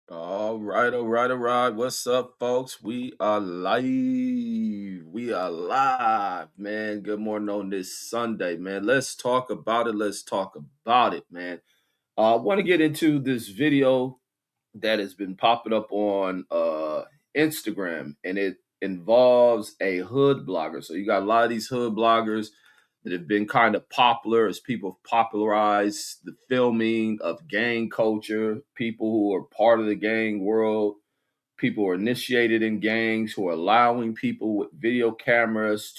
All right, all right, all right. What's up, folks? We are live. We are live, man. Good morning on this Sunday, man. Let's talk about it. Let's talk about it, man. I want to get into this video that has been popping up on Instagram, and it involves a hood blogger. So you got a lot of these hood bloggers that have been kind of popular as people have popularized the filming of gang culture, people who are part of the gang world, people who are initiated in gangs, who are allowing people with video cameras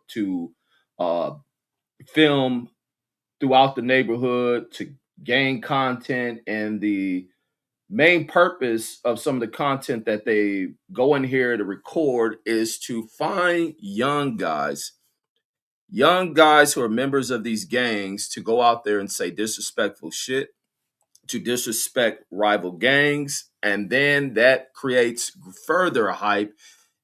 to uh, film throughout the neighborhood to gain content. And the main purpose of some of the content that they go in here to record is to find young guys who are members of these gangs, to go out there and say disrespectful shit, to disrespect rival gangs, and then that creates further hype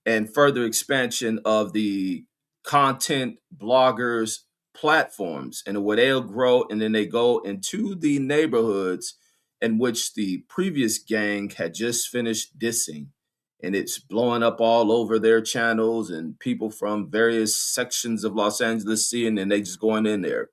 and further expansion of the content bloggers platforms, and where they'll grow, and then they go into the neighborhoods in which the previous gang had just finished dissing, and it's blowing up all over their channels, and people from various sections of Los Angeles seeing, and they just going in there,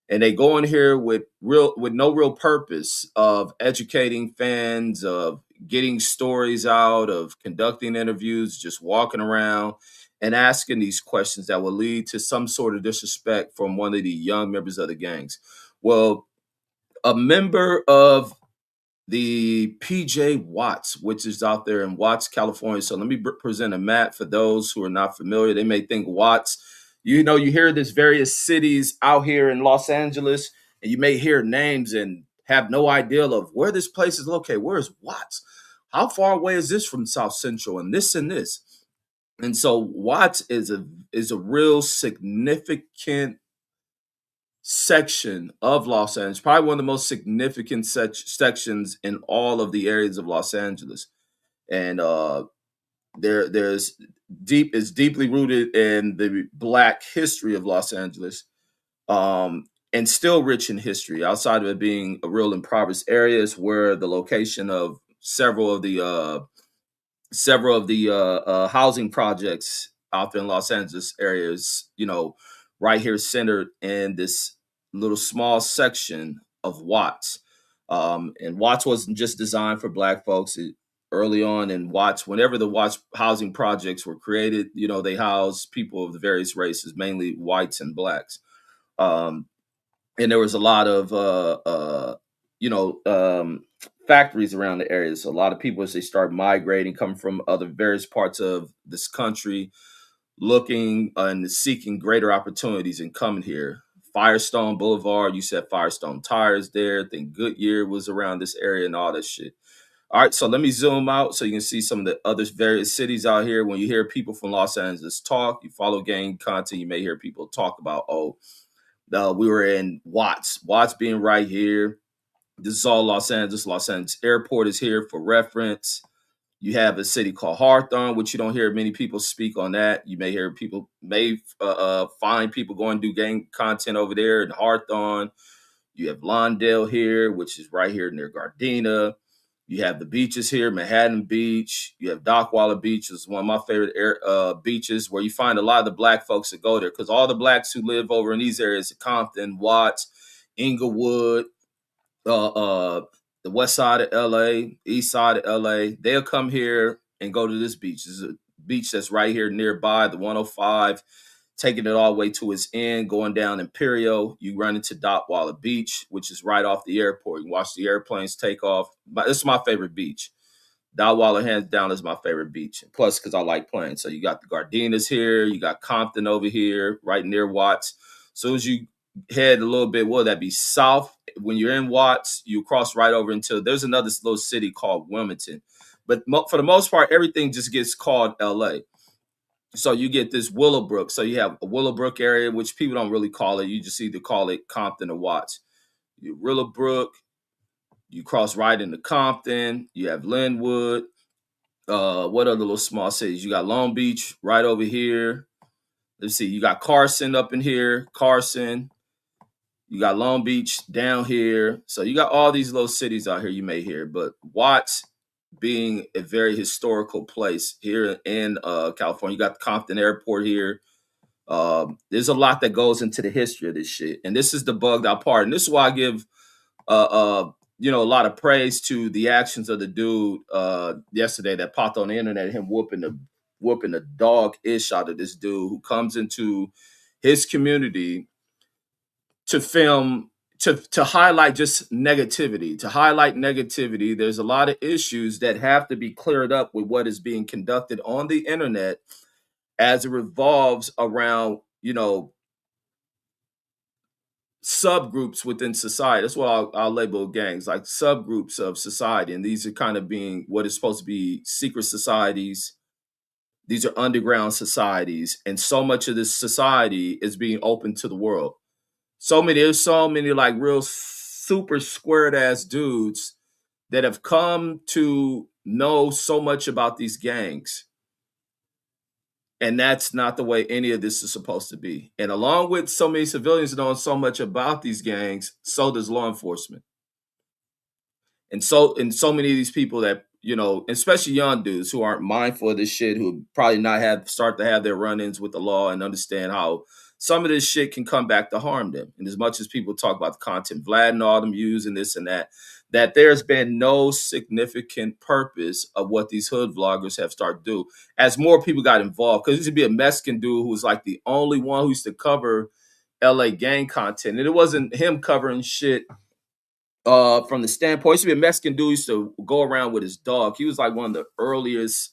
and they go in here with no real purpose of educating fans, of getting stories out, of conducting interviews, just walking around and asking these questions that will lead to some sort of disrespect from one of the young members of the gangs. Well, a member of the pjwatts, which is out there in Watts, California. So let me present a map for those who are not familiar. They may think Watts, you hear this various cities out here in Los Angeles, and you may hear names and have no idea of where this place is located. Where is Watts? How far away is this from South Central, and this and this? And so Watts is a real significant section of Los Angeles, probably one of the most significant sections in all of the areas of Los Angeles. And there's is deeply rooted in the Black history of Los Angeles, and still rich in history. Outside of it being a real impoverished areas, where the location of several of the housing projects out there in Los Angeles areas, right here centered in this little small section of Watts. And Watts wasn't just designed for Black folks. Early on in Watts, whenever the Watts housing projects were created, they housed people of the various races, mainly whites and Blacks. Um, and there was a lot of you know factories around the area, so a lot of people, as they start migrating, coming from other various parts of this country, looking and seeking greater opportunities and coming here. Firestone Boulevard, you said Firestone Tires there. I think Goodyear was around this area and all that shit. All right, so let me zoom out so you can see some of the other various cities out here. When you hear people from Los Angeles talk, you follow gang content, you may hear people talk about, oh, we were in Watts. Watts being right here. This is all Los Angeles. Los Angeles Airport is here for reference. You have a city called Hawthorne, which you don't hear many people speak on that. You may hear people, find people going to do gang content over there in Hawthorne. You have Lawndale here, which is right here near Gardena. You have the beaches here, Manhattan Beach. You have Dockweiler Beach, which is one of my favorite beaches, where you find a lot of the Black folks that go there, because all the Blacks who live over in these areas, Compton, Watts, Inglewood, uh, uh, the west side of LA, east side of LA, they'll come here and go to this beach. This is a beach that's right here nearby, the 105, taking it all the way to its end, going down Imperial. You run into Dotwaller Beach, which is right off the airport. You watch the airplanes take off. But this is my favorite beach. Dotwaller, hands down, is my favorite beach. Plus, because I like playing. So you got the Gardenas here. You got Compton over here, right near Watts. As soon as you head a little bit, will that be south? When you're in Watts, you cross right over until there's another little city called Wilmington. But for the most part, everything just gets called LA. So you get this Willowbrook. So you have a Willowbrook area, which people don't really call it. You just either call it Compton or Watts. You Willowbrook, you cross right into Compton. You have Linwood. What other little small cities? You got Long Beach right over here. Let's see. You got Carson up in here. Carson. You got Long Beach down here. So you got all these little cities out here you may hear. But Watts being a very historical place here in California. You got the Compton Airport here. There's a lot that goes into the history of this shit, and this is the bugged out part. And this is why I give uh, uh, a lot of praise to the actions of the dude yesterday that popped on the internet. Him whooping the dog ish out of this dude who comes into his community to film to highlight just negativity. To highlight negativity, there's a lot of issues that have to be cleared up with what is being conducted on the internet as it revolves around subgroups within society. That's what I'll label gangs, like subgroups of society. And these are kind of being what is supposed to be secret societies. These are underground societies. And so much of this society is being open to the world. There's so many like real super squared ass dudes that have come to know so much about these gangs. And that's not the way any of this is supposed to be. And along with so many civilians knowing so much about these gangs, so does law enforcement. And so many of these people that, especially young dudes who aren't mindful of this shit, who probably not have start to have their run-ins with the law and understand how some of this shit can come back to harm them. And as much as people talk about the content Vlad and all them using this and that there's been no significant purpose of what these hood vloggers have started to do as more people got involved. Because there used to be a Mexican dude who was like the only one who used to cover LA gang content. And it wasn't him covering shit from the standpoint. He used to be a Mexican dude who used to go around with his dog. He was like one of the earliest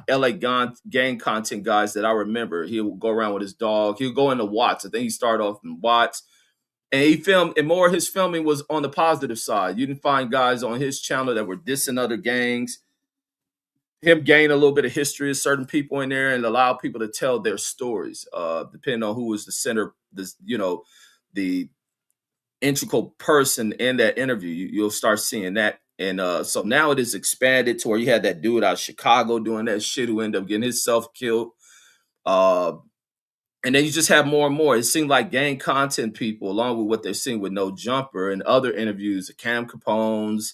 LA gang content guys that I remember. He would go around with his dog. He would go into Watts. I think he started off in Watts. And he filmed, and more of his filming was on the positive side. You didn't find guys on his channel that were dissing other gangs. Him gain a little bit of history of certain people in there and allow people to tell their stories, depending on who was the center, the integral person in that interview. You'll start seeing that. And so now it is expanded to where you had that dude out of Chicago doing that shit who ended up getting himself killed. Uh, and then you just have more and more. It seemed like gang content people, along with what they're seeing with No Jumper and other interviews, Cam Capone's,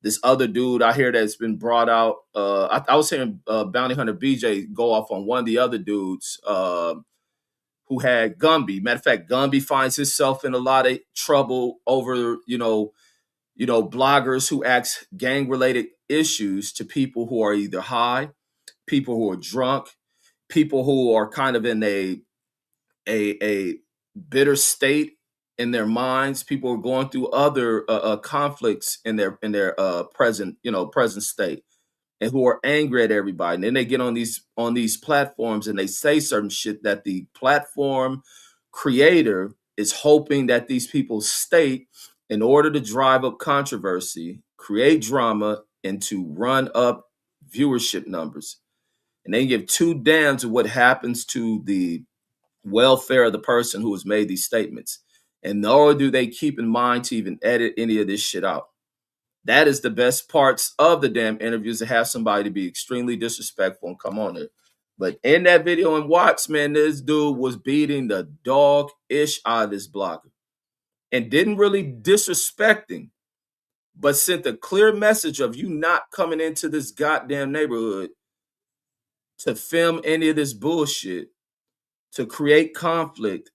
this other dude I hear that's been brought out. I was hearing Bounty Hunter BJ go off on one of the other dudes who had Gumby. Matter of fact, Gumby finds himself in a lot of trouble over, bloggers who ask gang related issues to people who are either high, people who are drunk, people who are kind of in a bitter state in their minds. People are going through other conflicts in their present state, and who are angry at everybody. And then they get on these platforms and they say certain shit that the platform creator is hoping that these people state in order to drive up controversy, create drama, and to run up viewership numbers. And they give two damns of what happens to the welfare of the person who has made these statements. And nor do they keep in mind to even edit any of this shit out. That is the best parts of the damn interviews, to have somebody to be extremely disrespectful and come on there. But in that video in Watts, man, this dude was beating the dog ish out of this blogger and didn't really disrespect him, but sent a clear message of you not coming into this goddamn neighborhood to film any of this bullshit, to create conflict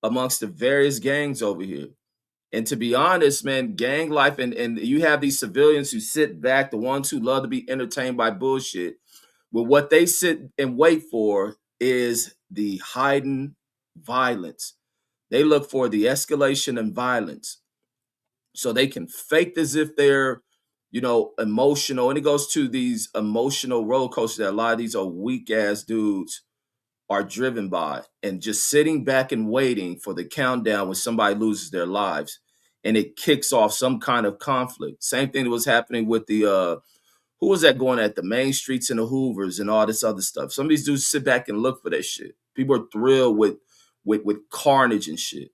amongst the various gangs over here. And to be honest, man, gang life, and you have these civilians who sit back, the ones who love to be entertained by bullshit. Well, what they sit and wait for is the heightened violence. They look for the escalation and violence so they can fake as if they're, emotional. And it goes to these emotional roller coasters that a lot of these are weak ass dudes are driven by, and just sitting back and waiting for the countdown when somebody loses their lives and it kicks off some kind of conflict. Same thing that was happening with the who was that going at the main streets and the Hoovers and all this other stuff. Some of these dudes sit back and look for that shit. People are thrilled with carnage and shit.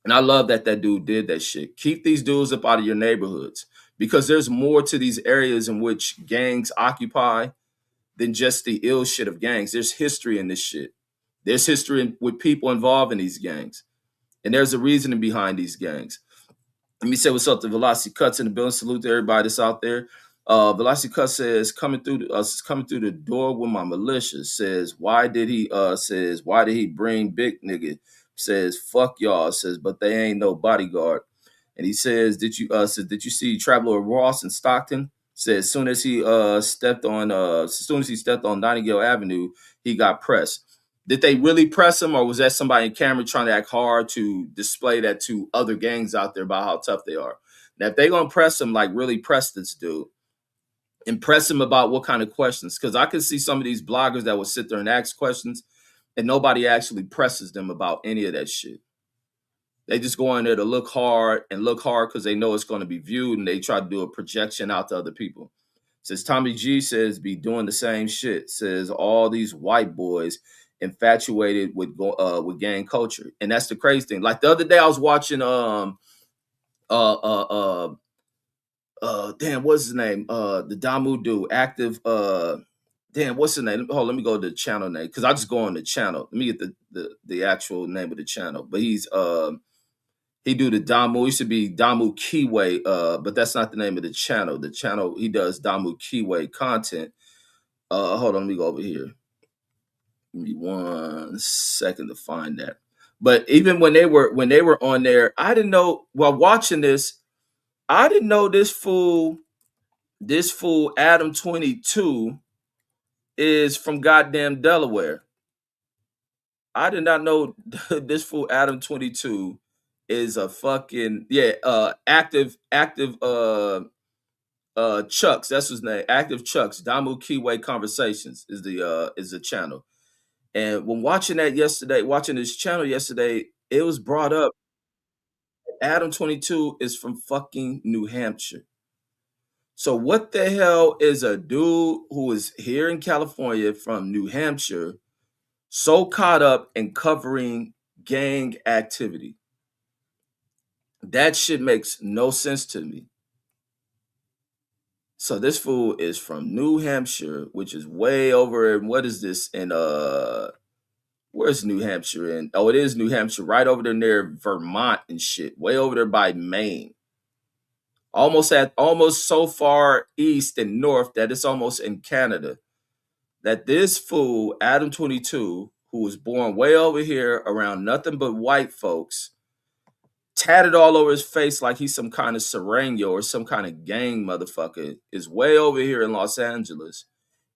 And I love that dude did that shit. Keep these dudes up out of your neighborhoods, because there's more to these areas in which gangs occupy than just the ill shit of gangs. There's history in this shit. There's history with people involved in these gangs. And there's a reasoning behind these gangs. Let me say what's up to Velocity Cuts in the building. Salute to everybody that's out there. Velocity Cut says coming through the door with my militia. Says why did he bring big nigga? Says fuck y'all. Says but they ain't no bodyguard. And he says did you see Traveler Ross in Stockton? Says as soon as he stepped on Nightingale Avenue, he got pressed. Did they really press him, or was that somebody in camera trying to act hard to display that to other gangs out there about how tough they are? Now, if they gonna press him, like really press this dude, impress him about what kind of questions, because I could see some of these bloggers that will sit there and ask questions and nobody actually presses them about any of that shit. They just go in there to look hard because they know it's going to be viewed, and they try to do a projection out to other people. Says Tommy G says be doing the same shit. Says all these white boys infatuated with gang culture, and that's the crazy thing. Like the other day, I was watching uh uh uh damn, what's his name? The Damu dude, active. Damn, what's his name? Hold, let me go to the channel name because I just go on the channel. Let me get the actual name of the channel. But he do the Damu. He should be Damu Keyway. But that's not the name of the channel. The channel he does Damu Keyway content. Hold on, let me go over here. Give me 1 second to find that. But even when they were on there, I didn't know while watching this, I didn't know this fool Adam 22 is from goddamn Delaware. I did not know this fool Adam 22 is a fucking active Chucks, that's his name. Active Chucks, Damu Keyway Conversations is the channel. And when watching this channel yesterday, it was brought up Adam 22 is from fucking New Hampshire. So what the hell is a dude who is here in California from New Hampshire so caught up in covering gang activity? That shit makes no sense to me. So this fool is from New Hampshire, which is way over in what is this in where's New Hampshire in? Oh, it is New Hampshire, right over there near Vermont and shit, way over there by Maine. Almost so far east and north that it's almost in Canada. That this fool, Adam 22, who was born way over here around nothing but white folks, tatted all over his face like he's some kind of Sereno or some kind of gang motherfucker, is way over here in Los Angeles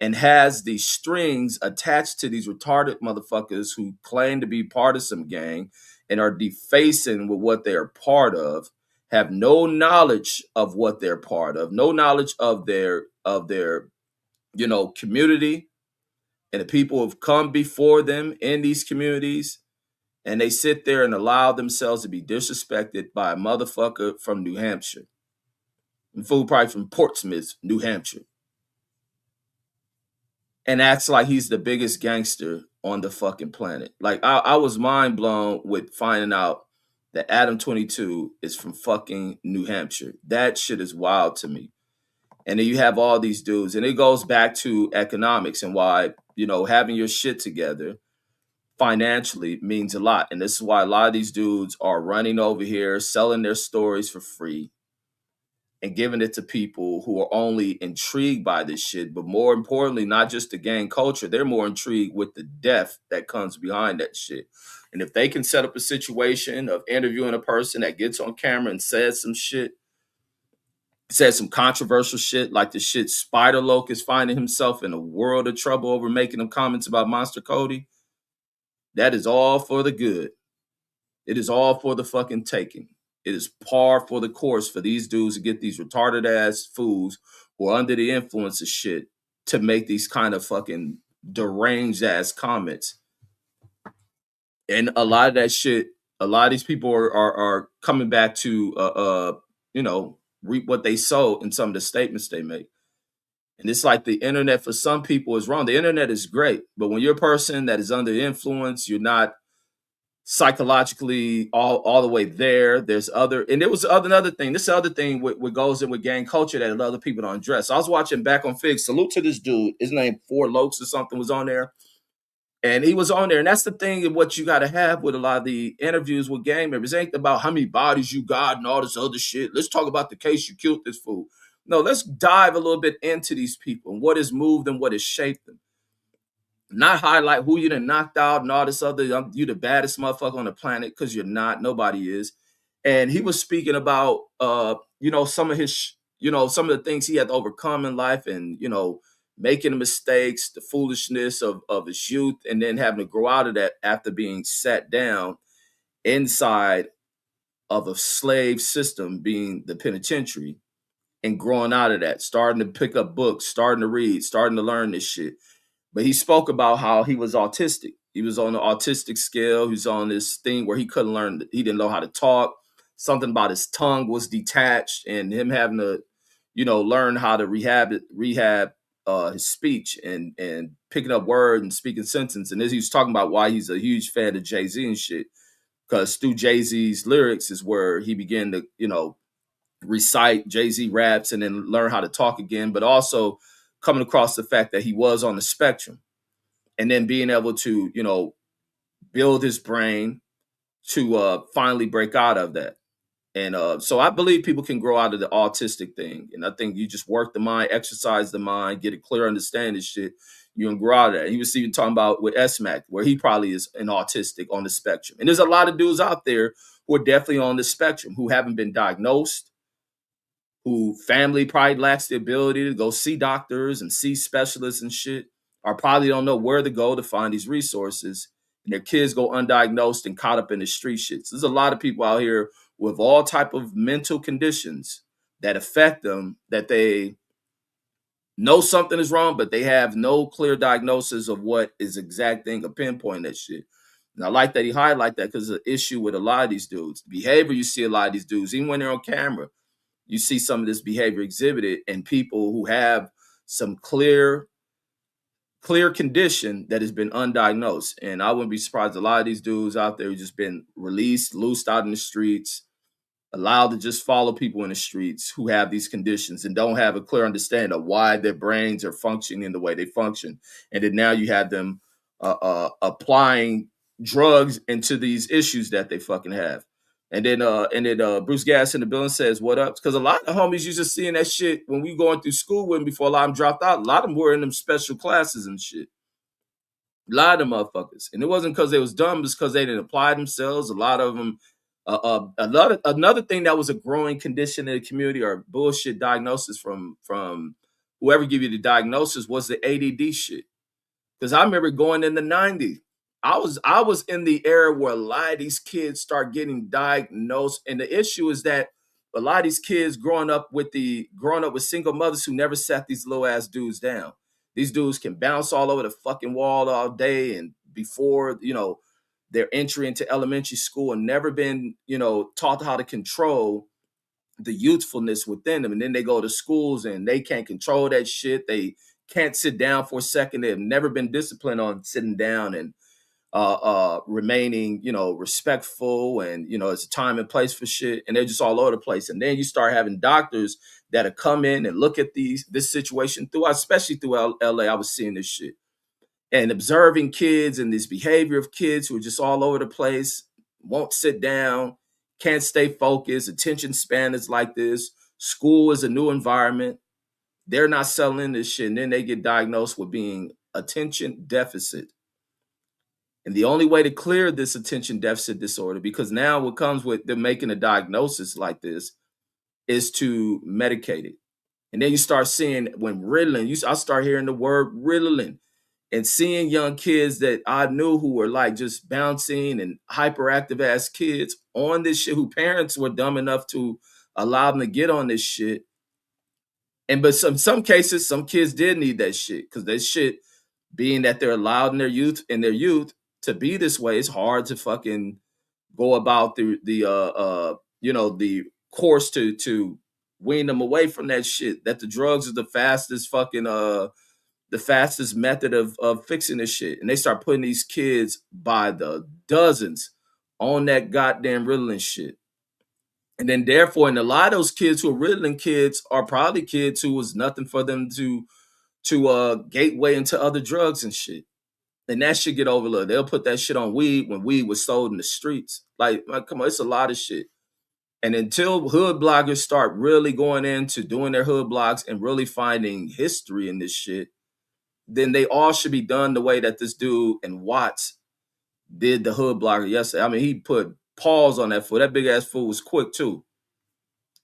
and has these strings attached to these retarded motherfuckers who claim to be part of some gang and are defacing with what they are part of, have no knowledge of what they're part of, no knowledge of their community and the people who have come before them in these communities, and they sit there and allow themselves to be disrespected by a motherfucker from New Hampshire. And fool probably from Portsmouth, New Hampshire. And acts like he's the biggest gangster on the fucking planet. Like, I was mind blown with finding out that Adam 22 is from fucking New Hampshire. That shit is wild to me. And then you have all these dudes, and it goes back to economics and why, having your shit together financially means a lot. And this is why a lot of these dudes are running over here, selling their stories for free and giving it to people who are only intrigued by this shit. But more importantly, not just the gang culture, they're more intrigued with the death that comes behind that shit. And if they can set up a situation of interviewing a person that gets on camera and says some shit, says some controversial shit, like the shit Spider Locust finding himself in a world of trouble over making them comments about Monster Cody, that is all for the good. It is all for the fucking taking. It is par for the course for these dudes to get these retarded ass fools who are under the influence of shit to make these kind of fucking deranged ass comments. And a lot of that shit, a lot of these people are coming back to reap what they sow in some of the statements they make. And it's like the internet for some people is wrong. The internet is great, but when you're a person that is under influence, you're not psychologically all the way there. There's another thing. This other thing what goes in with gang culture that other people don't address. So I was watching back on Fig. Salute to this dude. His name Four Lokes or something was on there. And he was on there. And that's the thing of what you got to have with a lot of the interviews with gang members. It ain't about how many bodies you got and all this other shit. Let's talk about the case you killed this fool. No, let's dive a little bit into these people and what has moved and what has shaped them. Not highlight who you done knocked out and all this other. You the baddest motherfucker on the planet, because you're not. Nobody is. And he was speaking about, some of his, some of the things he had to overcome in life, and making the mistakes, the foolishness of his youth, and then having to grow out of that after being sat down inside of a slave system, being the penitentiary, and growing out of that, starting to pick up books, starting to read, starting to learn this shit. But he spoke about how he was autistic. He was on the autistic scale. He was on this thing where he couldn't learn. He didn't know how to talk. Something about his tongue was detached, and him having to, learn how to rehab his speech and picking up words and speaking sentences. And as he was talking about why he's a huge fan of Jay-Z and shit, because through Jay-Z's lyrics is where he began to, recite Jay-Z raps and then learn how to talk again, but also coming across the fact that he was on the spectrum, and then being able to, build his brain to finally break out of that. And so I believe people can grow out of the autistic thing. And I think you just work the mind, exercise the mind, get a clear understanding of shit, you can grow out of that. He was even talking about with S-Mac, where he probably is an autistic on the spectrum. And there's a lot of dudes out there who are definitely on the spectrum who haven't been diagnosed, who family probably lacks the ability to go see doctors and see specialists and shit, or probably don't know where to go to find these resources. And their kids go undiagnosed and caught up in the street shit. So there's a lot of people out here with all type of mental conditions that affect them, that they know something is wrong, but they have no clear diagnosis of what is exact thing, a pinpoint that shit. And I like that he highlight that, because it's an issue with a lot of these dudes. Behavior, you see a lot of these dudes, even when they're on camera, you see some of this behavior exhibited in people who have some clear condition that has been undiagnosed. And I wouldn't be surprised, a lot of these dudes out there who just been released, loosed out in the streets, allowed to just follow people in the streets who have these conditions and don't have a clear understanding of why their brains are functioning the way they function. And then now you have them applying drugs into these issues that they fucking have. And then Bruce Gas in the building says, "What up?" Because a lot of the homies used to seeing that shit when we going through school with them before a lot of them dropped out. A lot of them were in them special classes and shit. A lot of them motherfuckers. And it wasn't because they was dumb, it's because they didn't apply themselves. A lot of them, another thing that was a growing condition in the community, or bullshit diagnosis from whoever give you the diagnosis, was the ADD shit. Because I remember going in the 90s. I was in the era where a lot of these kids start getting diagnosed. And the issue is that a lot of these kids growing up with single mothers who never sat these little ass dudes down. These dudes can bounce all over the fucking wall all day, and before, their entry into elementary school, and never been, taught how to control the youthfulness within them. And then they go to schools and they can't control that shit. They can't sit down for a second. They've never been disciplined on sitting down and remaining, respectful, and it's a time and place for shit, and they're just all over the place. And then you start having doctors that have come in and look at this situation especially through LA. I was seeing this shit and observing kids and this behavior of kids who are just all over the place, won't sit down, can't stay focused, attention span is like this. School is a new environment. They're not selling this shit, and then they get diagnosed with being attention deficit. And the only way to clear this attention deficit disorder, because now what comes with them making a diagnosis like this, is to medicate it. And then you start seeing when Ritalin, I start hearing the word Ritalin, and seeing young kids that I knew who were like just bouncing and hyperactive ass kids on this shit, who parents were dumb enough to allow them to get on this shit. And but some cases, some kids did need that shit, because that shit, being that they're allowed in their youth to be this way, it's hard to fucking go about the course to wean them away from that shit. That the drugs is the fastest method of fixing this shit. And they start putting these kids by the dozens on that goddamn Ritalin shit. And then therefore, and a lot of those kids who are Ritalin kids are probably kids who was nothing for them to gateway into other drugs and shit. And that shit get overlooked. They'll put that shit on weed when weed was sold in the streets. Like come on, it's a lot of shit. And until hood bloggers start really going into doing their hood blogs and really finding history in this shit, then they all should be done the way that this dude and Watts did the hood blogger yesterday. I mean, he put paws on that fool. That big ass fool was quick too.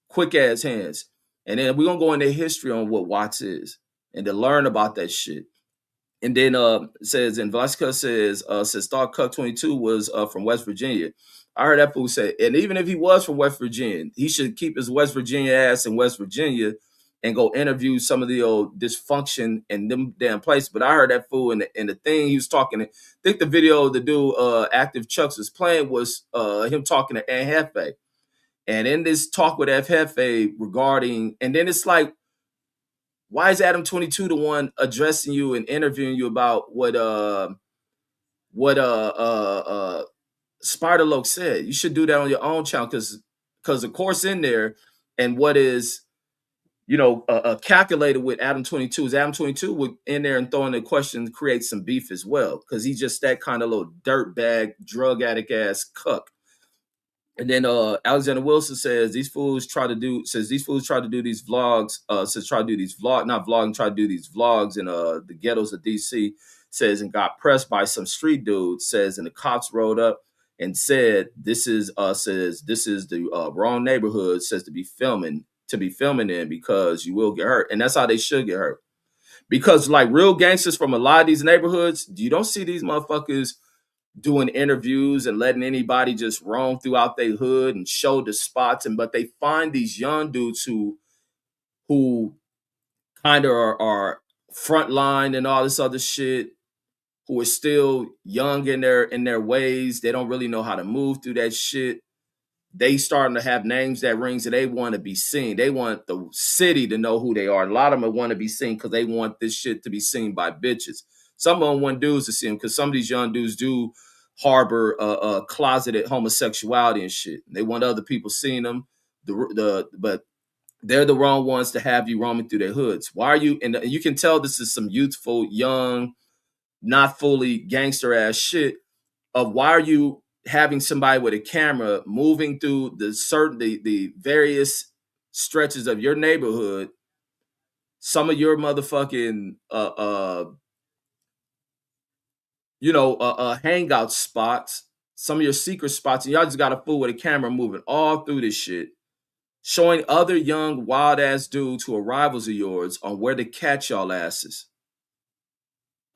Quick ass hands. And then we're gonna go into history on what Watts is and to learn about that shit. And then says, and Vasca says Star Cup 22 was from West Virginia. I heard that fool say, and even if he was from West Virginia, he should keep his West Virginia ass in West Virginia and go interview some of the old dysfunction in them damn places. But I heard that fool in the thing he was talking. I think the video the dude Active Chucks was playing was him talking to Aunt Hefe. And in this talk with F Hefe regarding, and then it's like, why is Adam 22 the one addressing you and interviewing you about what Spider Loke said? You should do that on your own channel because of course in there, and what is calculated with Adam 22 is Adam 22 would in there and throwing the question to create some beef as well, because he's just that kind of little dirtbag drug addict ass cuck. And then Alexander Wilson says these fools try to do these vlogs, not vlogging, try to do these vlogs in the ghettos of DC, says, and got pressed by some street dude, says, and the cops rolled up and said this is the wrong neighborhood, says to be filming in because you will get hurt. And that's how they should get hurt. Because like real gangsters from a lot of these neighborhoods, you don't see these motherfuckers doing interviews and letting anybody just roam throughout their hood and show the spots. But they find these young dudes who kind of are frontline and all this other shit, who are still young in their ways. They don't really know how to move through that shit. They starting to have names that rings, and they want to be seen. They want the city to know who they are. A lot of them want to be seen because they want this shit to be seen by bitches. Some of them want dudes to see them because some of these young dudes do harbor closeted homosexuality and shit. They want other people seeing them. But they're the wrong ones to have you roaming through their hoods. Why are you? And you can tell this is some youthful, young, not fully gangster ass shit. Of why are you having somebody with a camera moving through the various stretches of your neighborhood, some of your motherfucking hangout spots, some of your secret spots, and y'all just got a fool with a camera moving all through this shit, showing other young wild ass dudes who are rivals of yours on where to catch y'all asses.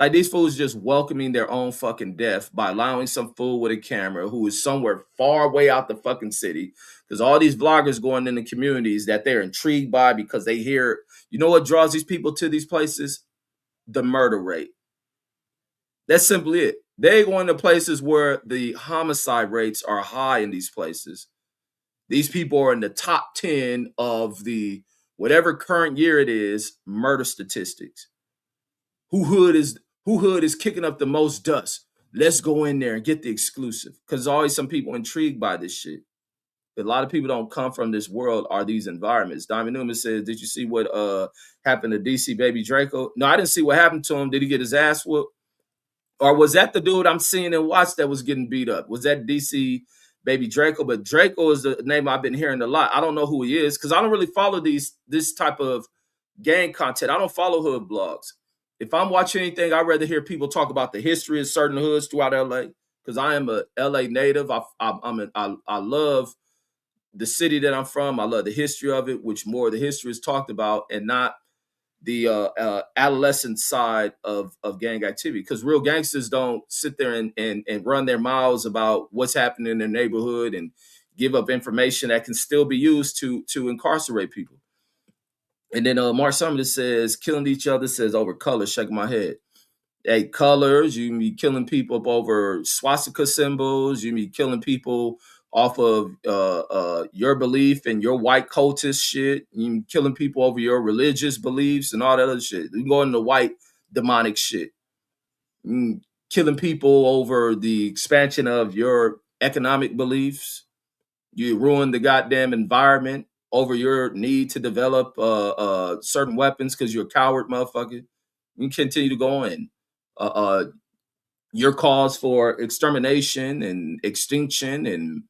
Like these fools just welcoming their own fucking death by allowing some fool with a camera who is somewhere far away out the fucking city. Because all these vloggers going in the communities that they're intrigued by because they hear, you know what draws these people to these places? The murder rate. That's simply it. They go into places where the homicide rates are high in these places. These people are in the top 10 of the whatever current year it is, murder statistics. Who hood is kicking up the most dust? Let's go in there and get the exclusive. Because there's always some people intrigued by this shit. A lot of people don't come from this world or these environments. Diamond Newman says, did you see what happened to DC Baby Draco? No, I didn't see what happened to him. Did he get his ass whooped? Or was that the dude I'm seeing and watch that was getting beat up? Was that DC Baby Draco? But Draco is the name I've been hearing a lot. I don't know who he is because I don't really follow this type of gang content. I don't follow hood blogs. If I'm watching anything, I'd rather hear people talk about the history of certain hoods throughout LA because I am a LA native. I love the city that I'm from. I love the history of it, which more of the history is talked about and not the adolescent side of gang activity. Because real gangsters don't sit there and run their mouths about what's happening in their neighborhood and give up information that can still be used to incarcerate people. And then Mark Summerton says, killing each other, says over colors, shaking my head. Hey, colors, you can be killing people up over swastika symbols. You can be killing people off of your belief and your white cultist shit. You can be killing people over your religious beliefs and all that other shit. You can go into white demonic shit. Killing people over the expansion of your economic beliefs. You ruin the goddamn environment over your need to develop certain weapons because you're a coward, motherfucker. You can continue to go in. Your cause for extermination and extinction and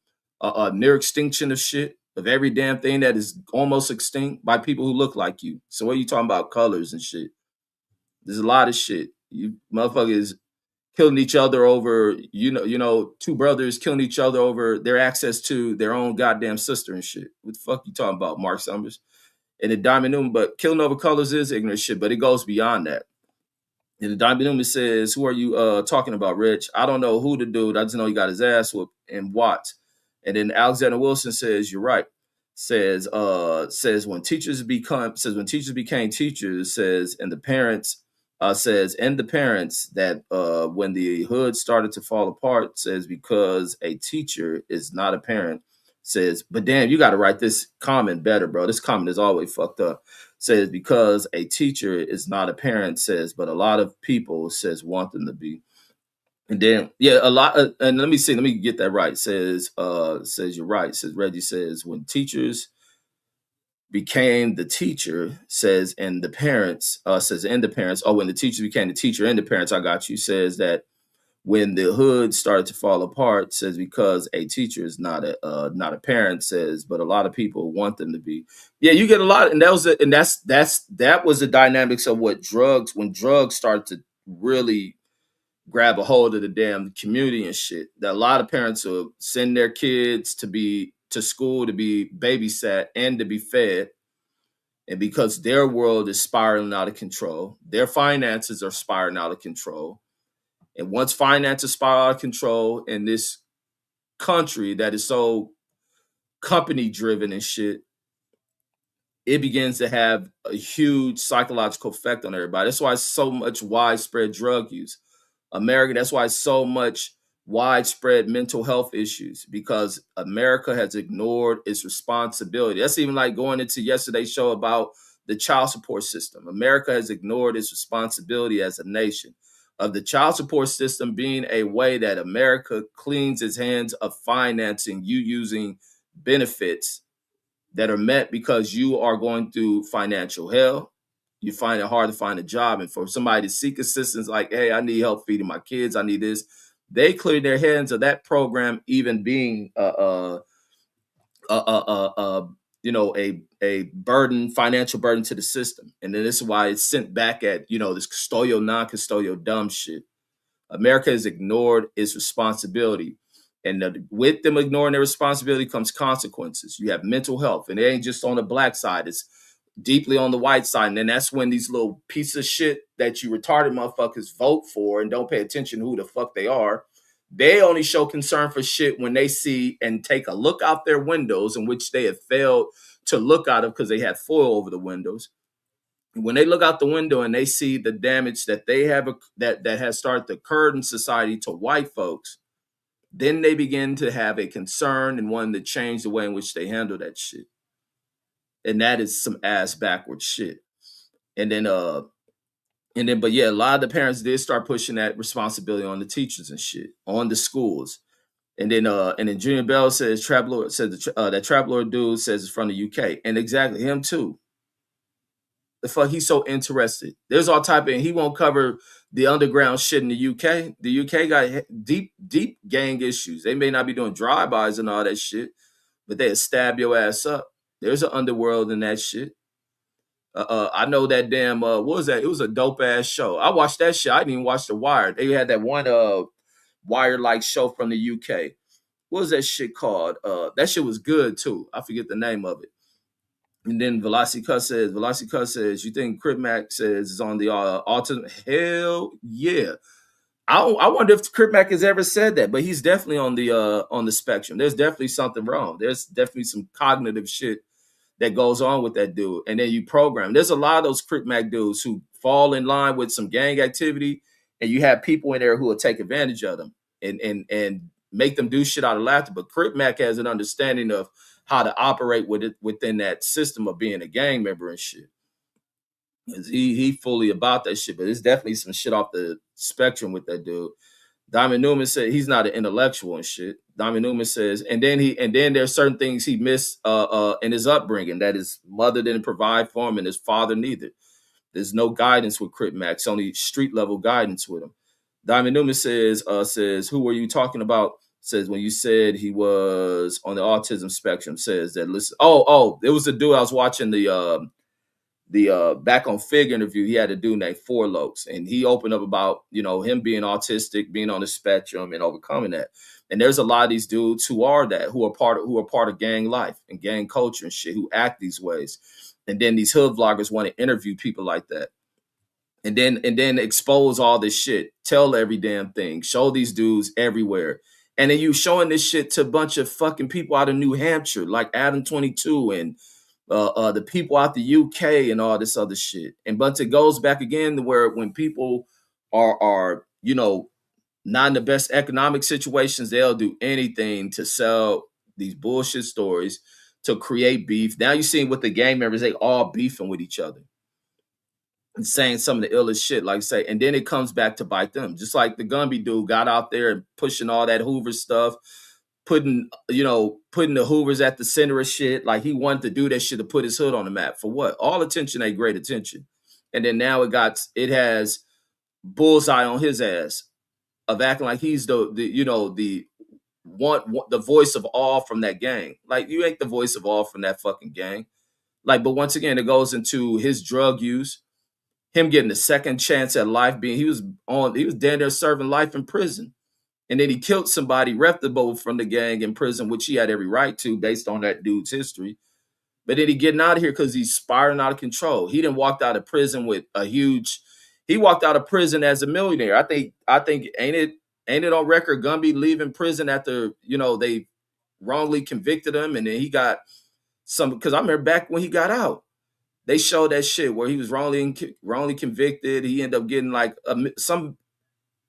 near extinction of shit. of every damn thing that is almost extinct by people who look like you. So what are you talking about colors and shit? There's a lot of shit. You motherfuckers killing each other over, two brothers killing each other over their access to their own goddamn sister and shit. What the fuck you talking about, Mark Summers? And the Diamond Newman, but killing over colors is ignorant shit, but it goes beyond that. And the Diamond Newman says, who are you talking about, Rich? I don't know who the dude. I just know he got his ass whooped in Watts. And then Alexander Wilson says, you're right. Says when teachers became teachers, says, and the parents that when the hood started to fall apart, says because a teacher is not a parent, says, but damn, you got to write this comment better, bro. This comment is always fucked up. Says because a teacher is not a parent, says, but a lot of people says want them to be. And then yeah, a lot and let me get that right. Says you're right. Says Reggie says when teachers became the teacher, says and the parents, when the teacher became the teacher and the parents, I got you, says that when the hood started to fall apart, says because a teacher is not a parent, says, but a lot of people want them to be. Yeah, you get a lot, and that was the dynamics of when drugs started to really grab a hold of the damn community and shit. That a lot of parents will send their kids to school to be babysat and to be fed. And because their world is spiraling out of control, their finances are spiraling out of control. And once finances spiral out of control in this country that is so company driven and shit, it begins to have a huge psychological effect on everybody. That's why it's so much widespread drug use. That's why it's so much widespread mental health issues, because America has ignored its responsibility. That's even like going into yesterday's show about the child support system. America has ignored its responsibility as a nation of the child support system being a way that America cleans its hands of financing you using benefits that are met because you are going through financial hell. You find it hard to find a job. And for somebody to seek assistance like, hey, I need help feeding my kids, I need this, they clear their hands of that program even being a burden, financial burden to the system. And then this is why it's sent back at, this custodial, non-custodial dumb shit. America has ignored its responsibility. And with them ignoring their responsibility comes consequences. You have mental health, and it ain't just on the black side. It's deeply on the white side. And then that's when these little pieces of shit that you retarded motherfuckers vote for and don't pay attention to who the fuck they are. They only show concern for shit when they see and take a look out their windows, in which they have failed to look out of because they had foil over the windows. When they look out the window and they see the damage that they have that has started to occur in society to white folks, then they begin to have a concern and wanting to change the way in which they handle that shit. And that is some ass backwards shit. But yeah, a lot of the parents did start pushing that responsibility on the teachers and shit, on the schools. And then Junior Bell says that Trap Lord dude says it's from the UK. And exactly, him too. The fuck, he's so interested. There's all type of, he won't cover the underground shit in the UK. The UK got deep gang issues. They may not be doing drive-bys and all that shit, but they'll stab your ass up. There's an underworld in that shit. I know that damn, what was that? It was a dope ass show. I watched that shit. I didn't even watch The Wire. They had that one Wire-like show from the UK. What was that shit called? That shit was good too. I forget the name of it. And then Velocity Cut says, you think Crip Mac says is on the autism? Hell yeah. I wonder if Crip Mac has ever said that, but he's definitely on the spectrum. There's definitely something wrong. There's definitely some cognitive shit that goes on with that dude. And then you program. There's a lot of those Crip Mac dudes who fall in line with some gang activity, and you have people in there who will take advantage of them and make them do shit out of laughter. But Crip Mac has an understanding of how to operate with it within that system of being a gang member and shit. He fully about that shit, but it's definitely some shit off the spectrum with that dude. Diamond Newman said he's not an intellectual and shit. Diamond Newman says, and then there's certain things he missed in his upbringing, that his mother didn't provide for him and his father neither. There's no guidance with Crip Mac, only street level guidance with him. Diamond Newman says, who were you talking about? Says when you said he was on the autism spectrum, says that listen. Oh, it was a dude I was watching the back on Fig interview. He had a dude named Four Lokes, and he opened up about him being autistic, being on the spectrum, and overcoming that. And there's a lot of these dudes who are that, who are part of gang life and gang culture and shit, who act these ways. And then these hood vloggers want to interview people like that, and then expose all this shit, tell every damn thing, show these dudes everywhere. And then you showing this shit to a bunch of fucking people out of New Hampshire, like Adam 22 and the people out the UK and all this other shit. And but it goes back again to where when people are not in the best economic situations, they'll do anything to sell these bullshit stories to create beef. Now you're seeing with the gang members, they all beefing with each other and saying some of the illest shit, like say, and then it comes back to bite them. Just like the Gumby dude got out there and pushing all that Hoover stuff, putting the Hoovers at the center of shit. Like he wanted to do that shit to put his hood on the map. For what? All attention ain't great attention. And then now it has bullseye on his ass of acting like he's the the voice of all from that gang. Like you ain't the voice of all from that fucking gang. Like, but once again, it goes into his drug use, him getting a second chance at life, he was down there serving life in prison. And then he killed somebody reputable from the gang in prison, which he had every right to based on that dude's history. But then he getting out of here because he's spiraling out of control. He didn't walk out of prison with he walked out of prison as a millionaire. I think ain't it on record Gumby leaving prison after, they wrongly convicted him, and then he got because I remember back when he got out, they showed that shit where he was wrongly convicted. He ended up getting like some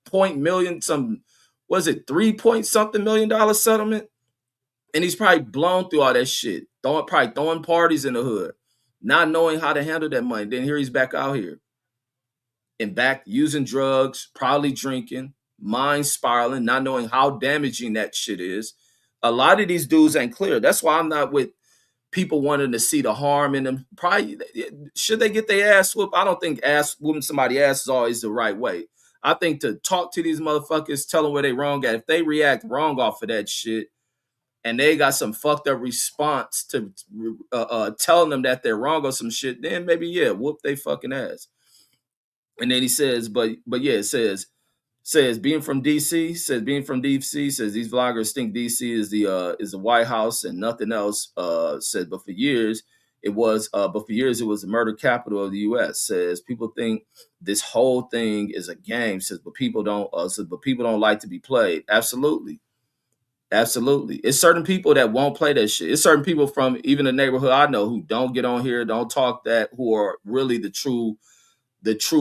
point million, some was it 3 point something $1 million settlement, and he's probably blown through all that shit, throwing parties in the hood, not knowing how to handle that money. Then here he's back out here and back using drugs, probably drinking, mind spiraling, not knowing how damaging that shit is. A lot of these dudes ain't clear. That's why I'm not with people wanting to see the harm in them. Probably should they get their ass whooped? I don't think whooping somebody's ass is always the right way. I think to talk to these motherfuckers, tell them where they wrong at. If they react wrong off of that shit, and they got some fucked up response to telling them that they're wrong or some shit, then maybe whoop they fucking ass. And then he says, but yeah, it says being from DC, says these vloggers think DC is the White House and nothing else. Said but for years it was the murder capital of the US. Says people think this whole thing is a game. Says but people don't like to be played. Absolutely. It's certain people that won't play that shit. It's certain people from even the neighborhood I know who don't get on here, don't talk that, who are really the true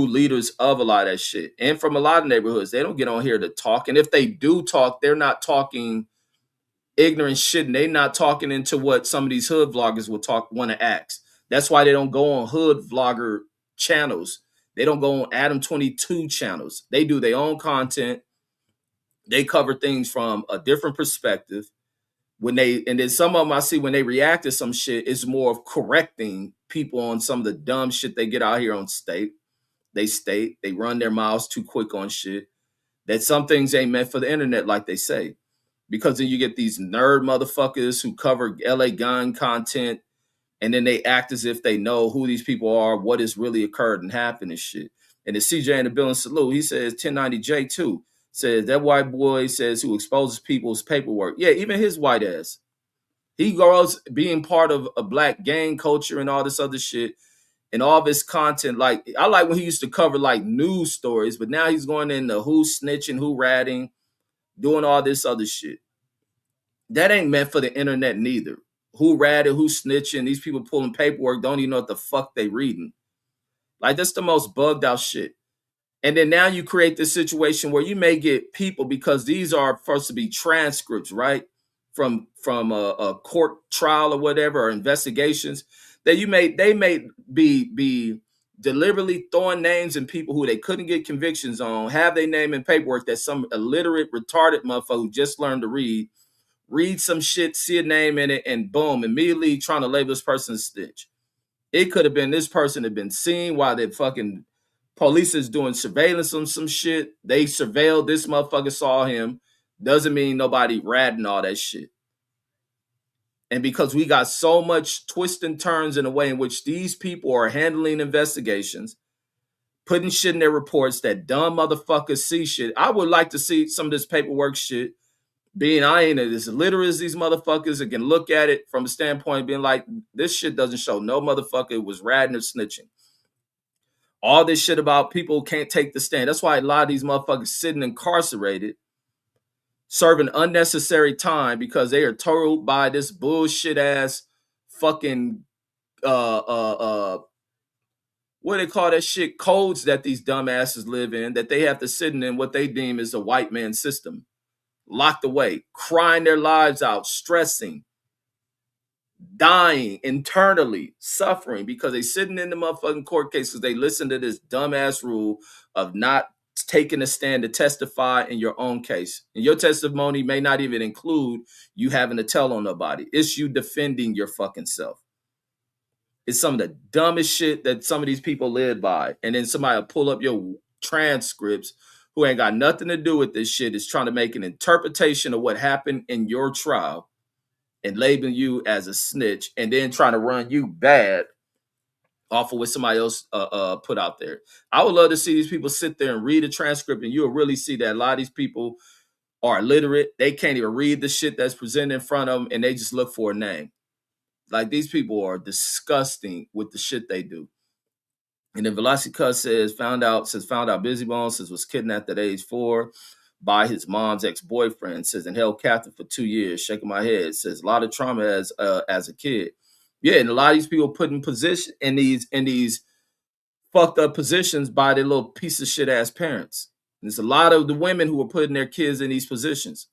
leaders of a lot of that shit. And from a lot of neighborhoods, they don't get on here to talk. And if they do talk, they're not talking ignorant shit, and they're not talking into what some of these hood vloggers want to ask. That's why they don't go on hood vlogger channels. They don't go on Adam 22 channels. They do their own content. They cover things from a different perspective. And then some of them I see when they react to some shit, it's more of correcting people on some of the dumb shit they get out here on state. They run their mouths too quick on shit. That some things ain't meant for the internet, like they say. Because then you get these nerd motherfuckers who cover LA gun content, and then they act as if they know who these people are, what has really occurred and happened and shit. And the CJ in the building salute, he says 1090J too. Says that white boy says who exposes people's paperwork. Yeah, even his white ass. He grows being part of a black gang culture and all this other shit. And all of his content, like I like when he used to cover like news stories, but now he's going into who snitching, who ratting, doing all this other shit. That ain't meant for the internet neither. Who ratted, who snitching, these people pulling paperwork, don't even know what the fuck they reading. Like that's the most bugged out shit. And then now you create this situation where you may get people, because these are supposed to be transcripts, right? From a court trial or whatever, or investigations, that they may be deliberately throwing names and people who they couldn't get convictions on, have their name in paperwork that some illiterate, retarded motherfucker who just learned to read some shit, see a name in it, and boom, immediately trying to label this person a snitch. It could have been this person had been seen while the fucking police is doing surveillance on some shit. They surveilled this motherfucker, saw him. doesn't mean nobody ratting all that shit. And because we got so much twists and turns in the way in which these people are handling investigations, putting shit in their reports that dumb motherfuckers see shit. I would like to see some of this paperwork shit being I ain't as literate as these motherfuckers and can look at it from a standpoint of being like, this shit doesn't show no motherfucker was ratting or snitching. All this shit about people can't take the stand. That's why a lot of these motherfuckers sitting incarcerated, serving unnecessary time because they are told by this bullshit ass fucking what do they call that shit, codes that these dumbasses live in, that they have to sit in what they deem is a white man system, locked away, crying their lives out, stressing, dying internally, suffering because they sitting in the motherfucking court cases. They listen to this dumbass rule of not taking a stand to testify in your own case. And your testimony may not even include you having to tell on nobody. It's you defending your fucking self. It's some of the dumbest shit that some of these people live by. And then somebody will pull up your transcripts who ain't got nothing to do with this shit, is trying to make an interpretation of what happened in your trial and labeling you as a snitch, and then trying to run you bad off of what somebody else put out there. I would love to see these people sit there and read a transcript, and you'll really see that a lot of these people are illiterate. They can't even read the shit that's presented in front of them, and they just look for a name. Like, these people are disgusting with the shit they do. And then Velocity Cuss found out Busy Bones was kidnapped at age 4 by his mom's ex-boyfriend, says, and held captive for 2 years. Shaking my head, says a lot of trauma as a kid. Yeah, and a lot of these people put in position in these fucked up positions by their little piece of shit ass parents. And there's a lot of the women who are putting their kids in these positions,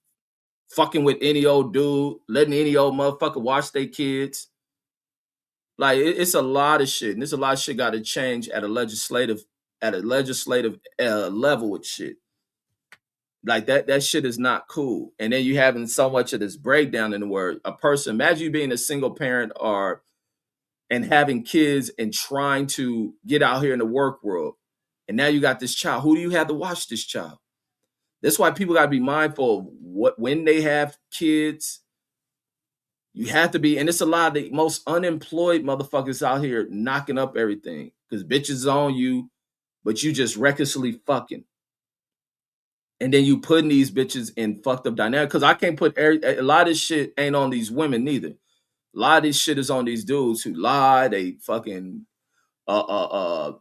fucking with any old dude, letting any old motherfucker watch their kids. Like, it's a lot of shit, and there's a lot of shit got to change at a legislative level with shit. Like, that shit is not cool. And then you having so much of this breakdown in the word. A person, imagine you being a single parent and having kids and trying to get out here in the work world. And now you got this child. Who do you have to watch this child? That's why people got to be mindful of when they have kids. You have to be, and it's a lot of the most unemployed motherfuckers out here knocking up everything because bitches is on you, but you just recklessly fucking. And then you putting these bitches in fucked up dynamic. Because I can't put a lot of this shit ain't on these women neither. A lot of this shit is on these dudes who lie. They fucking what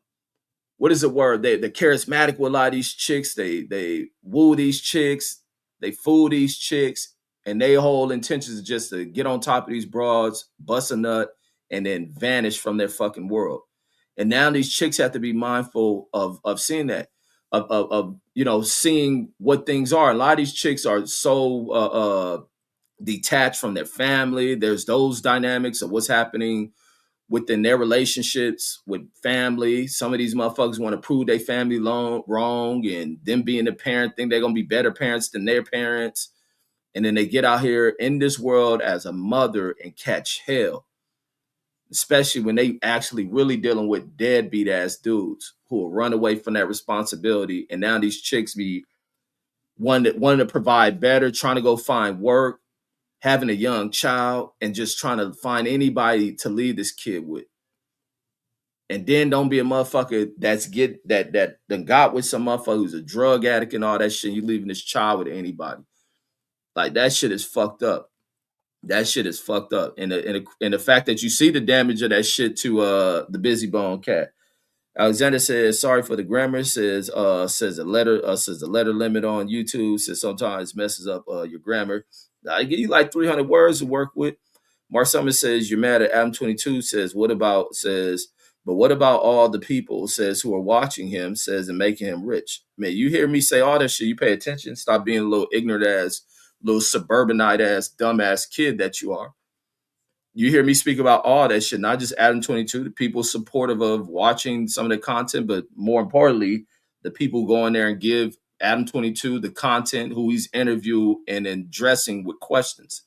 is the word? They're charismatic with a lot of these chicks. They woo these chicks. They fool these chicks. And their whole intention is just to get on top of these broads, bust a nut, and then vanish from their fucking world. And now these chicks have to be mindful of seeing that, of seeing what things are. A lot of these chicks are so detached from their family. There's those dynamics of what's happening within their relationships with family. Some of these motherfuckers want to prove their family wrong, and them being the parent think they're gonna be better parents than their parents. And then they get out here in this world as a mother and catch hell, especially when they actually really dealing with deadbeat ass dudes who will run away from that responsibility. And now these chicks be wanting to provide better, trying to go find work, having a young child, and just trying to find anybody to leave this kid with. And then don't be a motherfucker that done got with some motherfucker who's a drug addict and all that shit. You leaving this child with anybody. Like, that shit is fucked up. That shit is fucked up. And the fact that you see the damage of that shit to the Busy Bone cat. Alexander says, sorry for the grammar, says the letter limit on YouTube, says sometimes messes up your grammar. I give you like 300 words to work with. Mark Summers says, you're mad at Adam 22, says, what about all the people, says, who are watching him, says, and making him rich? Man, you hear me say all that shit, you pay attention, stop being a little ignorant ass, little suburbanite ass, dumbass kid that you are. You hear me speak about all that shit, not just Adam 22, the people supportive of watching some of the content, but more importantly, the people go in there and give Adam 22 the content, who he's interviewed and addressing with questions.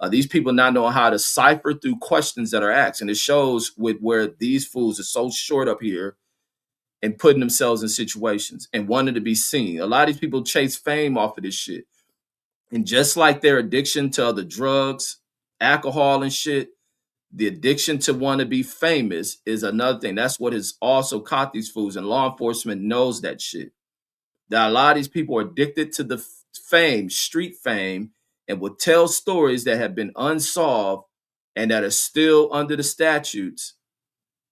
These people not knowing how to cipher through questions that are asked. And it shows with where these fools are so short up here and putting themselves in situations and wanting to be seen. A lot of these people chase fame off of this shit. And just like their addiction to other drugs, alcohol, and shit, the addiction to want to be famous is another thing. That's what has also caught these fools, and law enforcement knows that shit. That a lot of these people are addicted to the fame, street fame, and will tell stories that have been unsolved and that are still under the statutes,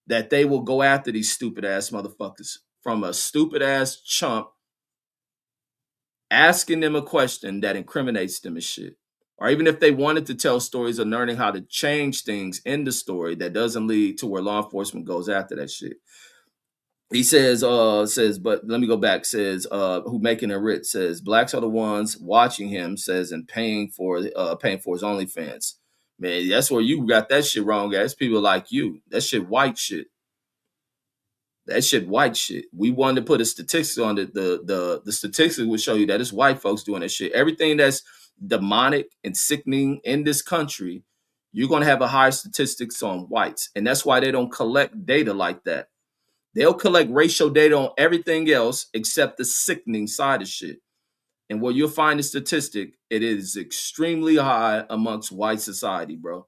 that they will go after these stupid ass motherfuckers from a stupid ass chump asking them a question that incriminates them and shit. Or even if they wanted to tell stories of learning how to change things in the story that doesn't lead to where law enforcement goes after that shit. He says, but let me go back, says, who making it rich, says, blacks are the ones watching him, says, and paying for his OnlyFans. Man, that's where you got that shit wrong, guys. People like you. That shit white shit. That shit white shit. We wanted to put a statistics on it. The statistics would show you that it's white folks doing that shit. Everything that's demonic and sickening in this country, you're gonna have a higher statistics on whites. And that's why they don't collect data like that. They'll collect racial data on everything else except the sickening side of shit. And where you'll find the statistic, it is extremely high amongst white society, bro.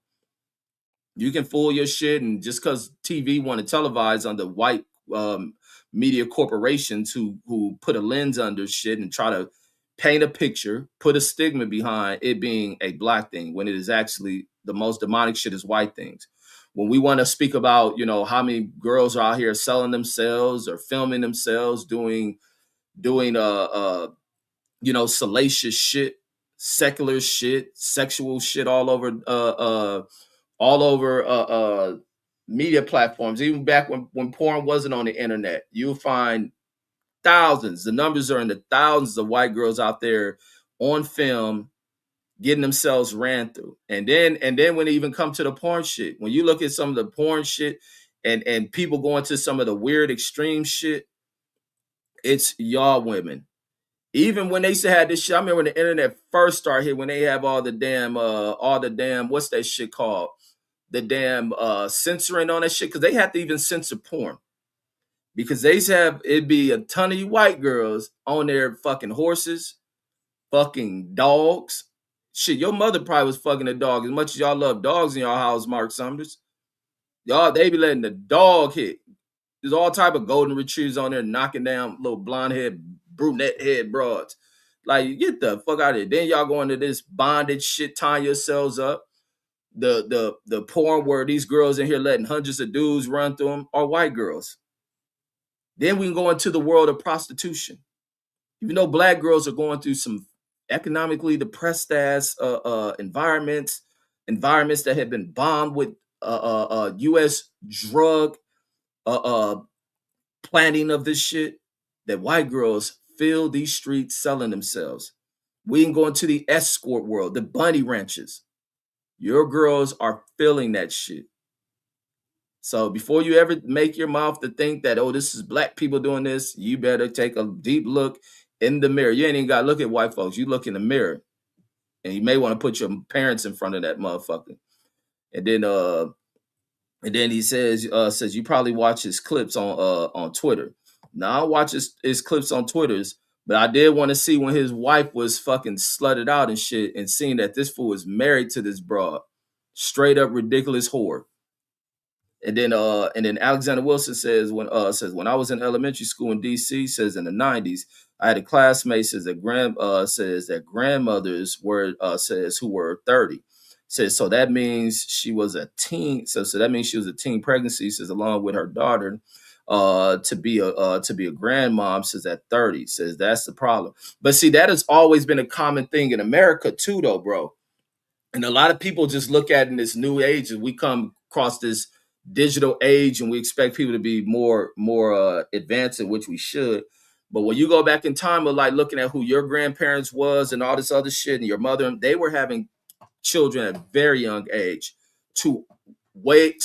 You can fool your shit, and just because TV want to televise under white um, media corporations who put a lens under shit and try to paint a picture, put a stigma behind it being a black thing when it is actually the most demonic shit is white things. When we want to speak about, how many girls are out here selling themselves or filming themselves doing salacious shit, secular shit, sexual shit all over media platforms, even back when porn wasn't on the internet, you'll find thousands. The numbers are in the thousands of white girls out there on film getting themselves ran through. And then when it even come to the porn shit, when you look at some of the porn shit and people going to some of the weird extreme shit, it's y'all women. Even when they used to have this shit, I remember when the internet first started here, when they have all the damn, what's that shit called? The damn censoring on that shit, because they have to even censor porn. Because they used to have, it'd be a ton of you white girls on their fucking horses, fucking dogs. Shit, your mother probably was fucking a dog as much as y'all love dogs in y'all house, Mark Summers. Y'all, they be letting the dog hit. There's all type of golden retrievers on there knocking down little blonde head, brunette head broads. Like, get the fuck out of here. Then y'all go into this bondage shit, tying yourselves up. The porn where these girls in here letting hundreds of dudes run through them are white girls. Then we can go into the world of prostitution. Even though black girls are going through some economically depressed ass environments that have been bombed with U.S. drug planning of this shit, that white girls fill these streets selling themselves. We can go into the escort world, the bunny ranches. Your girls are feeling that shit. So before you ever make your mouth to think that, oh, this is black people doing this, you better take a deep look in the mirror. You ain't even got to look at white folks. You look in the mirror. And you may want to put your parents in front of that motherfucker. And then he says you probably watch his clips on Twitter. Now I watch his clips on Twitters, but I did want to see when his wife was fucking slutted out and shit, and seeing that this fool was married to this broad. Straight up ridiculous whore. And then Alexander Wilson says when I was in elementary school in DC, says in the 90s, I had a classmate says that grandmothers were says who were 30. Says so that means she was a teen. So that means she was a teen pregnancy, says along with her daughter to be a grandmom, says at 30. Says that's the problem. But see, that has always been a common thing in America too, though, bro. And a lot of people just look at in this new age, and we come across this digital age, and we expect people to be more advanced, in which we should. But when you go back in time, of like looking at who your grandparents was and all this other shit, and your mother, they were having children at a very young age to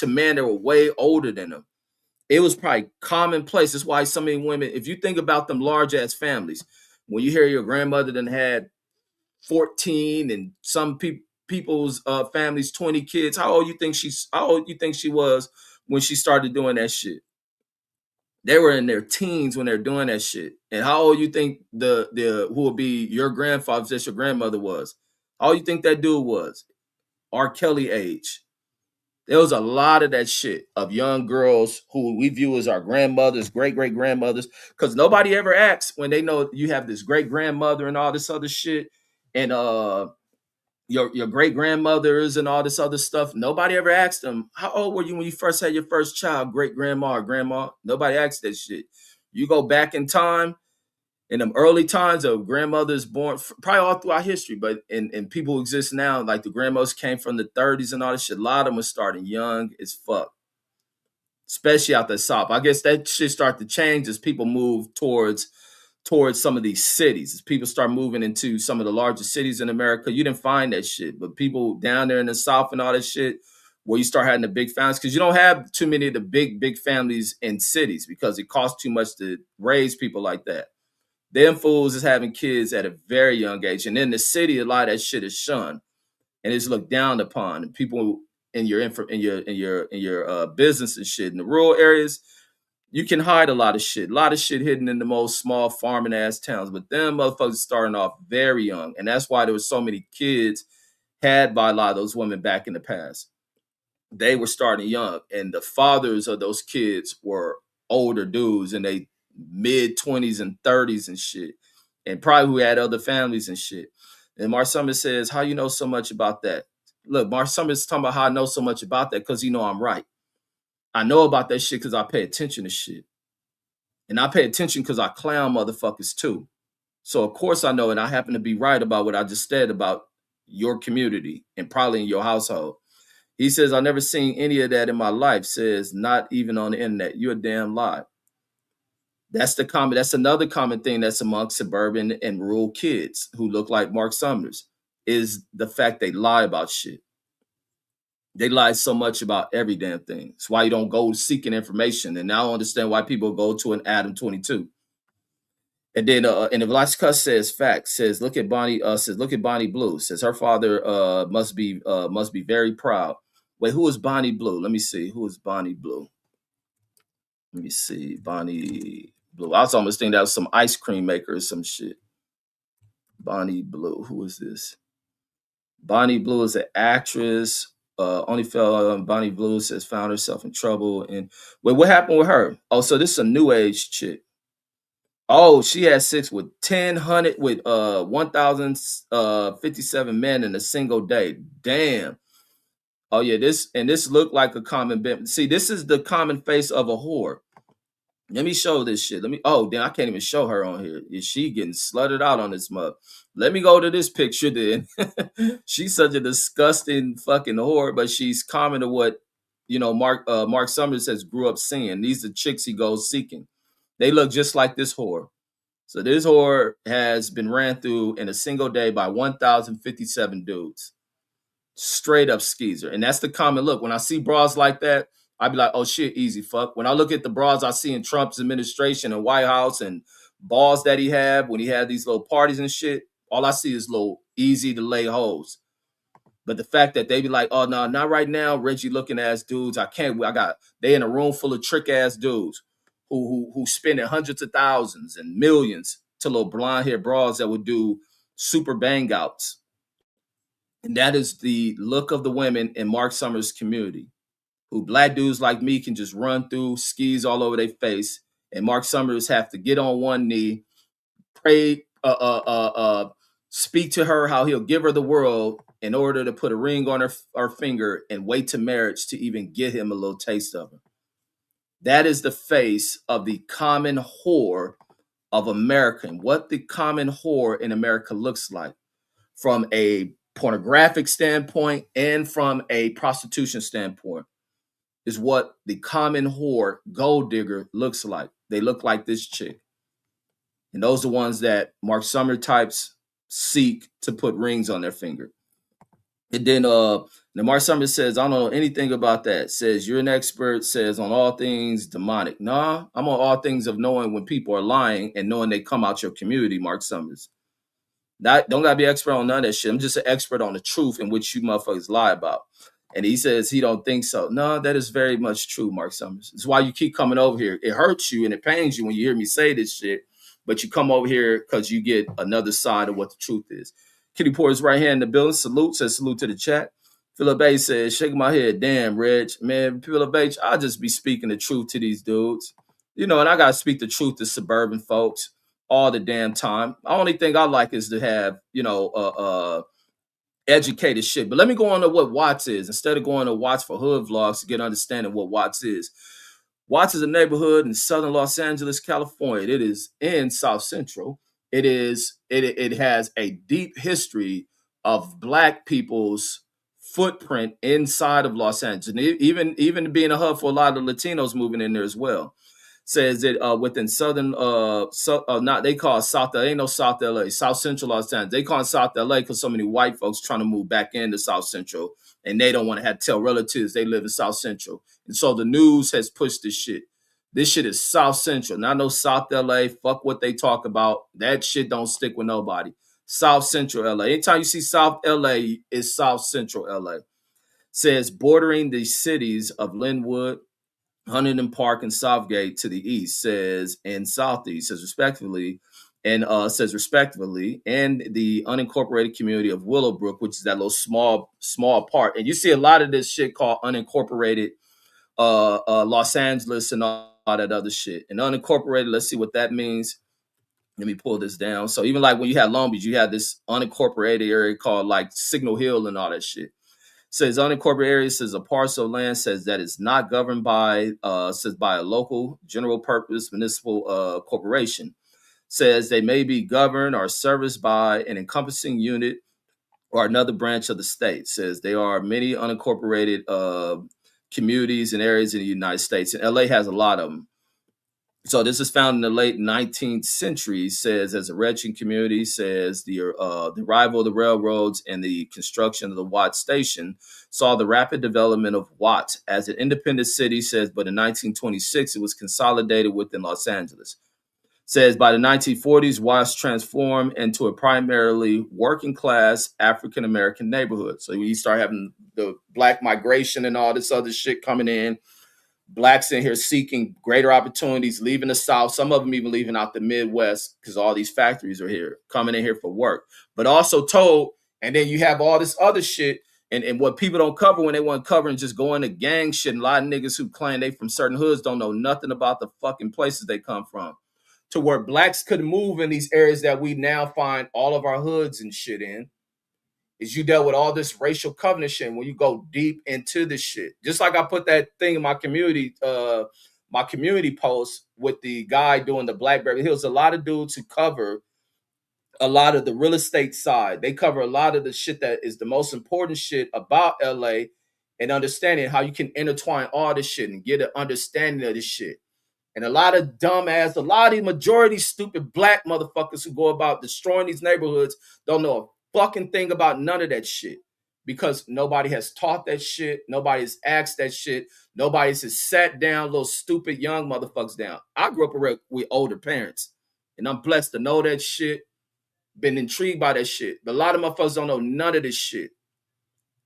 men that were way older than them. It was probably commonplace. That's why so many women, if you think about them large ass families, when you hear your grandmother then had 14 and some people's families 20 kids, how old you think she was when she started doing that shit? They were in their teens when they're doing that shit. And how old you think the who would be your grandfather, just your grandmother was? How old you think that dude was? R. Kelly age. There was a lot of that shit of young girls who we view as our grandmothers, great great grandmothers, because nobody ever asks when they know you have this great grandmother and all this other shit, and your great grandmothers and all this other stuff. Nobody ever asked them, how old were you when you first had your first child, great grandma or grandma? Nobody asked that shit. You go back in time, in them early times of grandmothers born, probably all throughout history, but and people exist now, like the grandmothers came from the 30s and all this shit. A lot of them was starting young as fuck, especially out the South. I guess that shit start to change as people move towards some of these cities. As people start moving into some of the largest cities in America, you didn't find that shit. But people down there in the South and all that shit, where you start having the big families, because you don't have too many of the big families in cities because it costs too much to raise people like that. Them fools is having kids at a very young age. And in the city, a lot of that shit is shunned and it's looked down upon. And people in your business and shit in the rural areas, you can hide a lot of shit hidden in the most small farming ass towns. But them motherfuckers starting off very young, and that's why there was so many kids had by a lot of those women back in the past. They were starting young, and the fathers of those kids were older dudes in they mid 20s and 30s and shit, and probably who had other families and shit. And Mark Summers says, "How you know so much about that?" Look, Mark Summers is talking about how I know so much about that because I'm right. I know about that shit because I pay attention to shit. And I pay attention because I clown motherfuckers too. So of course I know, and I happen to be right about what I just said about your community and probably in your household. He says, I never seen any of that in my life. Says, not even on the internet. You're a damn lie. That's another common thing that's amongst suburban and rural kids who look like Mark Summers, is the fact they lie about shit. They lie so much about every damn thing. It's why you don't go seeking information. And now I understand why people go to an Adam 22. And then and if Velasquez says fact, says look at Bonnie Blue, says her father must be very proud. Wait, who is Bonnie Blue? Let me see. Who is Bonnie Blue? Let me see. Bonnie Blue. I was almost thinking that was some ice cream maker or some shit. Bonnie Blue. Who is this? Bonnie Blue is an actress. Only fell Bonnie Blue says found herself in trouble. And wait, what happened with her? Oh, so this is a new age chick. Oh, she had sex with 1,000 with 1,057 men in a single day. Damn. Oh yeah, this looked like a common bit. See, this is the common face of a whore. Let me show this shit. Oh, damn, I can't even show her on here. Is she getting slutted out on this mug? Let me go to this picture then. She's such a disgusting fucking whore, but she's common to what Mark Summers has grew up seeing. These are chicks he goes seeking. They look just like this whore. So this whore has been ran through in a single day by 1,057 dudes. Straight up skeezer. And that's the common look. When I see bras like that, I'd be like, oh shit, easy fuck. When I look at the bras I see in Trump's administration and White House and balls that he had when he had these little parties and shit, all I see is little easy to lay hoes. But the fact that they be like, oh no, not right now, Reggie looking ass dudes. They in a room full of trick ass dudes who spending hundreds of thousands and millions to little blonde hair bras that would do super bang outs. And that is the look of the women in Mark Summers' community, who black dudes like me can just run through, skis all over their face, and Mark Summers have to get on one knee, pray, speak to her how he'll give her the world in order to put a ring on her finger and wait to marriage to even get him a little taste of her. That is the face of the common whore of America, and what the common whore in America looks like from a pornographic standpoint and from a prostitution standpoint is what the common whore gold digger looks like. They look like this chick. And those are the ones that Mark Summer types seek to put rings on their finger. And then Mark Summers says, I don't know anything about that. Says, you're an expert, says, on all things demonic. Nah, I'm on all things of knowing when people are lying and knowing they come out your community, Mark Summers. Don't gotta be expert on none of that shit. I'm just an expert on the truth in which you motherfuckers lie about. And he says he don't think so. No, that is very much true, Mark Summers. It's why you keep coming over here. It hurts you and it pains you when you hear me say this shit, but you come over here because you get another side of what the truth is. Kitty Porter's right hand in the building. Salute, says salute to the chat. Philip A says, shaking my head, damn, Reg. Man, Philip H, I'll just be speaking the truth to these dudes. You know, and I got to speak the truth to suburban folks all the damn time. The only thing I like is to have, educated shit. But let me go on to what Watts is instead of going to Watts for Hood vlogs to get understanding what Watts is. Watts is a neighborhood in southern Los Angeles, California. It is in South Central. It has a deep history of Black people's footprint inside of Los Angeles, and even being a hub for a lot of Latinos moving in there as well. Says that within southern not they call it South LA, ain't no South LA, South Central Los Angeles. They call it South LA because so many white folks trying to move back into South Central and they don't want to have tell relatives they live in South Central. And so the news has pushed this shit. This shit is South Central. Not no South LA. Fuck what they talk about. That shit don't stick with nobody. South Central LA. Anytime you see South LA, it's South Central LA. Says bordering the cities of Linwood, Huntington Park, and Southgate to the east, says, and southeast, says respectively, and the unincorporated community of Willowbrook, which is that little small part. And you see a lot of this shit called unincorporated Los Angeles and all that other shit. And unincorporated, let's see what that means. Let me pull this down. So even like when you had Long Beach, you had this unincorporated area called like Signal Hill and all that shit. Says unincorporated area, says a parcel of land, says that it's not governed by says by a local general purpose municipal corporation. Says they may be governed or serviced by an encompassing unit or another branch of the state. Says there are many unincorporated communities and areas in the United States, and LA has a lot of them. So this is found in the late 19th century, says as a ranching community, says the arrival of the railroads and the construction of the Watts station saw the rapid development of Watts as an independent city, says, but in 1926, it was consolidated within Los Angeles. Says by the 1940s, Watts transformed into a primarily working class African-American neighborhood. So you start having the Black migration and all this other shit coming in. Blacks in here seeking greater opportunities, leaving the South. Some of them even leaving out the Midwest because all these factories are here, coming in here for work. But also told, and then you have all this other shit, and what people don't cover when they want to cover and just go into gang shit. And a lot of niggas who claim they from certain hoods don't know nothing about the fucking places they come from. To where Blacks could move in these areas that we now find all of our hoods and shit in. Is you dealt with all this racial covenant shit when you go deep into this shit. Just like I put that thing in my community post with the guy doing the Blackberry Hills. A lot of dudes who cover a lot of the real estate side. They cover a lot of the shit that is the most important shit about LA and understanding how you can intertwine all this shit and get an understanding of this shit. And a lot of dumbass, a lot of the majority stupid Black motherfuckers who go about destroying these neighborhoods don't know a fucking thing about none of that shit because nobody has taught that shit. Nobody has asked that shit. Nobody's has sat down little stupid young motherfuckers down. I grew up with older parents, and I'm blessed to know that shit, been intrigued by that shit. But a lot of motherfuckers don't know none of this shit.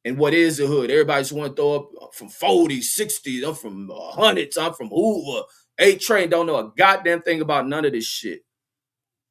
And what is the hood? Everybody's want to throw up from 40s, 60s. I'm from hundreds. I'm from Hoover. 8 Train don't know a goddamn thing about none of this shit.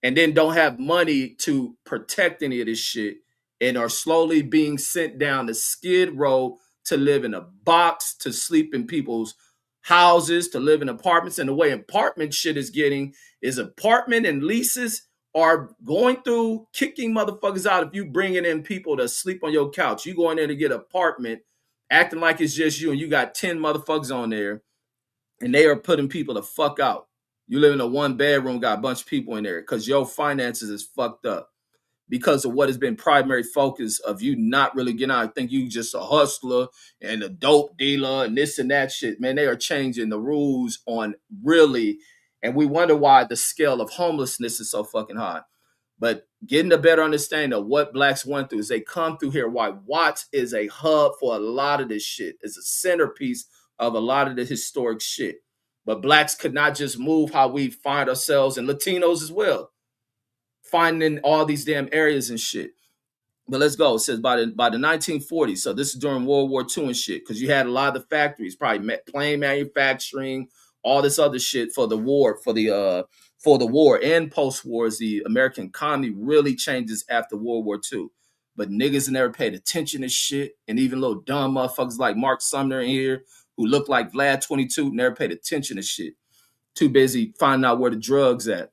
And then don't have money to protect any of this shit and are slowly being sent down the skid row to live in a box, to sleep in people's houses, to live in apartments. And the way apartment shit is getting is apartment and leases are going through kicking motherfuckers out. If you bringing in people to sleep on your couch, you go in there to get an apartment, acting like it's just you and you got 10 motherfuckers on there, and they are putting people the fuck out. You live in a 1-bedroom, got a bunch of people in there because your finances is fucked up because of what has been primary focus of you not really getting out. I think you just a hustler and a dope dealer and this and that shit. Man, they are changing the rules on really, and we wonder why the scale of homelessness is so fucking high. But getting a better understanding of what Blacks went through as they come through here, why Watts is a hub for a lot of this shit. It's a centerpiece of a lot of the historic shit. But Blacks could not just move how we find ourselves, and Latinos as well, finding all these damn areas and shit. But let's go. It says by the 1940s. So this is during World War II and shit, because you had a lot of the factories, probably plane manufacturing, all this other shit for the war, for the war and post war. As the American economy really changes after World War II. But niggas never paid attention to shit, and even little dumb motherfuckers like Mark Sumner in here who look like Vlad 22 never paid attention to shit. Too busy finding out where the drugs at.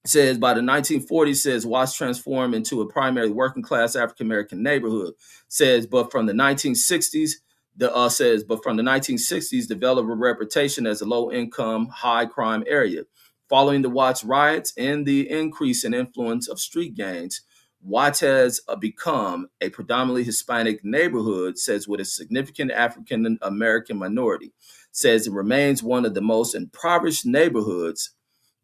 Says by the 1940s, says Watts transformed into a primary working class African American neighborhood. Says, but from the 1960s, the 1960s developed a reputation as a low income, high crime area. Following the Watts riots and the increase in influence of street gangs, Watts has become a predominantly Hispanic neighborhood, says, with a significant African American minority. Says it remains one of the most impoverished neighborhoods,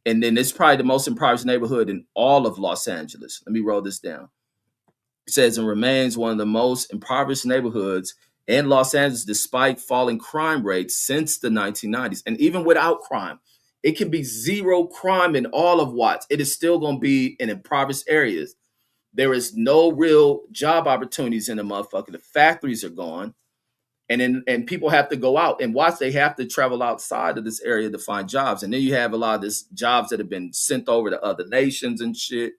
and then it's probably the most impoverished neighborhood in all of Los Angeles. Let me roll this down. It says it remains one of the most impoverished neighborhoods in Los Angeles despite falling crime rates since the 1990s. And even without crime, it can be zero crime in all of Watts. It is still going to be in impoverished areas. There is no real job opportunities in the motherfucker. The factories are gone, and people have to go out and watch. They have to travel outside of this area to find jobs, and then you have a lot of this jobs that have been sent over to other nations and shit.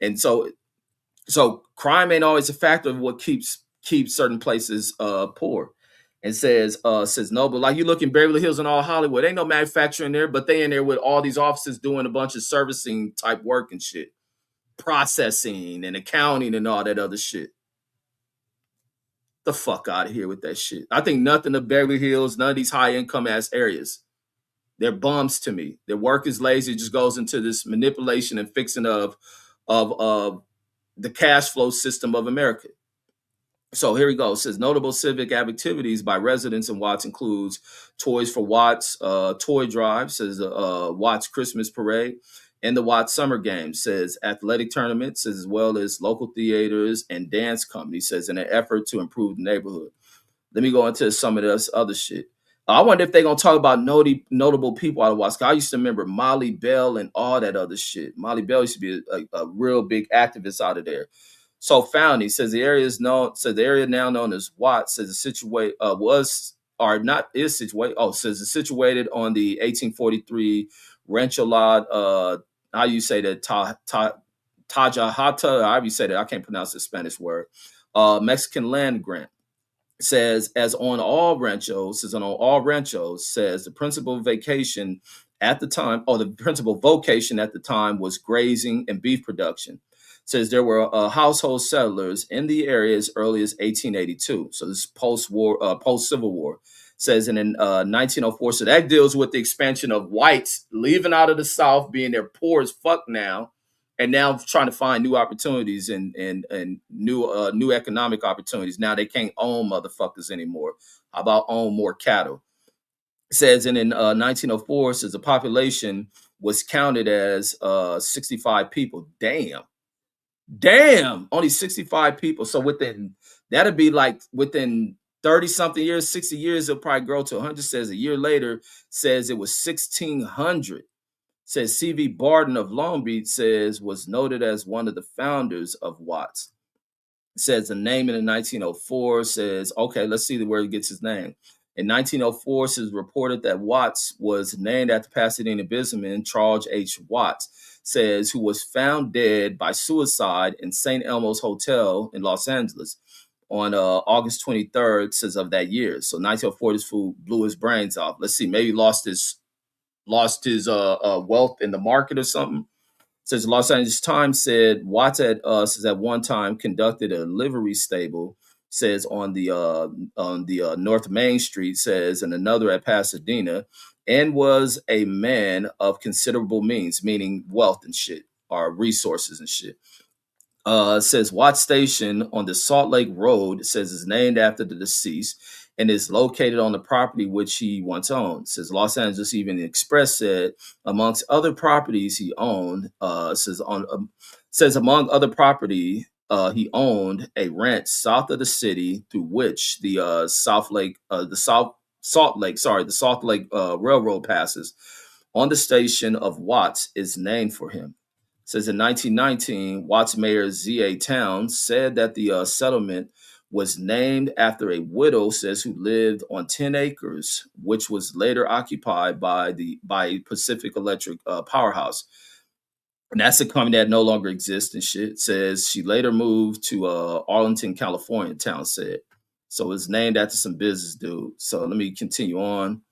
And so crime ain't always a factor of what keeps certain places poor. And says no, but like you look in Beverly Hills and all Hollywood, ain't no manufacturing there, but they in there with all these offices doing a bunch of servicing type work and shit, processing and accounting and all that other shit. The fuck out of here with that shit. I think nothing of Beverly Hills, none of these high income ass areas. They're bums to me. Their work is lazy. It just goes into this manipulation and fixing of the cash flow system of America. So here we go. It says notable civic activities by residents in Watts includes Toys for Watts, toy drive, says Watts Christmas parade, and the Watts Summer Games, says athletic tournaments, says as well as local theaters and dance companies, says in an effort to improve the neighborhood. Let me go into some of this other shit. I wonder if they're gonna talk about notable people out of Watts. I used to remember Molly Bell and all that other shit. Molly Bell used to be a real big activist out of there. So Foundy says the area is known. Says the area now known as Watts says the situate was or not is situated. Oh, says it's situated on the 1843 Rancho lot. How you say that? Tajahata. How you say that? I can't pronounce the Spanish word. Mexican land grant. Says as on all ranchos, says the principal vacation at the time, or the principal vocation at the time was grazing and beef production. Says there were household settlers in the area as early as 1882. So this is post-war, post-Civil War. Says in 1904. So that deals with the expansion of whites leaving out of the South, being there poor as fuck now, and now trying to find new opportunities and new economic opportunities. Now they can't own motherfuckers anymore. How about own more cattle? It says in 1904, says the population was counted as 65 people. Damn, only 65 people. So within that'd be like within 30 something years, 60 years, it'll probably grow to 100. Says a year later, says it was 1600. Says C.V. Barton of Long Beach says was noted as one of the founders of Watts. Says the name in 1904 says, okay, let's see where he gets his name. In 1904, says reported that Watts was named after Pasadena businessman Charles H. Watts, says who was found dead by suicide in St. Elmo's Hotel in Los Angeles on August 23rd, says of that year. So 1904, this fool blew his brains off. Let's see, maybe lost his wealth in the market or something. Says the Los Angeles Times said Watts says at one time conducted a livery stable, says on the North Main Street, says, and another at Pasadena, and was a man of considerable means, meaning wealth and shit, or resources and shit. Says Watts Station on the Salt Lake Road, says is named after the deceased and is located on the property which he once owned. Says Los Angeles Evening Express said amongst other properties he owned, says among other property he owned a ranch south of the city through which the Salt Lake Railroad passes. On the station of Watts is named for him. Says in 1919, Watts Mayor Z.A. Towns said that the settlement was named after a widow, says, who lived on 10 acres, which was later occupied by Pacific Electric powerhouse. And that's a company that no longer exists and shit. Says she later moved to Arlington, California, Town said. So it's named after some business dude. So let me continue on.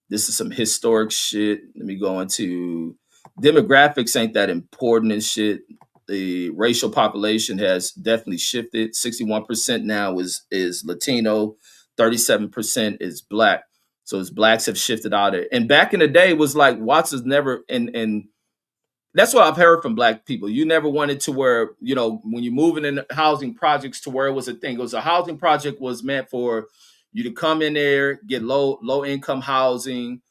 This is some historic shit. Let me go into demographics ain't that important and shit. The racial population has definitely shifted. 61% now is Latino, 37% is black. So as blacks have shifted out of it. And back in the day, it was like Watts is never and that's what I've heard from black people. You never wanted to where, when you're moving in housing projects to where it was a thing. It was a housing project was meant for you to come in there, get low income housing,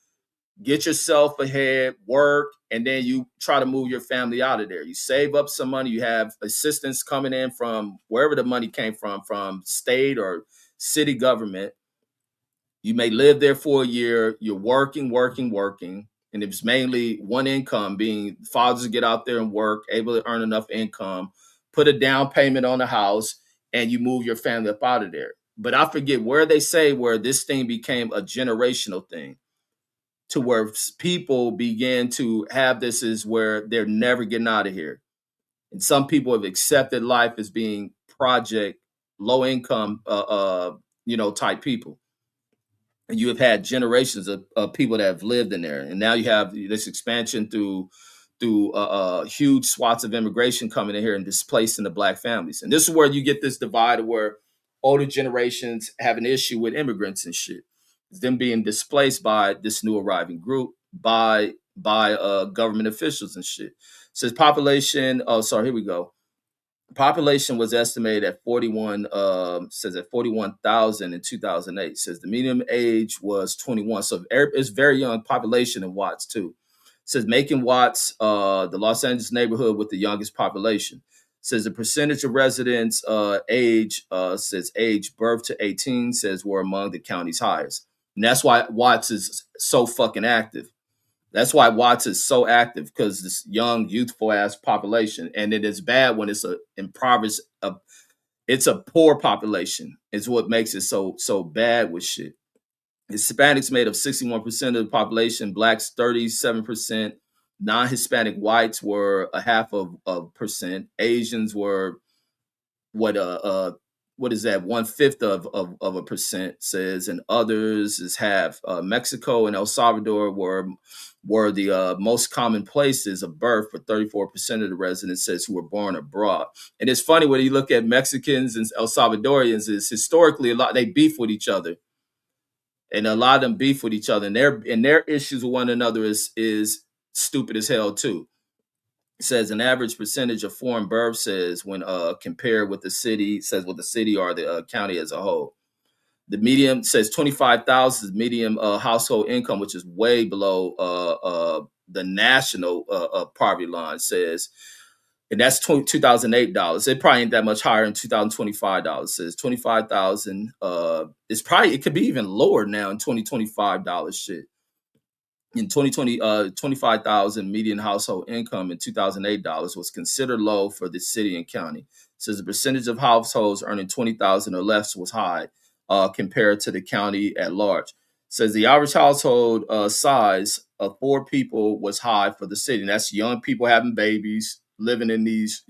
get yourself ahead, work, and then you try to move your family out of there. You save up some money. You have assistance coming in from wherever the money came from state or city government. You may live there for a year. You're working. And it's mainly one income, being fathers get out there and work, able to earn enough income, put a down payment on the house, and you move your family up out of there. But I forget where they say where this thing became a generational thing, to where people began to have this is where they're never getting out of here. And some people have accepted life as being project, low income, type people. And you have had generations of people that have lived in there, and now you have this expansion through huge swaths of immigration coming in here and displacing the black families. And this is where you get this divide where older generations have an issue with immigrants and shit, them being displaced by this new arriving group, by government officials and shit. Says population. Oh, sorry. Here we go. Population was estimated at 41, says at 41,000 in 2008. Says the median age was 21. So it's very young population in Watts too. Says making Watts the Los Angeles neighborhood with the youngest population. Says the percentage of residents says age birth to 18 says were among the county's highest. And that's why Watts is so fucking active. That's why Watts is so active, because this young, youthful ass population, and it is bad when it's a impoverished, it's a poor population. Is what makes it so bad with shit. Hispanics made up 61% of the population, blacks 37%, non-Hispanic whites were a half of a percent, Asians were what is that, 1/5 of a percent says, and others is half. Mexico and El Salvador were the most common places of birth for 34% of the residents, says, who were born abroad. And it's funny when you look at Mexicans and El Salvadorians, is historically a lot they beef with each other, and a lot of them beef with each other, and their issues with one another is stupid as hell too. Says an average percentage of foreign births, says, when compared with the city, says with the city or the county as a whole. The median says 25,000 is median household income, which is way below the national poverty line, says, and that's 2008 dollars. It probably ain't that much higher in 2025 dollars. Says 25,000. It could be even lower now in 2025 dollars. Shit. In 2020, 25,000 median household income in 2008 dollars was considered low for the city and county. Says the percentage of households earning 20,000 or less was high compared to the county at large. Says the average household size of 4 people was high for the city. And that's young people having babies, living in these,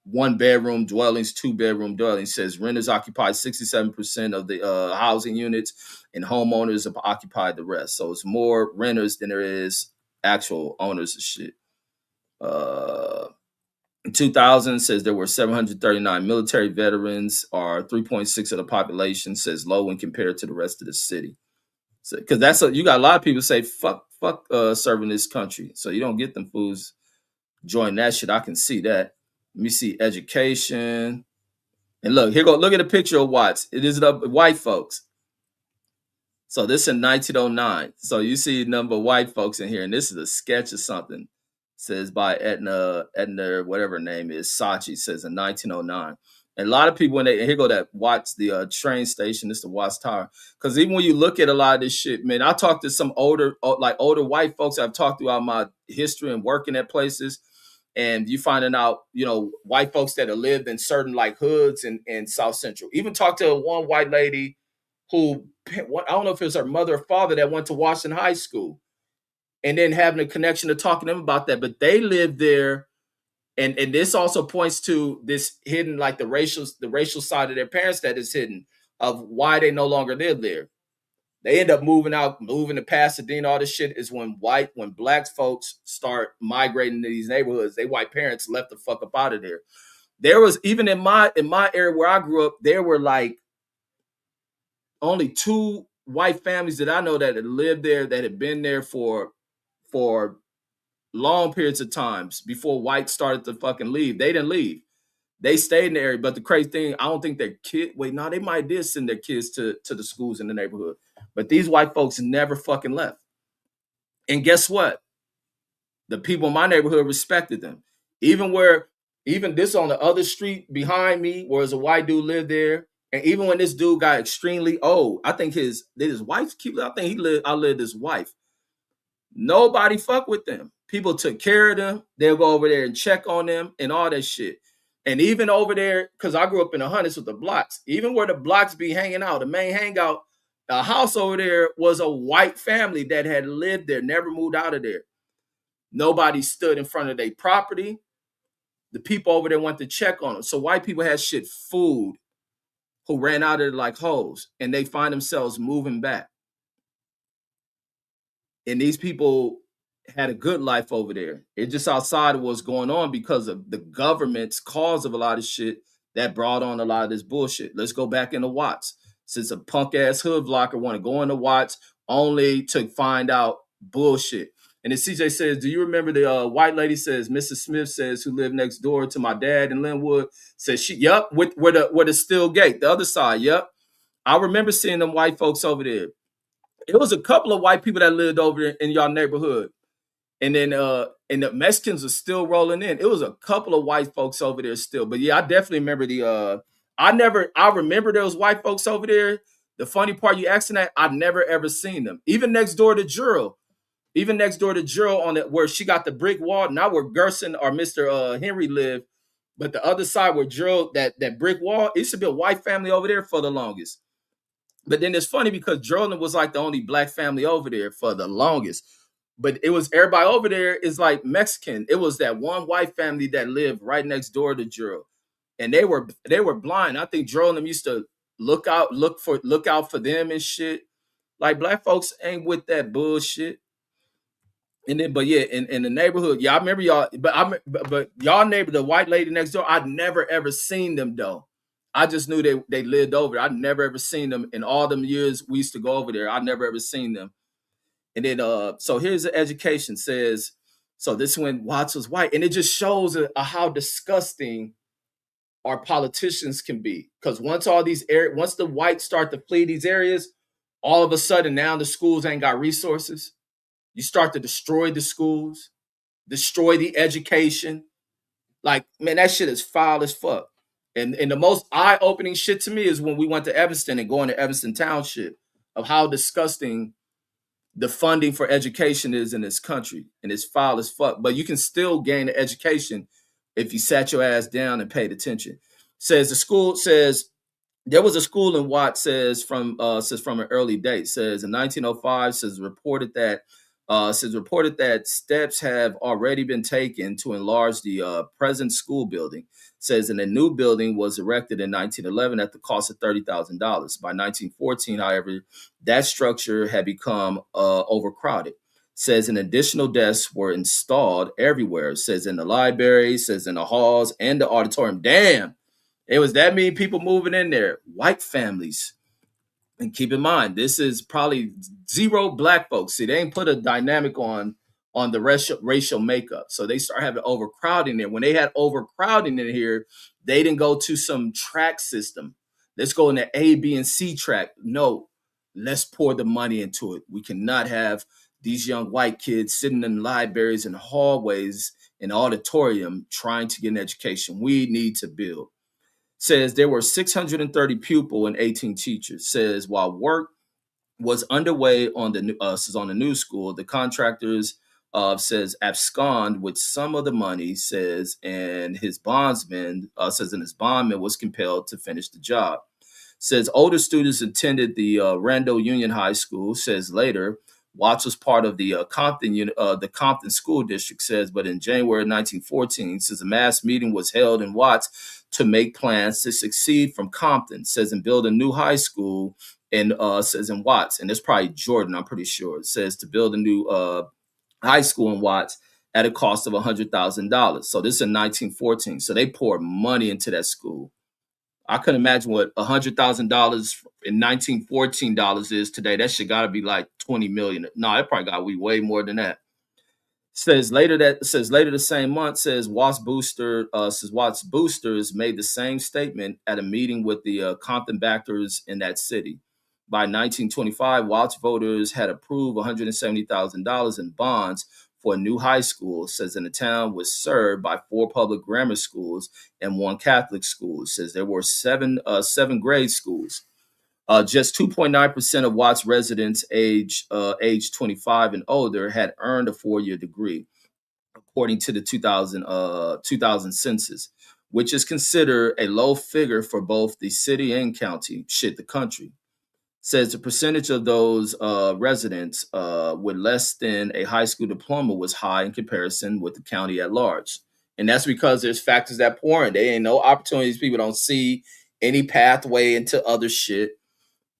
1-bedroom dwellings, 2-bedroom dwellings. Says renters occupy 67% of the housing units, and homeowners have occupied the rest. So it's more renters than there is actual owners of shit. In 2000, says there were 739 military veterans, or 3.6 of the population, says low when compared to the rest of the city. Because you got a lot of people say fuck serving this country, so you don't get them fools join that shit. I can see that. Let me see education. And look at a picture of Watts. It is white folks. So this in 1909. So you see a number of white folks in here, and this is a sketch of something. It says by Edna, whatever her name is, Sachi, says in 1909. And a lot of people, here go that Watts, the train station, this is the Watts Tower. Because even when you look at a lot of this shit, man, I talked to some older white folks I've talked throughout my history and working at places. and you finding out, white folks that have lived in certain like hoods in South Central. Even talked to one white lady who, I don't know if it was her mother or father that went to Washington High School, and then having a connection to talking to them about that. But they lived there, and this also points to this hidden, like the racial side of their parents that is hidden, of why they no longer live there. They end up moving to Pasadena. All this shit is when black folks start migrating to these neighborhoods. They white parents left the fuck up out of there. There was, even in my area where I grew up, there were like only two white families that I know that had lived there, that had been there for long periods of times before whites started to fucking leave. They didn't leave. They stayed in the area. But the crazy thing, I don't think their kid. Wait, no, they might did send their kids to the schools in the neighborhood. But these white folks never fucking left. And guess what? The people in my neighborhood respected them. Even this on the other street behind me, where there's a white dude lived there. And even when this dude got extremely old, I think his wife keep. I think he outlived his wife. Nobody fuck with them. People took care of them. They'll go over there and check on them and all that shit. And even over there, because I grew up in the hundreds with the blocks, even where the blocks be hanging out, the main hangout, the house over there was a white family that had lived there, never moved out of there. Nobody stood in front of their property. The people over there went to check on them. So white people had shit food who ran out of there like hoes, and they find themselves moving back. And these people had a good life over there. It's just outside of what's going on because of the government's cause of a lot of shit that brought on a lot of this bullshit. Let's go back into Watts. Since a punk ass hood blocker want to go into Watts only to find out bullshit. And then CJ says, do you remember the white lady says, Mrs. Smith says, who lived next door to my dad in Linwood, says she, yep, with where the steel gate, the other side, yep. I remember seeing them white folks over there. It was a couple of white people that lived over in y'all neighborhood. And then and the Mexicans are still rolling in. It was a couple of white folks over there still. But yeah, I definitely remember I remember there was white folks over there. The funny part, you asking that, I never ever seen them. Even next door to Juro. Even next door to Juro on it, where she got the brick wall, not where Gerson or Mr. Henry lived, but the other side where Juro, that brick wall, it used to be a white family over there for the longest. But then it's funny because Jordan was like the only black family over there for the longest. But it was everybody over there is like Mexican. It was that one white family that lived right next door to Juro. And they were blind. I think Jordan used to look out for them and shit. Like black folks ain't with that bullshit. And then, but yeah, in the neighborhood, yeah, I remember y'all. But y'all neighbor, the white lady next door, I'd never ever seen them though. I just knew they lived over there. I'd never ever seen them in all them years we used to go over there. I'd never ever seen them. And then, so here's the education says. So this is when Watts was white, and it just shows how disgusting our politicians can be. Because once the whites start to flee these areas, all of a sudden now the schools ain't got resources. You start to destroy the schools, destroy the education. Like, man, that shit is foul as fuck. And the most eye-opening shit to me is when we went to Evanston and going to Evanston Township, of how disgusting the funding for education is in this country. And it's foul as fuck. But you can still gain an education if you sat your ass down and paid attention. Says there was a school in Watts, says from an early date, says in 1905, reported that steps have already been taken to enlarge the present school building. Says, and a new building was erected in 1911 at the cost of $30,000. By 1914, however, that structure had become overcrowded. Says, an additional desks were installed everywhere. Says, in the library, says, in the halls and the auditorium. Damn, it was that many people moving in there. White families. And keep in mind, this is probably zero black folks. See, they ain't put a dynamic on the racial makeup. So they start having overcrowding there. When they had overcrowding in here, they didn't go to some track system. Let's go into A, B, and C track. No, let's pour the money into it. We cannot have these young white kids sitting in libraries and hallways and auditorium trying to get an education. We need to build. Says there were 630 pupils and 18 teachers. Says while work was underway on the new school, the contractors says abscond with some of the money, says, and his bondsman says, and his bondman was compelled to finish the job. Says older students attended the Randall Union High School. Says later, Watts was part of the the Compton School District. Says, but in January 1914, says a mass meeting was held in Watts to make plans to succeed from Compton. Says and build a new high school. And says in Watts, and it's probably Jordan, I'm pretty sure. It says to build a new high school in Watts at a cost of $100,000. So this is in 1914. So they poured money into that school. I couldn't imagine what $100,000 in 1914 dollars is today. That shit got to be like 20 million. No, it probably got to be way more than that. Says later the same month, says Watts boosters made the same statement at a meeting with the Compton backers in that city. By 1925, Watts voters had approved $170,000 in bonds for a new high school. Says in the town was served by 4 public grammar schools and 1 Catholic school. Says there were seven grade schools. Just 2.9% of Watts residents age 25 and older had earned a 4-year degree, according to the 2000 census, which is considered a low figure for both the city and county, the country. Says the percentage of those residents with less than a high school diploma was high in comparison with the county at large. And that's because there's factors that pour in. There ain't no opportunities. People don't see any pathway into other shit.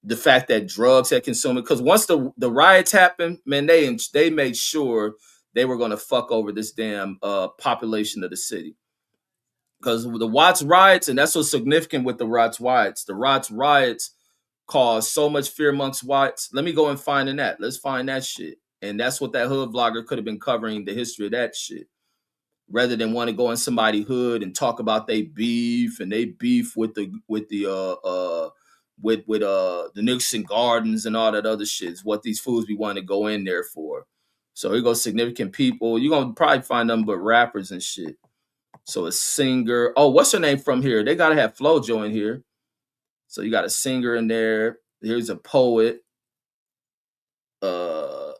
The fact that drugs had consumed it, because once the riots happened, man, they made sure they were going to fuck over this damn population of the city. Because the Watts riots, and that's what's significant with the Watts riots. The Watts riots caused so much fear amongst whites. Let me go and find in that. Let's find that shit. And that's what that hood vlogger could have been covering, the history of that shit, rather than want to go in somebody's hood and talk about they beef and they beef with the Nixon Gardens and all that other shit. Is what these fools be wanting to go in there for. So here goes significant people. You're gonna probably find them but rappers and shit. So a singer. Oh, what's her name from here? They gotta have Flojo in here. So you got a singer in there. Here's a poet. Don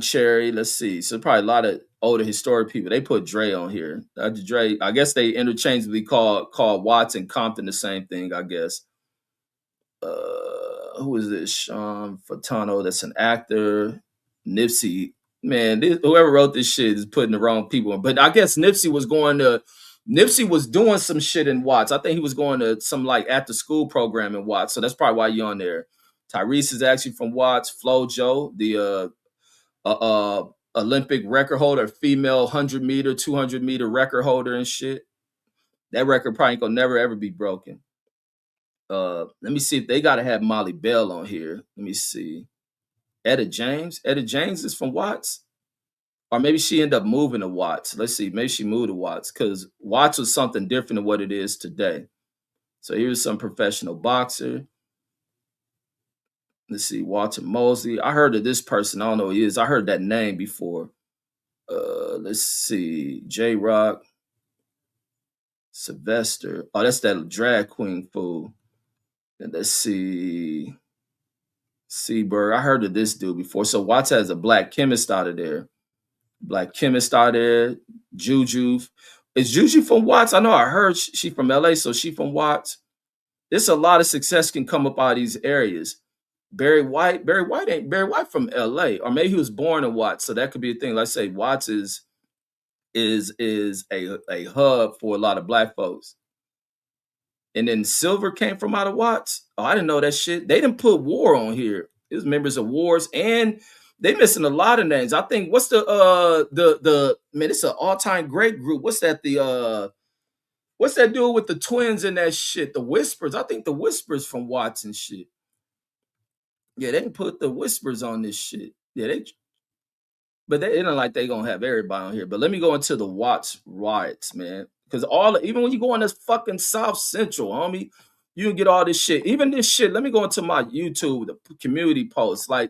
Cherry. Let's see. So probably a lot of older historic people. They put Dre on here. Dre, I guess they interchangeably call Watts and Compton the same thing, I guess. Who is this? Sean Fatano, that's an actor. Nipsey, man, whoever wrote this shit is putting the wrong people in. But I guess Nipsey was doing some shit in Watts. I think he was going to some like after school program in Watts. So that's probably why you're on there. Tyrese is actually from Watts. Flojo, the Olympic record holder, female 100 meter, 200 meter record holder and shit. That record probably ain't gonna never ever be broken. Let me see if they gotta have Molly Bell on here. Let me see. Etta James. Etta James is from Watts. Or maybe she ended up moving to Watts. Let's see. Maybe she moved to Watts because Watts was something different than what it is today. So here's some professional boxer. Let's see. Walter Mosley. I heard of this person. I don't know who he is. I heard that name before. Let's see. J Rock. Sylvester. Oh, that's that drag queen fool. And let's see. Seaberg. I heard of this dude before. So Watts has a black chemist out of there. Black chemist out there. Juju. Is Juju from Watts? I know I heard she from LA, so she from Watts. There's a lot of success can come up out of these areas. Barry White ain't Barry White from LA, or maybe he was born in Watts, so that could be a thing. Let's say Watts is a hub for a lot of black folks. And then Silver came from out of Watts. Oh, I didn't know that shit. They didn't put War on here. It was members of Wars, and they missing a lot of names. I think what's the man? It's an all time great group. What's that? What's that dude with the twins in that shit? The Whispers. I think the Whispers from Watts and shit. Yeah, they didn't put the Whispers on this shit. Yeah, but they don't like they gonna have everybody on here. But let me go into the Watts riots, man. Because even when you go on this fucking South Central, homie, you can get all this shit. Even this shit. Let me go into my YouTube, the community posts. Like,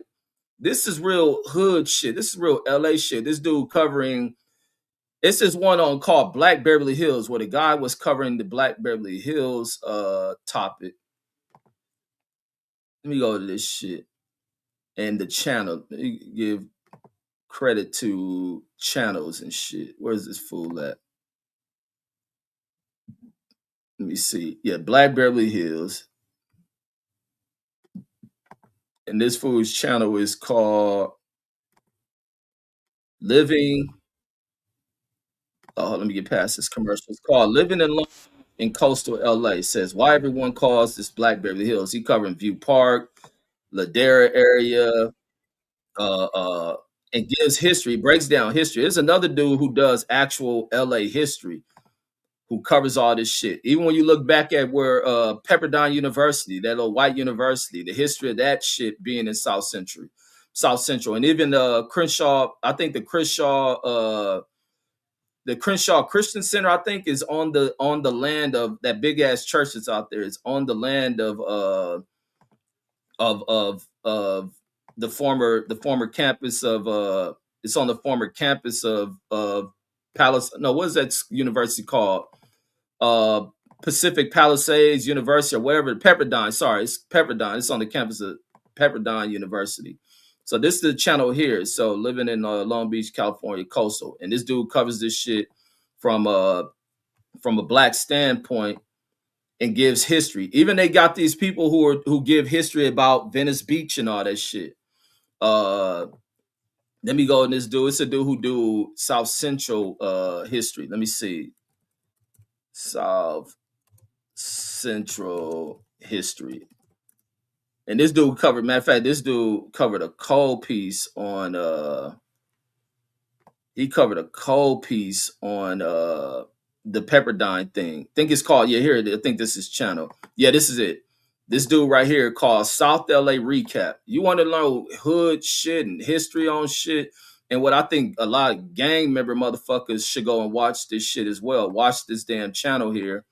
this is real hood shit. This is real LA shit. This dude covering. It's this one on called Black Beverly Hills, where the guy was covering the Black Beverly Hills topic. Let me go to this shit and the channel. Give credit to channels and shit. Where's this fool at? Let me see. Yeah, Black Beverly Hills. And this fool's channel is called Living. Oh, let me get past this commercial. It's called Living in Coastal LA. It says why everyone calls this Black Beverly Hills. He covering View Park, Ladera area, uh, uh, and gives history, breaks down history. There's another dude who does actual LA history who covers all this shit. Even when you look back at where Pepperdine University, that little white university, the history of that shit being in South Central, and even Crenshaw. I think the Crenshaw Christian Center, I think, is on the land of that big ass church that's out there. It's on the land of the former campus of it's on the former campus of Palace. No, what is that university called? uh Pacific Palisades University or whatever. Pepperdine, sorry, it's Pepperdine. It's on the campus of Pepperdine University. So this is the channel here. So living in Long Beach, California, coastal, and this dude covers this shit from from a black standpoint and gives history. Even they got these people who give history about Venice Beach and all that shit. Uh, Let me go in this dude. It's a dude who do South Central history. Let me see. South Central history. And this dude covered, matter of fact, this dude covered a cold piece on he covered a cold piece on the Pepperdine thing. I think it's called, yeah, here it is. I think this is channel. Yeah, this is it. This dude right here called South LA Recap. You want to learn hood shit and history on shit. And what I think a lot of gang member motherfuckers should go and watch this shit as well. Watch this damn channel here.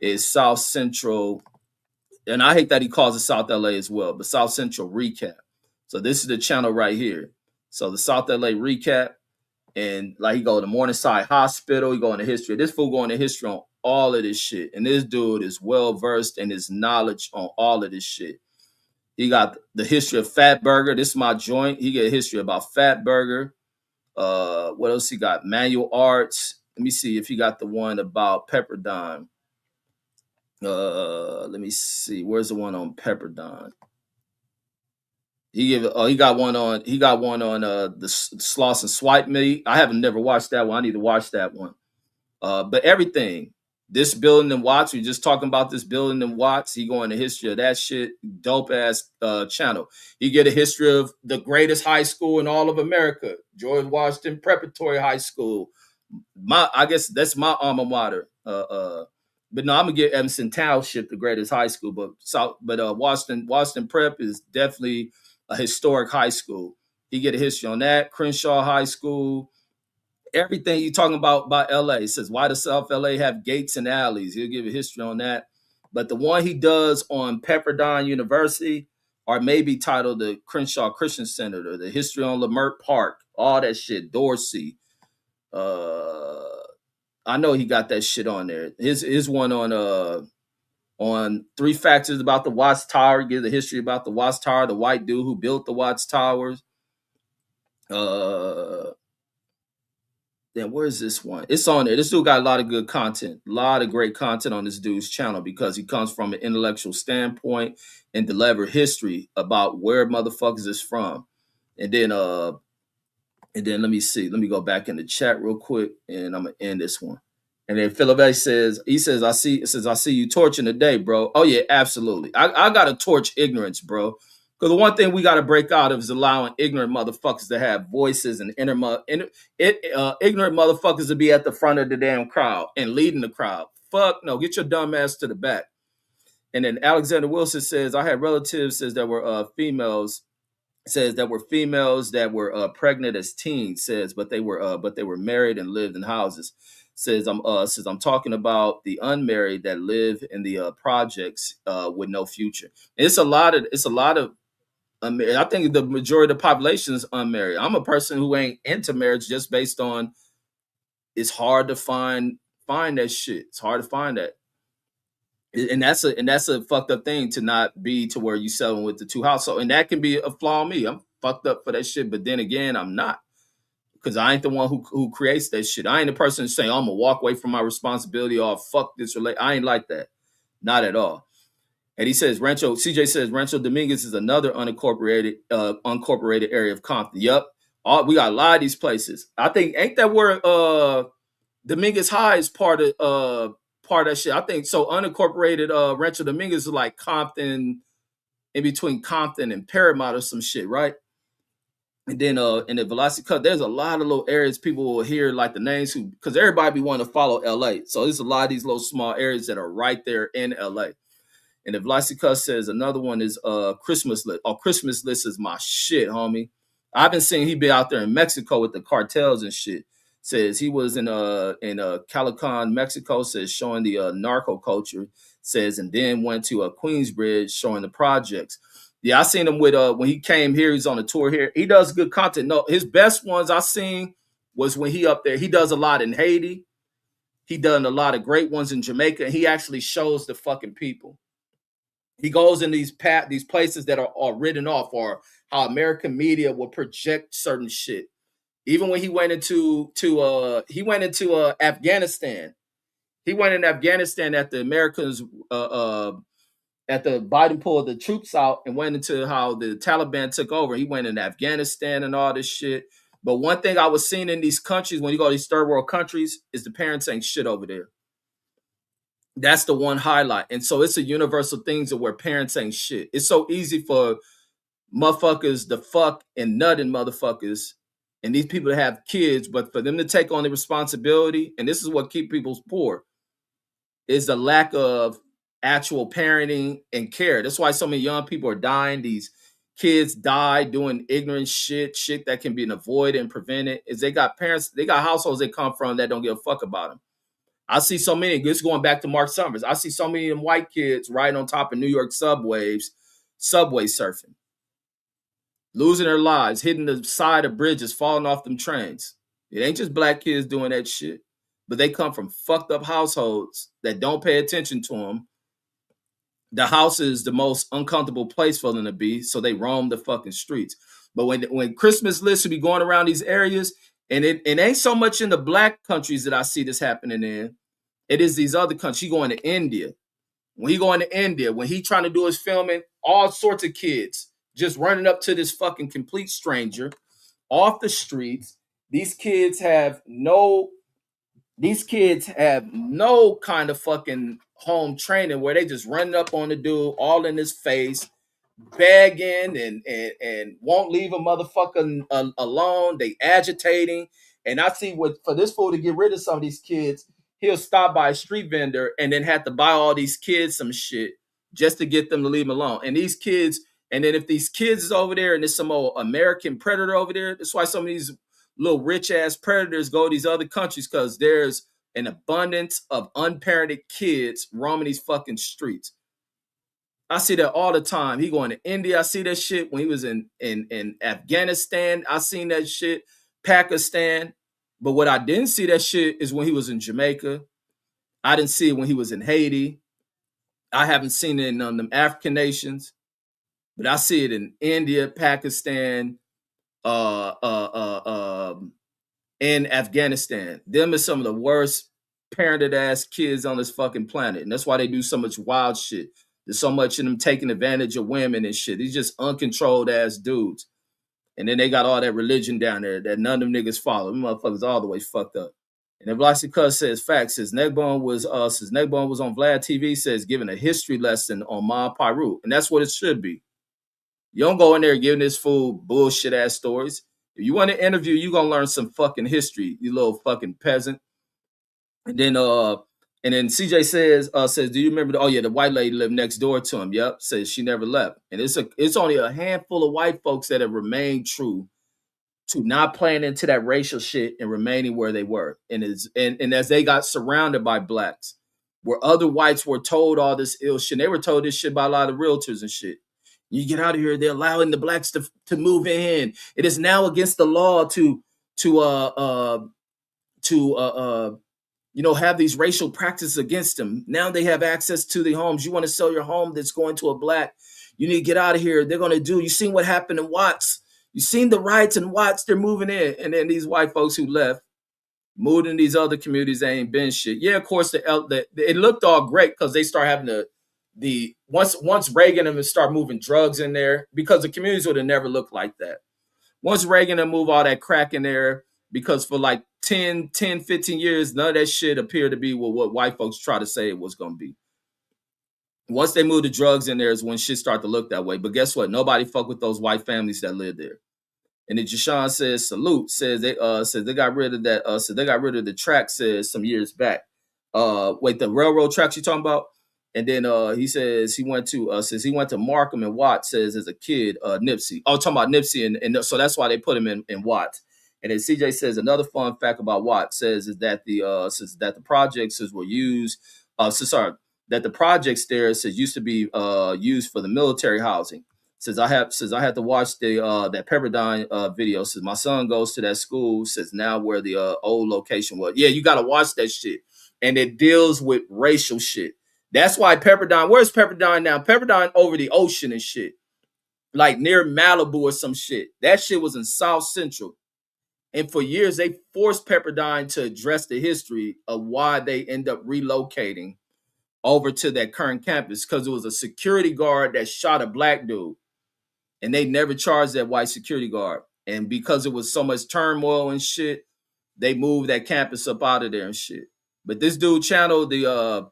Is South Central, and I hate that he calls it South LA as well, but South Central Recap. So this is the channel right here. So the South LA Recap, and like he go to Morningside Hospital, he go into history. This fool going into history on all of this shit, and this dude is well versed in his knowledge on all of this shit. He got the history of Fat Burger. This is my joint. He get a history about Fat Burger. What else he got? Manual Arts. Let me see if he got the one about Pepperdine. Let me see. Where's the one on Pepperdine? He got one on the Sloss and Swipe meet. I haven't never watched that one. I need to watch that one. But everything, this building in Watts, we just talking about this building in Watts. He going to history of that shit. Dope ass channel. He get a history of the greatest high school in all of America, George Washington Preparatory High School. I guess that's my alma mater. But no, I'm gonna give Evanston Township the greatest high school, but Washington Prep is definitely a historic high school. He get a history on that. Crenshaw High School, everything you talking about by LA. It says why does South LA have gates and alleys? He'll give a history on that. But the one he does on Pepperdine University, or maybe titled the Crenshaw Christian Center, or the history on Lamert Park, all that shit, Dorsey. Uh, I know he got that shit on there. His one on three factors about the Watts Tower. Give the history about the Watts Tower, the white dude who built the Watts Towers. Then where's this one? It's on there. This dude got a lot of good content, a lot of great content on this dude's channel because he comes from an intellectual standpoint and deliver history about where motherfuckers is from. And then let me see. Let me go back in the chat real quick, and I'm gonna end this one. And then Philip says, I see you torching today, bro. Oh yeah, absolutely. I gotta torch ignorance, bro. Because the one thing we gotta break out of is allowing ignorant motherfuckers to have voices and ignorant motherfuckers to be at the front of the damn crowd and leading the crowd. Fuck no, get your dumb ass to the back. And then Alexander Wilson says, I had relatives says that were females says that were females that were pregnant as teens. Says, but they were married and lived in houses. Says I'm talking about the unmarried that live in the projects with no future. And it's a lot of unmarried. I think the majority of the population is unmarried. I'm a person who ain't into marriage just based on it's hard to find that shit. It's hard to find that. And that's a fucked up thing to not be to where you selling with the two household, and that can be a flaw in me. I'm fucked up for that shit, but then again, I'm not. because I ain't the one who creates that shit. I ain't the person saying I'm gonna walk away from my responsibility or fuck this relate. I ain't like that, not at all. And he says CJ says Rancho Dominguez is another unincorporated area of Compton. Yup. We got a lot of these places. I think ain't that where Dominguez High is part of that shit. I think so unincorporated Rancho Dominguez is like Compton, in between Compton and Paramount or some shit, right? And then in the Velocity Cut, there's a lot of little areas people will hear like the names who because everybody be wanting to follow LA. So there's a lot of these little small areas that are right there in LA. And if Vlasica says another one is Christmas List. Oh, Christmas List is my shit, homie. I've been seeing he be out there in Mexico with the cartels and shit. Says he was in Calican, Mexico, says showing the narco culture, says, and then went to Queensbridge showing the projects. Yeah, I seen him with when he came here, he's on a tour here. He does good content. No, his best ones I seen was when he up there. He does a lot in Haiti. He done a lot of great ones in Jamaica. He actually shows the fucking people. He goes in these places that are written off, or how American media will project certain shit. Even when he went into Afghanistan, he went in Afghanistan at the Americans at the Biden pulled the troops out and went into how the Taliban took over. He went in Afghanistan and all this shit. But one thing I was seeing in these countries, when you go to these third world countries, is the parents ain't shit over there. That's the one highlight. And so it's a universal thing to where parents ain't shit. It's so easy for motherfuckers to fuck and nut in motherfuckers and these people to have kids, but for them to take on the responsibility, and this is what keep people poor, is the lack of actual parenting and care. That's why so many young people are dying. These kids die doing ignorant shit that can be avoided and prevented. Is they got parents, they got households they come from that don't give a fuck about them. I see so many, this going back to Mark Summers, I see so many of them white kids riding on top of New York subway surfing, losing their lives, hitting the side of bridges, falling off them trains. It ain't just black kids doing that shit, but they come from fucked up households that don't pay attention to them. The house is the most uncomfortable place for them to be, so they roam the fucking streets. But when Christmas lists will be going around these areas, and it ain't so much in the black countries that I see this happening in. It is these other countries. He going to India. When he going to India, when he trying to do his filming, all sorts of kids just running up to this fucking complete stranger off the streets. These kids have no kind of fucking home training where they just running up on the dude all in his face, begging and won't leave a motherfucker alone. They agitating. And I see what for this fool to get rid of some of these kids, he'll stop by a street vendor and then have to buy all these kids some shit just to get them to leave him alone. And these kids, and then if these kids is over there and there's some old American predator over there, that's why some of these little rich ass predators go to these other countries, because there's an abundance of unparented kids roaming these fucking streets. I see that all the time. He going to India. I see that shit when he was in Afghanistan. I seen that shit. Pakistan. But what I didn't see that shit is when he was in Jamaica. I didn't see it when he was in Haiti. I haven't seen it in none of them African nations. But I see it in India, Pakistan, in Afghanistan. Them are some of the worst parented ass kids on this fucking planet. And that's why they do so much wild shit. There's so much of them taking advantage of women and shit. These just uncontrolled ass dudes. And then they got all that religion down there that none of them niggas follow. Them motherfuckers all the way fucked up. And if Blacksy Cuz says facts, says Negbone was on Vlad TV, says giving a history lesson on Ma Pyru. And that's what it should be. You don't go in there giving this fool bullshit ass stories. If you want to interview, you gonna learn some fucking history, you little fucking peasant. And then CJ says, do you remember the white lady lived next door to him? Yep, says she never left. And it's only a handful of white folks that have remained true to not playing into that racial shit and remaining where they were. And as they got surrounded by blacks, where other whites were told all this ill shit, they were told this shit by a lot of realtors and shit. You get out of here, they're allowing the blacks to move in. It is now against the law to have these racial practices against them. Now they have access to the homes. You want to sell your home that's going to a black, you need to get out of here. They're going to do, you seen what happened in Watts. You seen the riots and Watts, they're moving in. And then these white folks who left moved in these other communities, they ain't been shit. Yeah, of course, it looked all great because they start having the once Reagan and start moving drugs in there, because the communities would have never looked like that. Once Reagan and move all that crack in there, because for like 15 years, none of that shit appeared to be what white folks try to say it was going to be. Once they moved the drugs in there is when shit started to look that way. But guess what? Nobody fuck with those white families that live there. And then Jashawn says, salute, says they got rid of that, they got rid of the track, says some years back. Wait, the railroad tracks you talking about? And then he says he went to Markham and Watts, says as a kid, Nipsey. Oh, talking about Nipsey, and so that's why they put him in Watts. And then CJ says another fun fact about Watts says is that the projects were used, that the projects there says used to be used for the military housing. Says I had to watch the that Pepperdine video. Says my son goes to that school. Says now where the old location was. Yeah, you got to watch that shit, and it deals with racial shit. That's why Pepperdine. Where's Pepperdine now? Pepperdine over the ocean and shit, like near Malibu or some shit. That shit was in South Central, and for years they forced Pepperdine to address the history of why they end up relocating over to that current campus, because it was a security guard that shot a black dude. And they never charged that white security guard. And because it was so much turmoil and shit, they moved that campus up out of there and shit. But this dude channeled the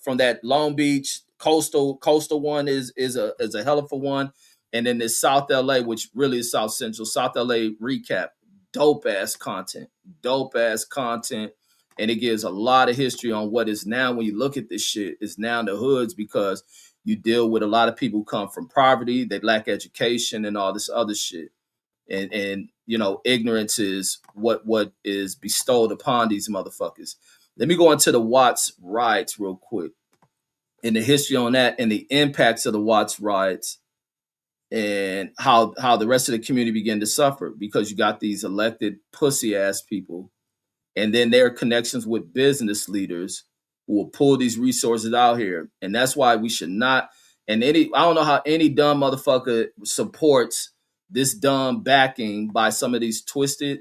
from that Long Beach coastal one is a hell of a one. And then this South LA, which really is South Central, South LA recap. Dope ass content. And it gives a lot of history on what is now, when you look at this shit, is now the hoods, because you deal with a lot of people who come from poverty, they lack education and all this other shit. And you know, ignorance is what is bestowed upon these motherfuckers. Let me go into the Watts riots real quick, and the history on that, and the impacts of the Watts riots, and how the rest of the community began to suffer, because you got these elected pussy ass people, and then their connections with business leaders who will pull these resources out here. And that's why we should not, I don't know how any dumb motherfucker supports this dumb backing by some of these twisted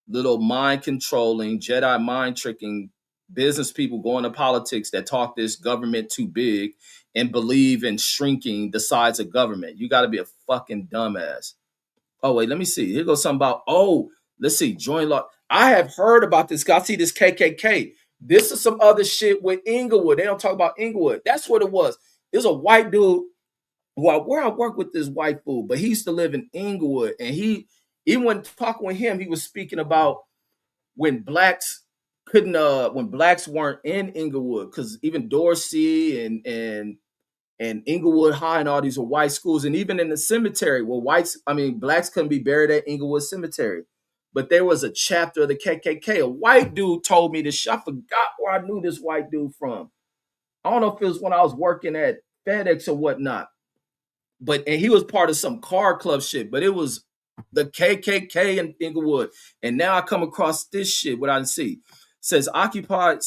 little mind controlling, Jedi mind tricking business people going to politics that talk this government too big and believe in shrinking the size of government. You got to be a fucking dumbass. Oh, wait, let me see. Here goes something about, let's see, joint law. I have heard about this. I see this KKK. This is some other shit with Inglewood. They don't talk about Inglewood. That's what it was. There's a white dude where I work with this white fool, but he used to live in Inglewood. And even when talking with him, he was speaking about when blacks weren't in Inglewood, because even Dorsey and Inglewood High and all these were white schools. And even in the cemetery, blacks couldn't be buried at Inglewood Cemetery. But there was a chapter of the KKK. A white dude told me this. I forgot where I knew this white dude from. I don't know if it was when I was working at FedEx or whatnot. And he was part of some car club shit. But it was the KKK in Inglewood. And now I come across this shit, what I didn't see. Says occupied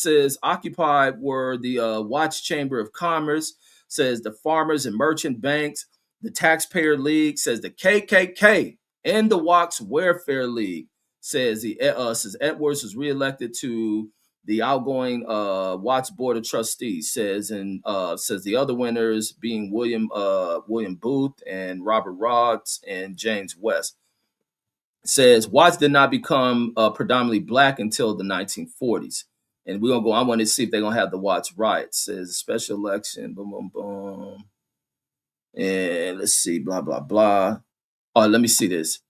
were the Watts Chamber of Commerce, says the Farmers and Merchant Banks, the Taxpayer League, says the KKK, and the Watts Welfare League. Says Edwards was reelected to the outgoing Watts Board of Trustees. Says the other winners being William Booth and Robert Rhodes and James West. Says Watts did not become predominantly black until the 1940s. And we're gonna go. I want to see if they're gonna have the Watts riots. Says special election, boom, boom, boom. And let's see, blah, blah, blah. Oh, let me see this.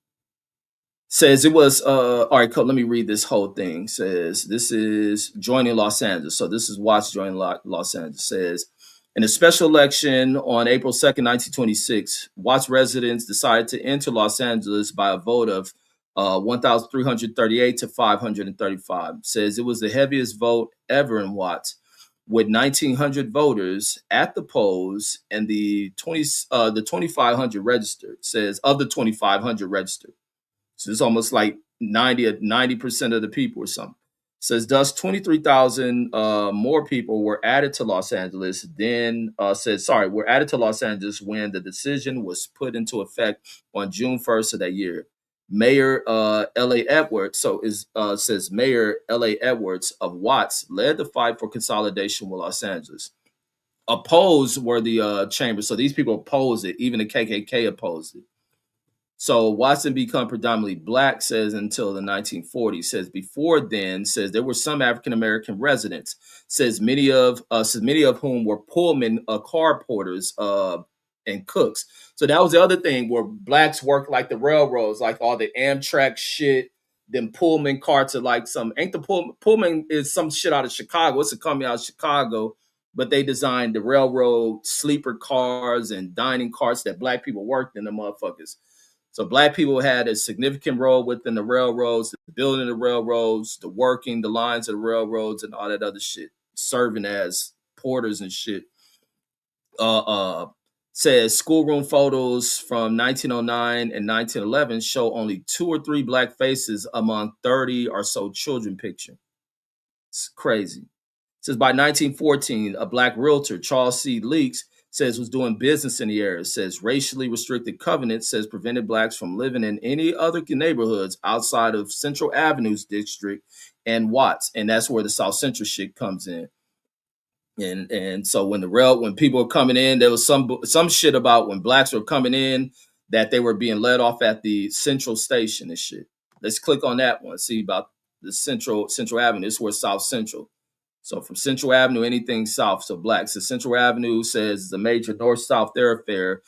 Says it was all right, let me read this whole thing. Says this is joining Los Angeles. So this is Watts joining Los Angeles. Says in a special election on April 2nd, 1926, Watts residents decided to enter Los Angeles by a vote of 1,338 to 535. Says it was the heaviest vote ever in Watts, with 1,900 voters at the polls, and the 2,500 registered. Says of the 2,500 registered. So it's almost like 90% of the people or something. Says thus 23,000 more people were added to Los Angeles. Then says sorry, were added to Los Angeles when the decision was put into effect on June 1st of that year. Mayor L.A. Edwards, so is says Mayor L.A. Edwards of Watts led the fight for consolidation with Los Angeles. Opposed were the chambers. So these people opposed it. Even the KKK opposed it. So Watson become predominantly black, says until the 1940s. Says before then, says there were some African American residents. Says many of whom were Pullman car porters and cooks. So that was the other thing where blacks worked like the railroads, like all the Amtrak shit. Then Pullman carts are like some ain't the Pullman is some shit out of Chicago. It's a company out of Chicago, but they designed the railroad sleeper cars and dining carts that black people worked in the motherfuckers. So black people had a significant role within the railroads, the building of the railroads, the working the lines of the railroads, and all that other shit, serving as porters and shit. Uh, uh, Says schoolroom photos from 1909 and 1911 show only 2 or 3 black faces among 30 or so children pictured. It's crazy. Says by 1914, a black realtor, Charles C. Leaks, says was doing business in the area. Says racially restricted covenants says prevented blacks from living in any other neighborhoods outside of Central Avenue's district and Watts, and that's where the South Central shit comes in. And so when people were coming in, there was some shit about when blacks were coming in that they were being let off at the Central Station and shit. Let's click on that one. See about the Central Avenue. This is where South Central. So from Central Avenue, anything south, so black. So Central Avenue says the major north-south thoroughfare.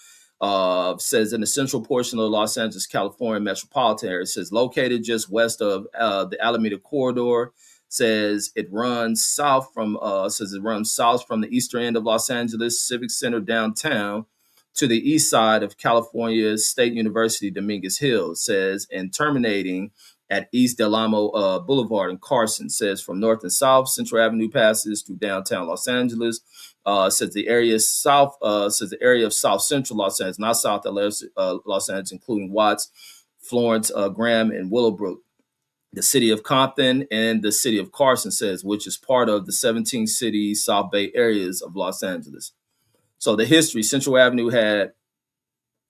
Says in the central portion of the Los Angeles, California metropolitan area. It says located just west of the Alameda corridor. Says it runs south from the eastern end of Los Angeles Civic Center downtown to the east side of California State University Dominguez Hills. Says and terminating at East Del Amo Boulevard in Carson. Says from north and south, Central Avenue passes through downtown Los Angeles. Says the area of South Central Los Angeles, not South Los Angeles, including Watts, Florence, Graham, and Willowbrook. The city of Compton and the city of Carson says, which is part of the 17 city South Bay areas of Los Angeles. So the history, Central Avenue had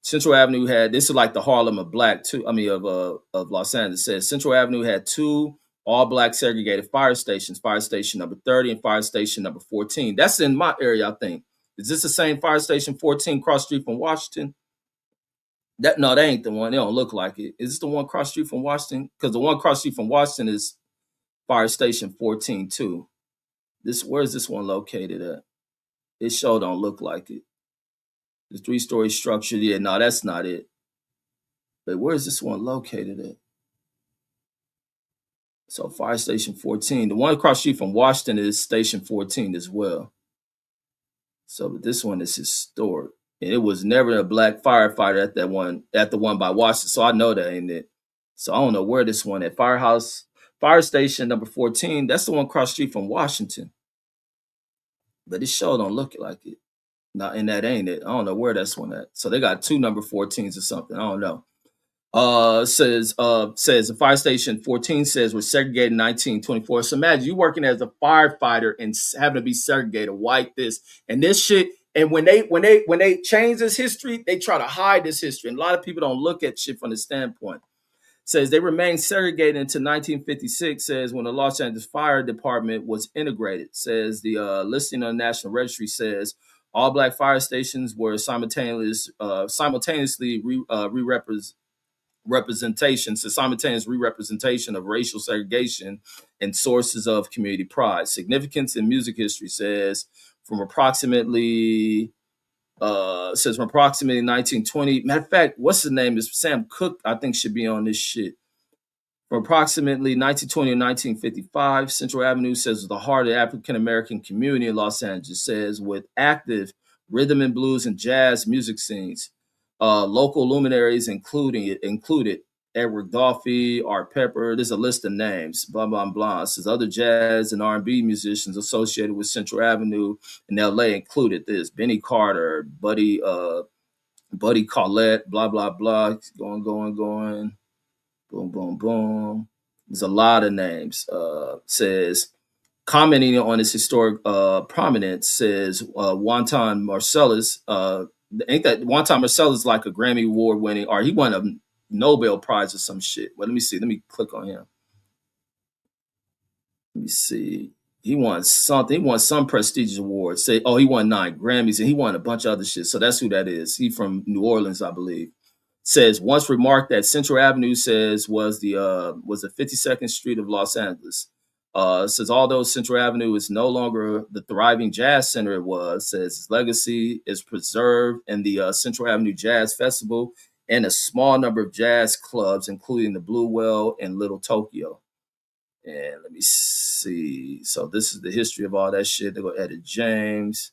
this is like the Harlem of black too. I mean of Los Angeles. It says Central Avenue had 2 all black segregated fire stations, fire station number 30 and fire station number 14. That's in my area, I think. Is this the same fire station 14 cross street from Washington? That ain't the one. They don't look like it. Is this the one cross street from Washington? Because the one cross street from Washington is fire station 14 too. Where's this one located at? It sure don't look like it. The 3-story structure. Yeah, no, that's not it. But where's this one located at? So fire station 14. The one across street from Washington is station 14 as well. So but this one is historic. And it was never a black firefighter at the one by Washington. So I know that ain't it. So I don't know where this one at. Fire station number 14. That's the one across street from Washington. But it sure don't look like it. Now, and that ain't it. I don't know where that's one at. So they got 2 number 14s or something. I don't know. Says the fire station 14 says was segregated in 1924. So imagine you working as a firefighter and having to be segregated, white this and this shit. And when they change this history, they try to hide this history. And a lot of people don't look at shit from the standpoint. Says they remained segregated until 1956. Says when the Los Angeles Fire Department was integrated. Says the listing on the National Registry says all black fire stations were simultaneously simultaneous re-representation of racial segregation and sources of community pride. Significance in music history says from approximately 1920. Matter of fact, what's his name is Sam Cooke. I think should be on this shit. From approximately 1920 to 1955, Central Avenue says was the heart of the African American community in Los Angeles. Says with active rhythm and blues and jazz music scenes. Local luminaries included Edward Dolphy, Art Pepper. There's a list of names, blah, blah, blah. It says other jazz and R&B musicians associated with Central Avenue in L.A. included this. Benny Carter, Buddy Collette, blah, blah, blah. Going. Boom, boom, boom. There's a lot of names. Says commenting on his historic prominence, says Wonton Marcellus. Ain't that Wonton Marcellus like a Grammy Award winning, or he won a Nobel Prize or some shit? Well, let me see. Let me click on him. Let me see. He won something. He won some prestigious award. Say, oh, he won 9 Grammys and he won a bunch of other shit. So that's who that is. He from New Orleans, I believe. Says once remarked that Central Avenue says was the 52nd Street of Los Angeles. Says although Central Avenue is no longer the thriving jazz center it was, says its legacy is preserved in the Central Avenue Jazz Festival and a small number of jazz clubs, including the Blue Well and Little Tokyo. And let me see. So this is the history of all that shit. They go Edit James.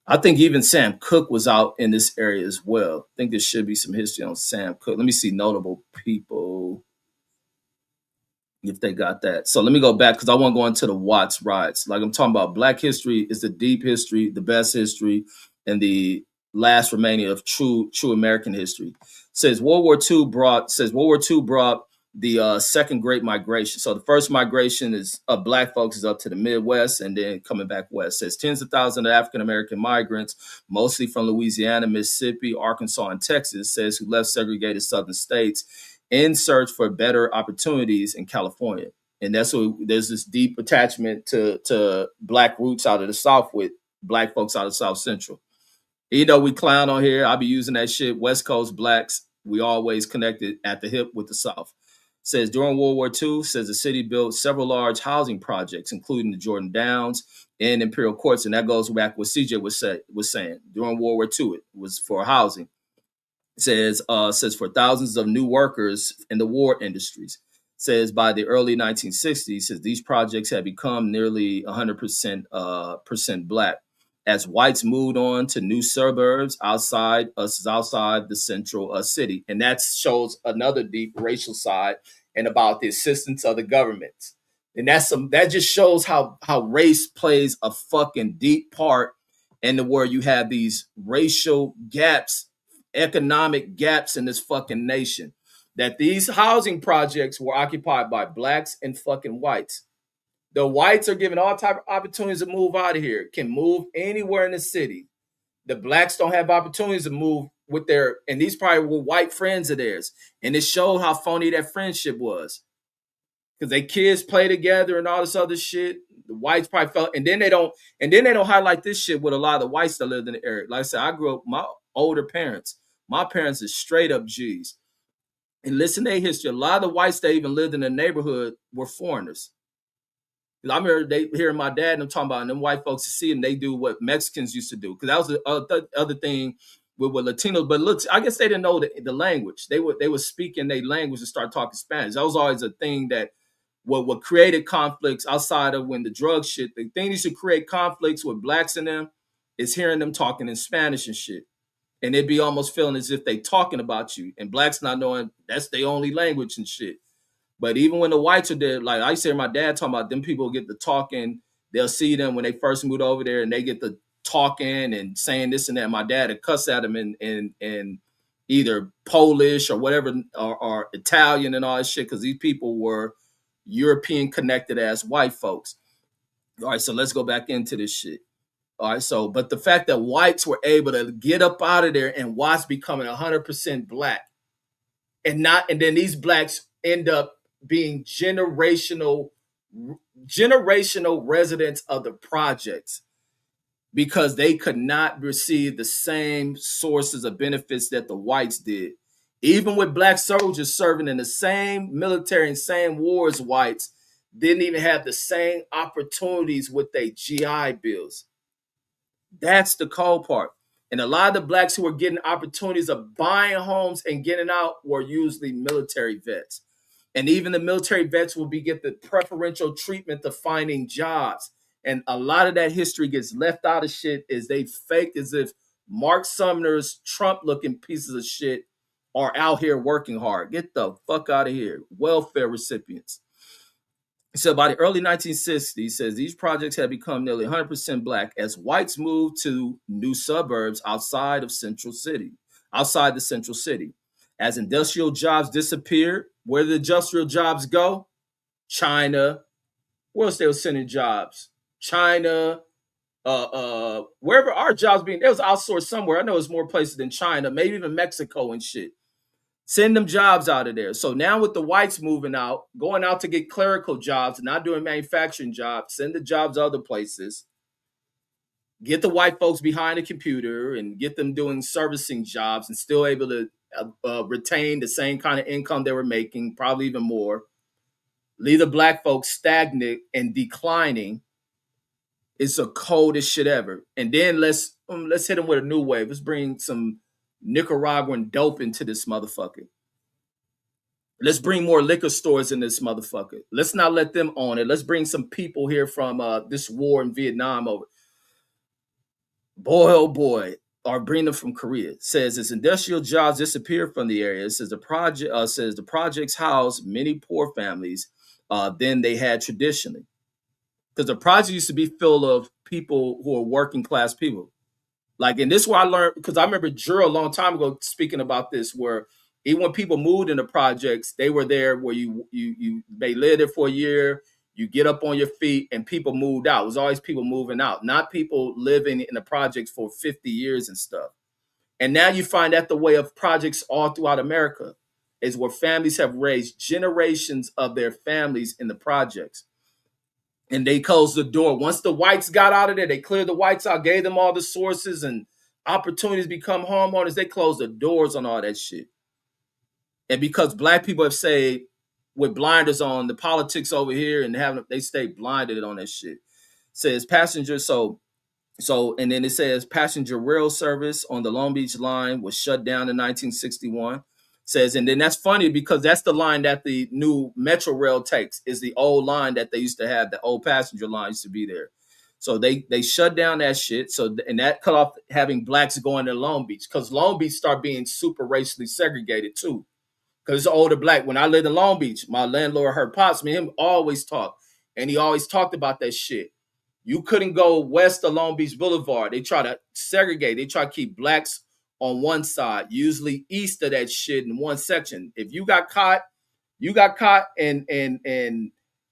I think even Sam Cooke was out in this area as well. I think there should be some history on Sam Cooke. Let me see notable people if they got that. So let me go back because I want to go into the Watts riots. Like I'm talking about, Black history is the deep history, the best history, and the last remaining of true American history. World War II brought the second Great Migration. So the first migration is of Black folks is up to the Midwest and then coming back west. It says tens of thousands of African American migrants, mostly from Louisiana, Mississippi, Arkansas, and Texas, says who left segregated southern states in search for better opportunities in California. And that's what there's this deep attachment to Black roots out of the South with Black folks out of South Central. You know, we clown on here. I'll be using that shit. West Coast Blacks, we always connected at the hip with the South. Says during World War II, says the city built several large housing projects, including the Jordan Downs and Imperial Courts. And that goes back what CJ was saying. During World War II, it was for housing. Says for thousands of new workers in the war industries. Says by the early 1960s, says these projects had become nearly 100% Black as whites moved on to new suburbs outside the central city. And that shows another deep racial side and about the assistance of the government. And that just shows how race plays a fucking deep part in the where you have these racial gaps, economic gaps in this fucking nation. That these housing projects were occupied by Blacks and fucking whites. The whites are given all type of opportunities to move out of here, can move anywhere in the city. The Blacks don't have opportunities to move with and these probably were white friends of theirs. And it showed how phony that friendship was. Because they kids play together and all this other shit. The whites probably felt, and then they don't highlight this shit with a lot of the whites that lived in the area. Like I said, I grew up, my older parents, my parents are straight up G's. And listen to their history. A lot of the whites that even lived in the neighborhood were foreigners. I remember hearing my dad and them talking about, and them white folks to see them, they do what Mexicans used to do. Because that was the other thing with Latinos. But look, I guess they didn't know the language. They were speaking their language and start talking Spanish. That was always a thing that what created conflicts outside of when the drug shit. The thing that used to create conflicts with Blacks in them is hearing them talking in Spanish and shit. And it'd be almost feeling as if they talking about you. And Blacks not knowing that's their only language and shit. But even when the whites are there, like I used to hear my dad talking about, them people get to talking. They'll see them when they first moved over there and they get to talking and saying this and that. My dad would cuss at them in either Polish or whatever, or Italian and all that shit, because these people were European connected as white folks. All right, so let's go back into this shit. All right, so, but the fact that whites were able to get up out of there and watch becoming 100% Black and then these Blacks end up being generational residents of the projects because they could not receive the same sources of benefits that the whites did. Even with Black soldiers serving in the same military and same wars, whites didn't even have the same opportunities with their GI bills. That's the cold part. And a lot of the Blacks who were getting opportunities of buying homes and getting out were usually military vets. And even the military vets will get the preferential treatment of finding jobs. And a lot of that history gets left out of shit is they faked as if Mark Sumner's Trump-looking pieces of shit are out here working hard. Get the fuck out of here. Welfare recipients. So by the early 1960s, he says these projects had become nearly 100% Black as whites moved to new suburbs outside the central city. As industrial jobs disappeared, where did industrial jobs go? China. Where else they were sending jobs? China, wherever our jobs being, it was outsourced somewhere. I know it's more places than China, maybe even Mexico and shit. Send them jobs out of there. So now with the whites moving out, going out to get clerical jobs, not doing manufacturing jobs, send the jobs other places. Get the white folks behind a computer and get them doing servicing jobs and still able to retain the same kind of income they were making, probably even more. Leave the black folks stagnant and declining. It's the coldest shit ever. And then let's hit them with a new wave. Let's bring some Nicaraguan dope into this motherfucker. Let's bring more liquor stores in this motherfucker. Let's not let them own it. Let's bring some people here from this war in Vietnam over. Boy, oh boy, or bring them from Korea. It says its industrial jobs disappeared from the area. It says the projects house many poor families than they had traditionally. Because the project used to be full of people who are working class people. Like, and this is where I learned, because I remember Drew a long time ago speaking about this, where even when people moved into projects, they were there where you they lived there for a year, you get up on your feet, and people moved out. It was always people moving out, not people living in the projects for 50 years and stuff. And now you find that the way of projects all throughout America is where families have raised generations of their families in the projects. And they closed the door. Once the whites got out of there, they cleared the whites out, gave them all the sources and opportunities to become homeowners. They closed the doors on all that shit. And because black people have said with blinders on the politics over here and having they stay blinded on that shit. Says passengers, and then it says passenger rail service on the Long Beach line was shut down in 1961. Says, and then that's funny because that's the line that the new Metro Rail takes, is the old line that they used to have. The old passenger line used to be there. So they shut down that shit. So, and that cut off having blacks going to Long Beach, because Long Beach started being super racially segregated too. Because it's older black. When I lived in Long Beach, my landlord heard pops, me him always talk. And he always talked about that shit. You couldn't go west of Long Beach Boulevard. They try to segregate. They try to keep blacks on one side, usually east of that shit in one section. If you got caught and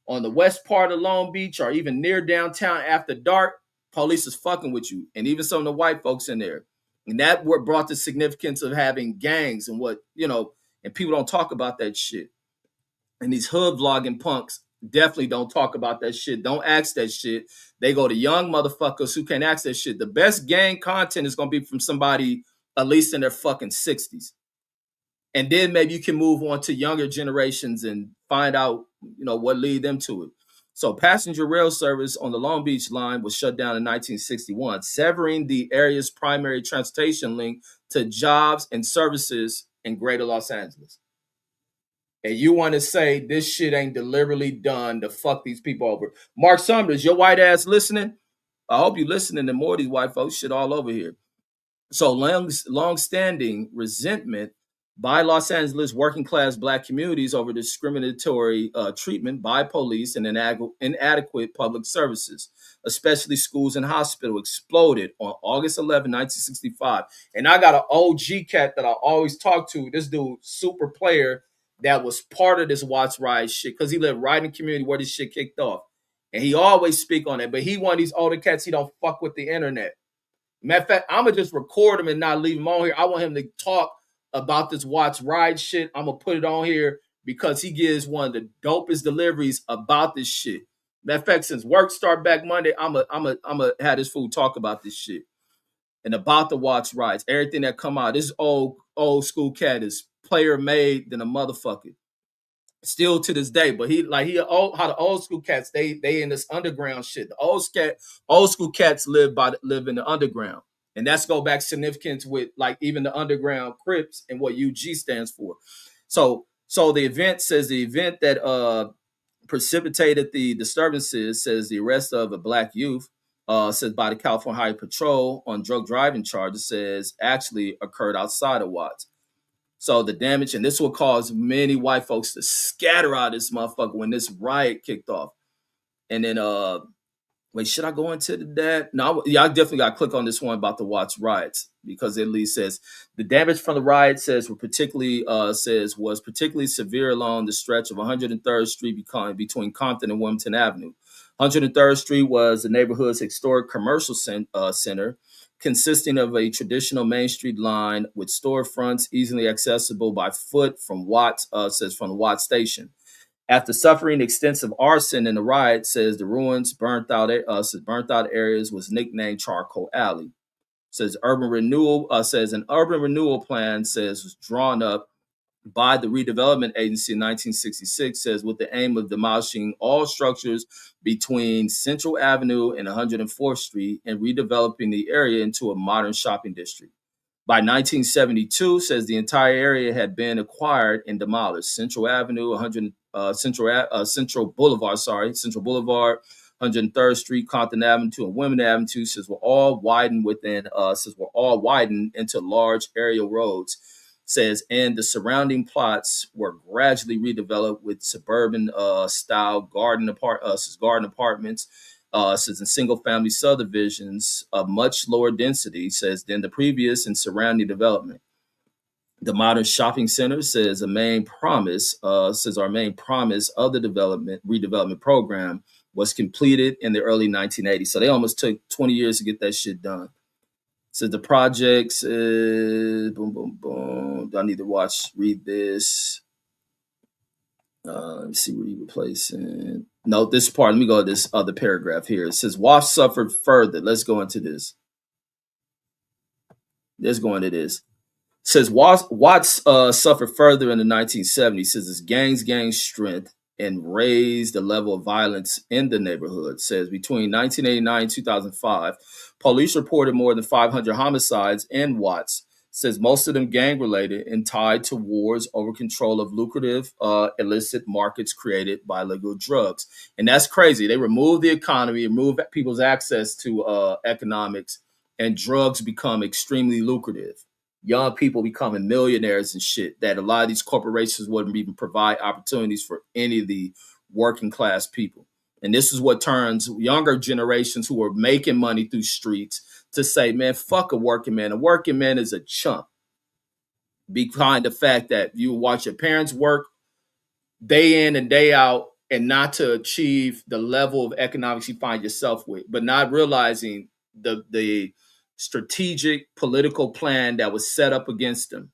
on the west part of Long Beach or even near downtown after dark, police is fucking with you. And even some of the white folks in there. And that what brought the significance of having gangs and what, and people don't talk about that shit. And these hood vlogging punks definitely don't talk about that shit. Don't ask that shit. They go to young motherfuckers who can't ask that shit. The best gang content is going to be from somebody at least in their fucking 60s. And then maybe you can move on to younger generations and find out, what lead them to it. So passenger rail service on the Long Beach line was shut down in 1961, severing the area's primary transportation link to jobs and services in greater Los Angeles. And you want to say this shit ain't deliberately done to fuck these people over. Mark Summers, your white ass listening? I hope you listening to more of these white folks shit all over here. So long-standing resentment by Los Angeles working class black communities over discriminatory treatment by police and inadequate public services, especially schools and hospitals, exploded on August 11, 1965. And I got an OG cat that I always talk to. This dude, super player, that was part of this Watts Ride shit because he lived right in the community where this shit kicked off. And he always speak on it. But he one of these older cats, he don't fuck with the internet. Matter of fact, I'm going to just record him and not leave him on here. I want him to talk about this Watts Ride shit. I'm going to put it on here because he gives one of the dopest deliveries about this shit. Matter of fact, since work start back Monday, I'm gonna have this fool talk about this shit and about the Watts Rides. Everything that come out. This old school cat is player made than a motherfucker. Still to this day, but how the old school cats they in this underground shit. The old school cats live in the underground, and that's go back significance with like even the underground Crips and what UG stands for. So the event that precipitated the disturbances says the arrest of a black youth says by the California Highway Patrol on drug driving charges says actually occurred outside of Watts. So the damage, and this will cause many white folks to scatter out of this motherfucker when this riot kicked off. And then Wait, should I go into that? No, yeah, I definitely got to click on this one about the Watts riots because it at least says the damage from the riot was particularly severe along the stretch of 103rd Street between Compton and Wilmington Avenue. 103rd Street was the neighborhood's historic commercial center, consisting of a traditional Main Street line with storefronts easily accessible by foot from the Watts station. After suffering extensive arson in the riot, says the ruins burnt out areas was nicknamed Charcoal Alley. Says an urban renewal plan was drawn up by the redevelopment agency in 1966, says with the aim of demolishing all structures between Central Avenue and 104th Street and redeveloping the area into a modern shopping district. By 1972, says the entire area had been acquired and demolished. Central Avenue, 100 Central Boulevard, Central Boulevard, 103rd Street, Compton Avenue, and Women Avenue were all widened into large aerial roads. Says and the surrounding plots were gradually redeveloped with suburban style garden apartments, says in single family subdivisions of much lower density, says than the previous and surrounding development. The modern shopping center says our main promise of the redevelopment program was completed in the early 1980s. So they almost took 20 years to get that shit done. So the projects, boom, boom, boom. Do I need to read this? Let me see what you replacing. No, this part. Let me go to this other paragraph here. It says Watts suffered further. Let's go into this. Let's go into this. It says Watts suffered further in the 1970s. Says his gangs gained strength and raised the level of violence in the neighborhood. It says between 1989 and 2005, police reported more than 500 homicides in Watts. Says most of them gang related and tied to wars over control of lucrative illicit markets created by illegal drugs. And that's crazy. They removed the economy, removed people's access to economics, and drugs become extremely lucrative. Young people becoming millionaires and shit that a lot of these corporations wouldn't even provide opportunities for any of the working class people. And this is what turns younger generations who are making money through streets to say, man, fuck a working man. A working man is a chump. Behind the fact that you watch your parents work day in and day out and not to achieve the level of economics you find yourself with, but not realizing the strategic political plan that was set up against them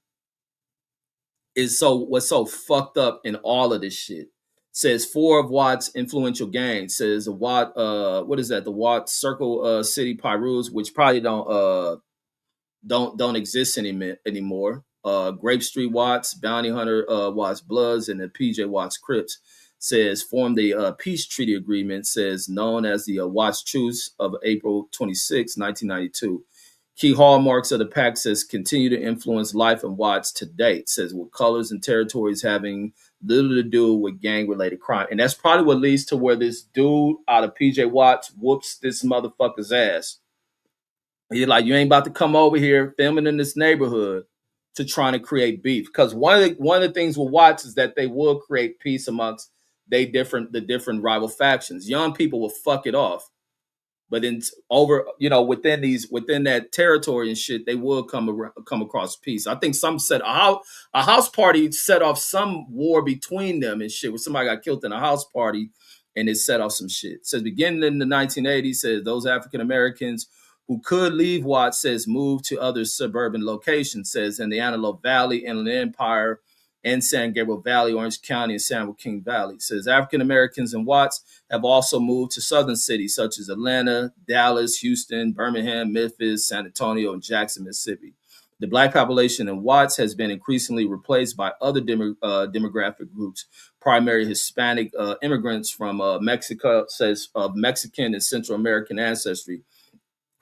is what's so fucked up in all of this shit. Says four of Watt's influential gangs. Says the what is that? The Watt Circle City Pyrus, which probably don't exist anymore. Grape Street Watts, Bounty Hunter Watts Bloods, and the pjwatts Crips. Says formed the peace treaty agreement. Says known as the Watts Truce of April 26, 1992. Key hallmarks of the pact says continue to influence life in Watts to date. Says with colors and territories having little to do with gang-related crime. And that's probably what leads to where this dude out of PJ Watts whoops this motherfucker's ass. He's like, you ain't about to come over here filming in this neighborhood to trying to create beef. Because one of the things with Watts is that they will create peace amongst the different rival factions. Young people will fuck it off. But then within that territory and shit, they will come across peace. I think some said a house party set off some war between them and shit, where somebody got killed in a house party and it set off some shit. It says beginning in the 1980s, says those African Americans who could leave Watts says moved to other suburban locations, says in the Antelope Valley, Inland Empire, and San Gabriel Valley, Orange County, and San Joaquin Valley. It says African Americans in Watts have also moved to southern cities such as Atlanta, Dallas, Houston, Birmingham, Memphis, San Antonio, and Jackson, Mississippi. The Black population in Watts has been increasingly replaced by other demographic groups, primarily Hispanic immigrants from Mexico, says of Mexican and Central American ancestry,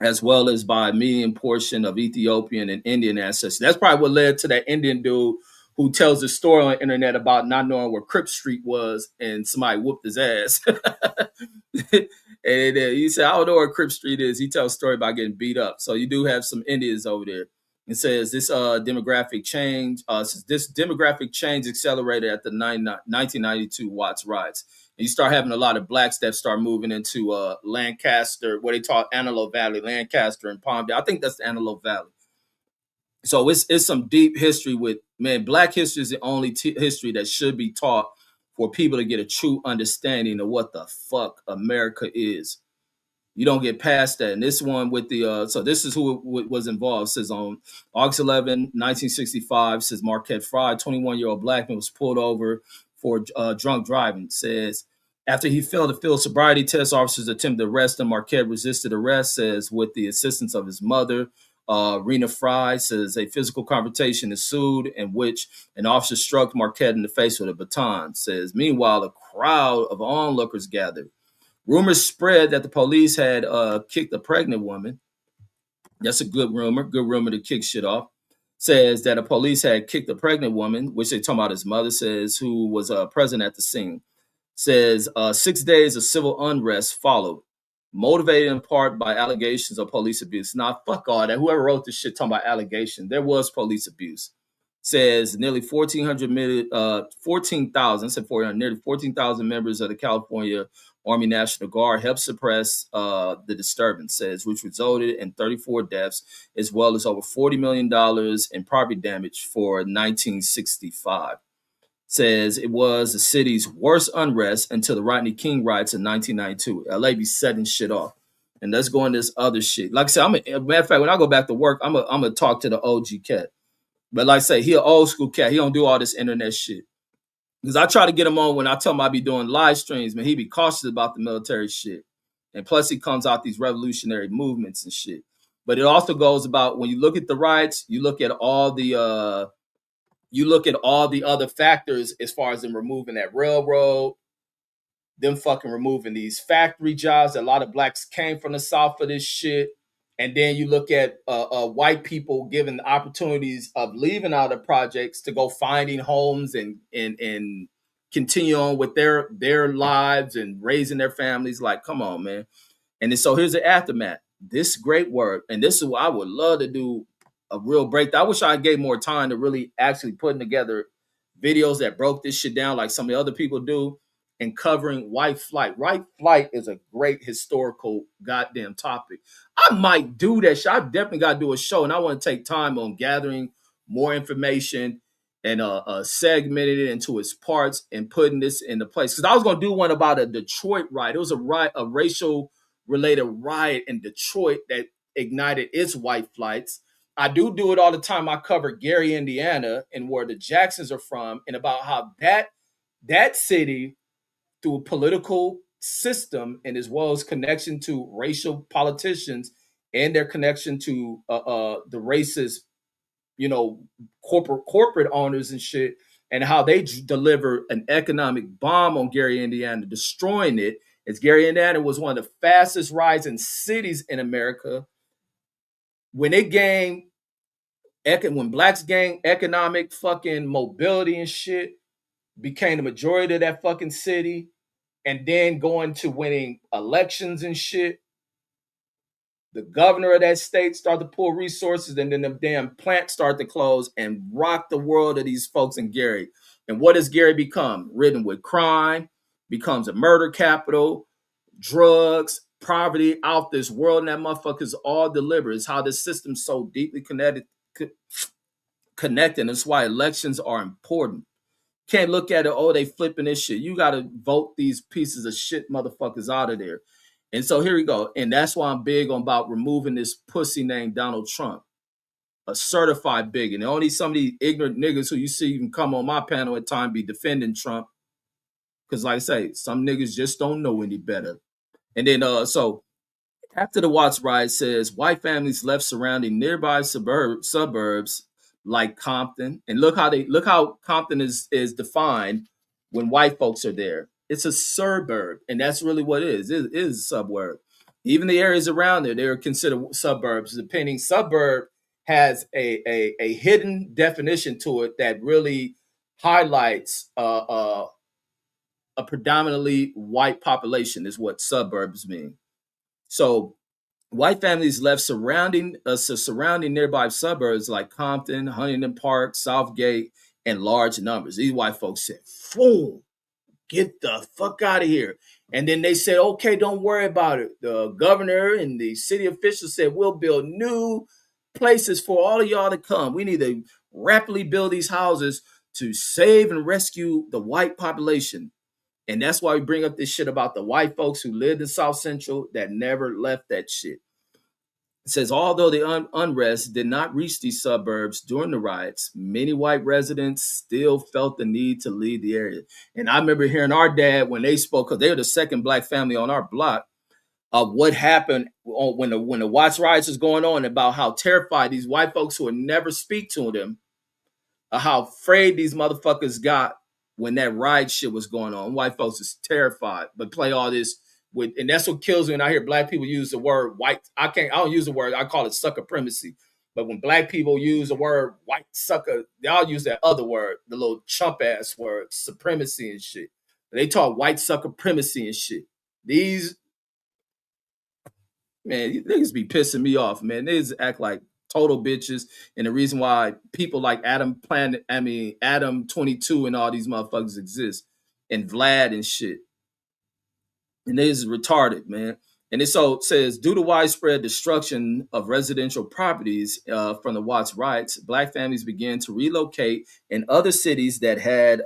as well as by a medium portion of Ethiopian and Indian ancestry. That's probably what led to that Indian dude who tells the story on the internet about not knowing where Crip Street was and somebody whooped his ass. And he said, I don't know where Crip Street is. He tells a story about getting beat up. So you do have some Indians over there. It says this demographic change accelerated at the 1992 Watts riots. And you start having a lot of blacks that start moving into Lancaster, what they call Antelope Valley, Lancaster and Palmdale. I think that's the Antelope Valley. So it's some deep history with, man, black history is the only history that should be taught for people to get a true understanding of what the fuck America is. You don't get past that. And this one with the so this is who was involved. It says on August 11, 1965, says Marquette Fry, 21-year-old black man, was pulled over for drunk driving. It says after he failed a field sobriety test, officers attempted to arrest him. Marquette resisted arrest, says with the assistance of his mother. Rena Fry says a physical confrontation ensued in which an officer struck Marquette in the face with a baton. Says meanwhile, a crowd of onlookers gathered. Rumors spread that the police had kicked a pregnant woman. That's a good rumor to kick shit off. Says that the police had kicked a pregnant woman, which they talking about his mother, says, who was present at the scene. Says 6 days of civil unrest followed, motivated in part by allegations of police abuse. Now, fuck all that. Whoever wrote this shit talking about allegations, there was police abuse. Says nearly 14,000, said 400, nearly 14,000 members of the California Army National Guard helped suppress the disturbance, says, which resulted in 34 deaths, as well as over $40 million in property damage for 1965. Says it was the city's worst unrest until the Rodney King riots in 1992. LA be setting shit off. And let's go into this other shit. Like I said, matter of fact, when I go back to work, I'm gonna talk to the OG cat. But like I say, he an old school cat. He don't do all this internet shit. Because I try to get him on when I tell him I be doing live streams, man. He be cautious about the military shit. And plus he comes out these revolutionary movements and shit. But it also goes about when you look at the riots, you look at all the other factors as far as them removing that railroad, them fucking removing these factory jobs. A lot of blacks came from the South for this shit. And then you look at white people given the opportunities of leaving out of projects to go finding homes and continue on with their lives and raising their families. Like, come on, man. And then, so here's the aftermath. This great work, and this is what I would love to do a real breakdown. I wish I gave more time to really actually putting together videos that broke this shit down like some of the other people do, and covering white flight. White flight is a great historical goddamn topic. I might do that shit. I definitely got to do a show, and I want to take time on gathering more information and segmented it into its parts and putting this into place. Because I was going to do one about a Detroit riot. It was a racial related riot in Detroit that ignited its white flights. I do it all the time. I cover Gary, Indiana, and where the Jacksons are from, and about how that city, through a political system and as well as connection to racial politicians and their connection to the racist, corporate owners and shit, and how they deliver an economic bomb on Gary, Indiana, destroying it. As Gary, Indiana was one of the fastest rising cities in America. When blacks gained economic fucking mobility and shit, became the majority of that fucking city, and then going to winning elections and shit, the governor of that state started to pull resources, and then the damn plants start to close and rock the world of these folks in Gary. And what does Gary become? Ridden with crime, becomes a murder capital, drugs, poverty out this world, and that motherfucker's all deliberate. It's how this system's so deeply connected. That's why elections are important. Can't look at it, oh, they flipping this shit. You got to vote these pieces of shit motherfuckers out of there. And so here we go. And that's why I'm big on about removing this pussy named Donald Trump, a certified bigot. And only some of these ignorant niggas who you see even come on my panel at time be defending Trump. Because like I say, some niggas just don't know any better. And then, so after the Watts riot, says white families left surrounding nearby suburbs like Compton, and look how Compton is defined when white folks are there. It's a suburb, and that's really what it is. It is a suburb. Even the areas around there, they're considered suburbs. Depending, suburb has a hidden definition to it that really highlights a predominantly white population. Is what suburbs mean. So white families left surrounding nearby suburbs like Compton, Huntington Park, Southgate, in large numbers. These white folks said, boom, get the fuck out of here. And then they said, okay, don't worry about it. The governor and the city officials said, we'll build new places for all of y'all to come. We need to rapidly build these houses to save and rescue the white population. And that's why we bring up this shit about the white folks who lived in South Central that never left that shit. It says, although the unrest did not reach these suburbs during the riots, many white residents still felt the need to leave the area. And I remember hearing our dad when they spoke, because they were the second black family on our block, of what happened when the Watts riots was going on, about how terrified these white folks who would never speak to them, how afraid these motherfuckers got when that riot shit was going on. White folks is terrified, but play all this with, and that's what kills me when I hear black people use the word white. I don't use the word, I call it sucker supremacy. But when black people use the word white sucker, they all use that other word, the little chump ass word, supremacy and shit. They talk white sucker supremacy and shit. These, man, these niggas be pissing me off, man. They just act like total bitches. And the reason why people like Adam 22 and all these motherfuckers exist, and Vlad and shit. And they is retarded, man. And it so says, due to widespread destruction of residential properties from the Watts riots, black families began to relocate in other cities that had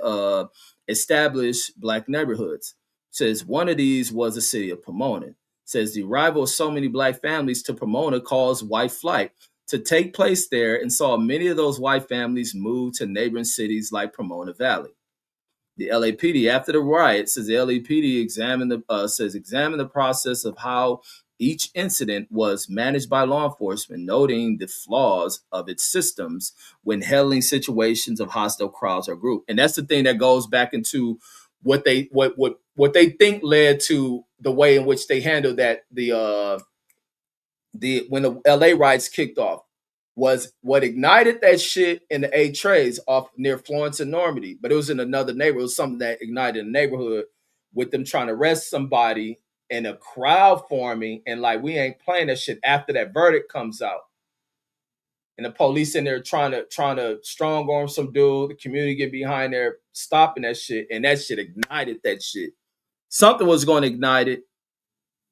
established black neighborhoods. Says one of these was the city of Pomona. Says the arrival of so many black families to Pomona caused white flight to take place there, and saw many of those white families move to neighboring cities like Pomona Valley. The LAPD, after the riot, says the LAPD examined the process of how each incident was managed by law enforcement, noting the flaws of its systems when handling situations of hostile crowds or group. And that's the thing that goes back into what they think led to the way in which they handled that when the LA riots kicked off. Was what ignited that shit in the 8 trays off near Florence and Normandy. But it was in another neighborhood. It was something that ignited a neighborhood with them trying to arrest somebody and a crowd forming. And like, we ain't playing that shit after that verdict comes out. And the police in there trying to strong arm some dude. The community get behind there stopping that shit. And that shit ignited that shit. Something was going to ignite it.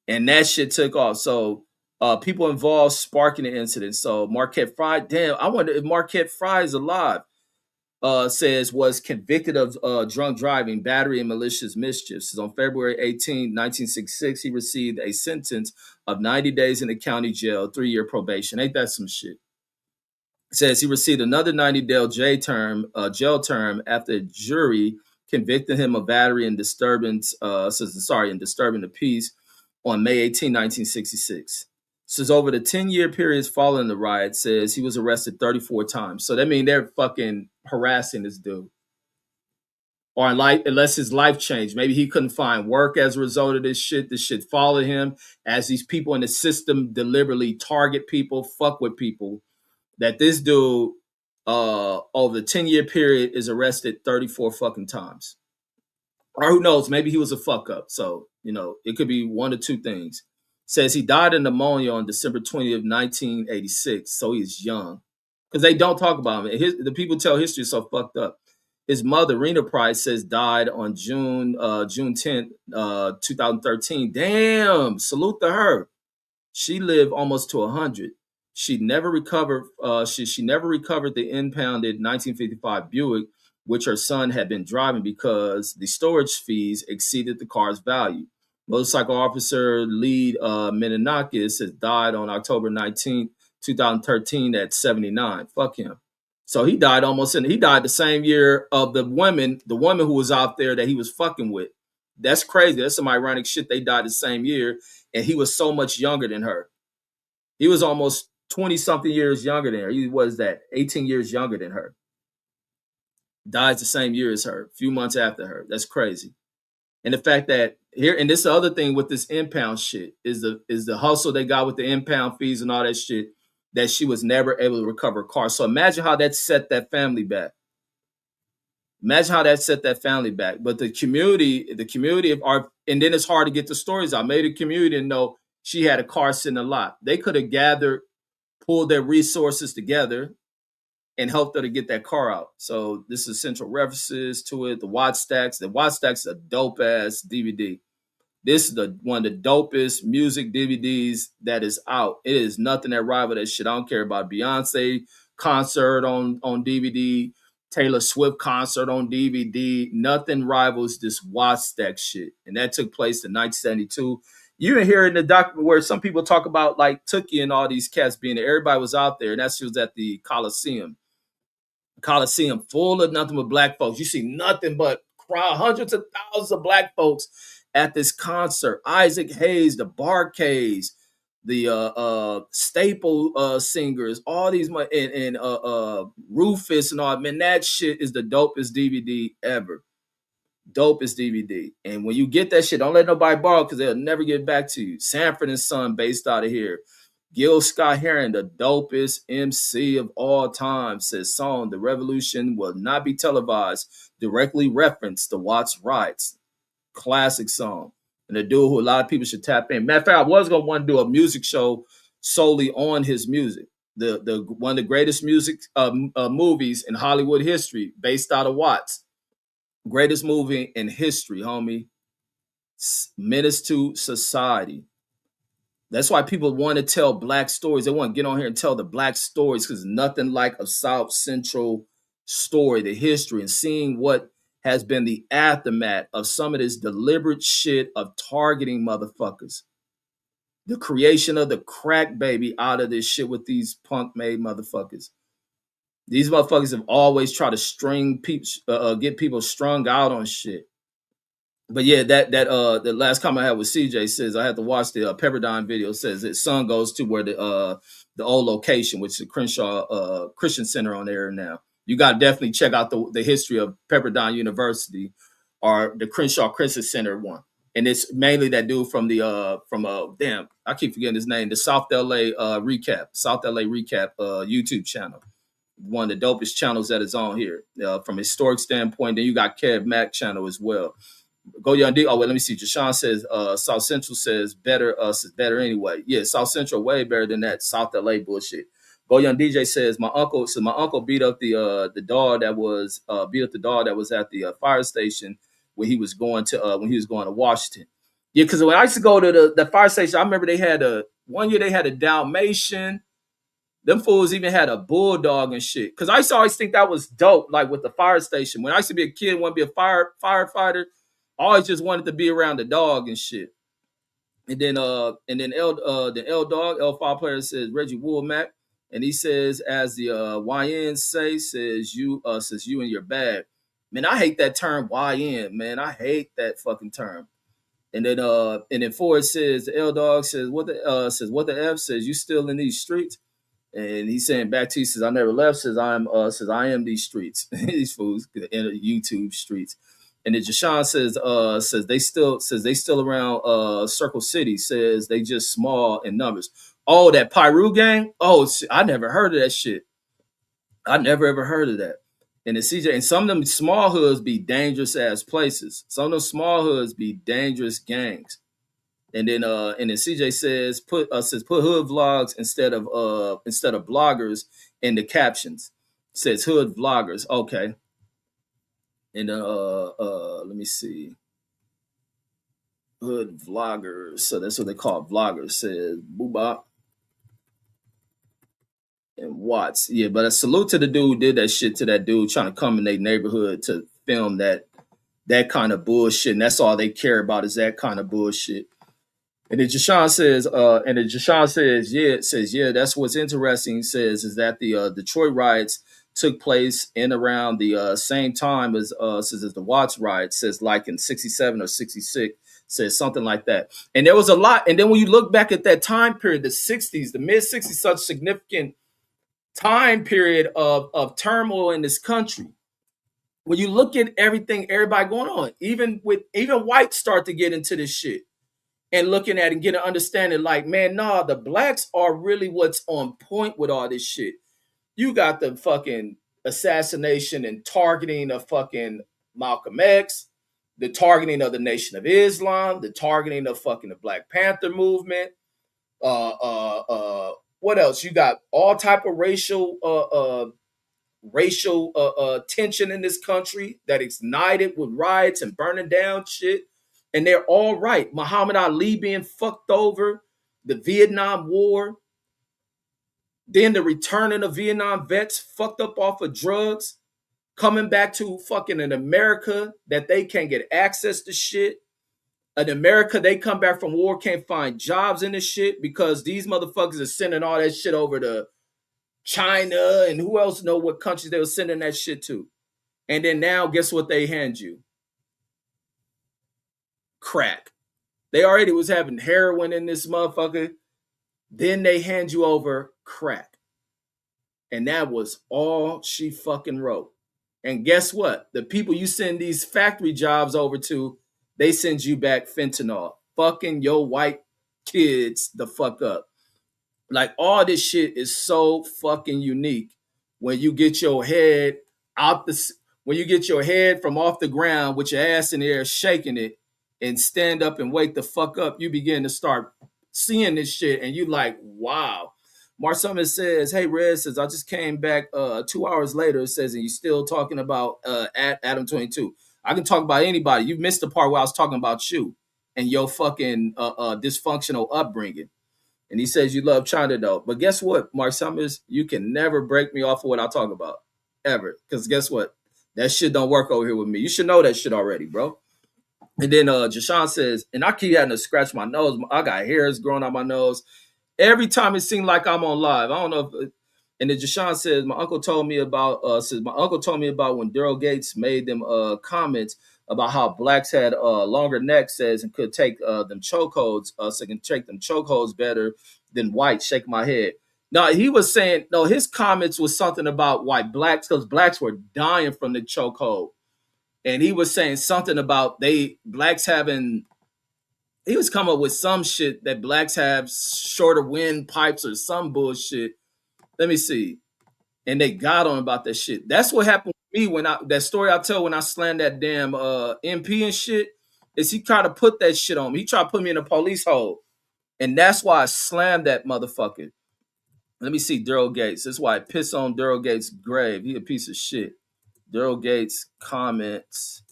And that shit took off. So people involved sparking the incident. So Marquette Fry, damn, I wonder if Marquette Fry is alive. Says was convicted of drunk driving, battery, and malicious mischief. Says on February 18, 1966, he received a sentence of 90 days in the county jail, 3-year probation. Ain't that some shit? Says he received another 90-day jail term after a jury convicted him of battery and disturbing the peace on May 18, 1966. Says over the 10-year periods following the riot, says he was arrested 34 times. So that means they're fucking harassing this dude. Or unless his life changed. Maybe he couldn't find work as a result of this shit. This shit followed him as these people in the system deliberately target people, fuck with people. That this dude, over the 10-year period, is arrested 34 fucking times. Or who knows, maybe he was a fuck up. So, it could be one or two things. Says he died of pneumonia on December 20th, 1986. So he's young. Because they don't talk about him. The people tell history is so fucked up. His mother, Rena Price, says died on June 10th, 2013. Damn, salute to her. She lived almost to 100. She never recovered. She never recovered the impounded 1955 Buick, which her son had been driving, because the storage fees exceeded the car's value. Motorcycle officer Lee Menonakis has died on October 19th, 2013 at 79. Fuck him. So he died he died the same year of the woman who was out there that he was fucking with. That's crazy. That's some ironic shit. They died the same year, and he was so much younger than her. He was almost 20 something years younger than her. He was 18 years younger than her. Died the same year as her, a few months after her. That's crazy. And the fact that here, and this is the other thing with this impound shit, is the hustle they got with the impound fees and all that shit, that she was never able to recover a car. So imagine how that set that family back. Imagine how that set that family back. But the community of our, and then it's hard to get the stories out. Maybe the community didn't know she had a car sitting a lot. They could have pulled their resources together, and helped her to get that car out. So this is central references to it. The Watts Stacks. The Watts Stacks is a dope ass DVD. This is the one of the dopest music DVDs that is out. It is nothing that rival that shit. I don't care about Beyonce concert on DVD, Taylor Swift concert on DVD. Nothing rivals this Watts Stack shit. And that took place in 1972. You even hear in the document where some people talk about like Tookie and all these cats being there. Everybody was out there, and that shit was at the Coliseum full of nothing but black folks. You see nothing but crowd, hundreds of thousands of black folks at this concert. Isaac Hayes, the Barcades, the staple singers, all these and Rufus and all. Man, that shit is the dopest DVD ever. Dopest DVD. And when you get that shit, don't let nobody borrow because they'll never get back to you. Sanford and Son, based out of here. Gil Scott Heron, the dopest MC of all time, says song "The Revolution will not be televised." Directly referenced the Watts riots. Classic song. And a dude who a lot of people should tap in. Matter of fact, I was gonna want to do a music show solely on his music. The one of the greatest music movies in Hollywood history, based out of Watts. Greatest movie in history, homie. Menace to Society. That's why people want to tell black stories. They want to get on here and tell the black stories because nothing like a South Central story, the history, and seeing what has been the aftermath of some of this deliberate shit of targeting motherfuckers. The creation of the crack baby out of this shit with these punk made motherfuckers. These motherfuckers have always tried to string people, get people strung out on shit. But yeah, the last comment I had with CJ says I had to watch the Pepperdine video. Says his son goes to where the old location, which is the Crenshaw Christian Center on there now. You got to definitely check out the history of Pepperdine University or the Crenshaw Christian Center one. And it's mainly that dude from damn, I keep forgetting his name, the South LA Recap YouTube channel. One of the dopest channels that is on here from a historic standpoint. Then you got Kev Mack channel as well. Go Young D. Oh wait, let me see. Jashawn says South Central says better anyway. Yeah, South Central way better than that South LA bullshit. Go Young DJ says my uncle beat up the dog that was at the fire station when he was going to Washington. Yeah, because when I used to go to the fire station, I remember they had one year they had a Dalmatian. Them fools even had a bulldog and shit. Because I used to always think that was dope, like with the fire station. When I used to be a kid, want to be a firefighter, I always just wanted to be around the dog and shit. And then the L Dog, L5 player says Reggie Woolmack. And he says, as the YN says you in your bag. Man, I hate that term YN, man. I hate that fucking term. And then Ford says the L Dog says what the F says, you still in these streets? And he's saying back to you, says I never left, says I am these streets. These fools in the YouTube streets. And then Jashawn says they still around Circle City, says they just small in numbers. Oh, that Pyru gang? Oh, I never heard of that shit. I never ever heard of that. And the CJ and some of them small hoods be dangerous ass places. Some of those small hoods be dangerous gangs. And then CJ says put hood vlogs instead of bloggers in the captions. Says hood vloggers. Okay. And let me see. Hood vloggers. So that's what they call vloggers. Says Booped and Watts. Yeah, but a salute to the dude who did that shit to that dude trying to come in their neighborhood to film that kind of bullshit. And that's all they care about is that kind of bullshit. And then Jashawn says, yeah, that's what's interesting, says, is that the Detroit riots took place in around the same time as the Watts riots, says like in 67 or 66, says something like that. And there was a lot. And then when you look back at that time period, the 60s, the mid 60s, such significant time period of turmoil in this country. When you look at everything, everybody going on, even whites start to get into this shit. And looking at it and get an understanding like, man, nah, the blacks are really what's on point with all this shit. You got the fucking assassination and targeting of fucking Malcolm X, the targeting of the Nation of Islam, the targeting of fucking the Black Panther movement. What else? You got all type of racial racial tension in this country that ignited with riots and burning down shit. And they're all right. Muhammad Ali being fucked over, the Vietnam War, then the returning of Vietnam vets fucked up off of drugs, coming back to fucking an America that they can't get access to shit. In America, they come back from war, can't find jobs in this shit because these motherfuckers are sending all that shit over to China and who else know what countries they were sending that shit to. And then now, guess what they hand you? Crack. They already was having heroin in this motherfucker. Then they hand you over crack. And that was all she fucking wrote. And guess what? The people you send these factory jobs over to, they send you back fentanyl. Fucking your white kids the fuck up. Like, all this shit is so fucking unique when you get your head out the when you get your head from off the ground with your ass in the air shaking it and stand up and wake the fuck up. You begin to start seeing this shit and you like, wow. Mark Summers says, hey, Red says, I just came back 2 hours later. It says, and you still talking about Adam 22. I can talk about anybody. You missed the part where I was talking about you and your fucking dysfunctional upbringing. And he says you love China though. But guess what, Mark Summers? You can never break me off of what I talk about. Ever. Because guess what? That shit don't work over here with me. You should know that shit already, bro. And then Jashawn says, and I keep having to scratch my nose. I got hairs growing out my nose. Every time it seemed like I'm on live. I don't know if and then Jashawn says, my uncle told me about when Daryl Gates made them comments about how blacks had longer necks, says, and could take them chokeholds, so can take them chokeholds better than whites. Shake my head. No, he was saying, no, his comments was something about white blacks, because blacks were dying from the chokehold. And he was saying something about blacks having, he was coming up with some shit that blacks have shorter windpipes or some bullshit. Let me see. And they got on about that shit. That's what happened with me when that story I tell when I slammed that damn MP and shit, is he tried to put that shit on me. He tried to put me in a police hole. And that's why I slammed that motherfucker. Let me see Daryl Gates. That's why I piss on Daryl Gates' grave. He a piece of shit. Daryl Gates comments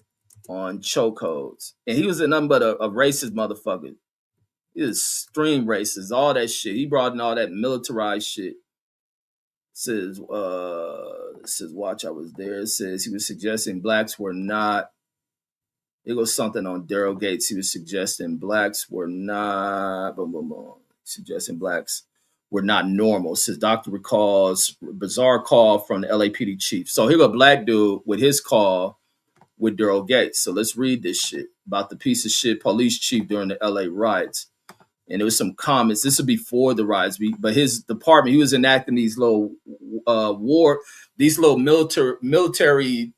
on chokeholds. And he was nothing but a racist motherfucker. He was extreme racist, all that shit. He brought in all that militarized shit. Says watch, I was there. It says he was suggesting blacks were not. It goes something on Daryl Gates. He was suggesting blacks were not. Suggesting blacks were not normal. Says doctor recalls bizarre call from the LAPD chief. So here a black dude with his call with Daryl Gates. So let's read this shit about the piece of shit police chief during the LA riots. And there was some comments. This was before the riots, but his department, he was enacting these little military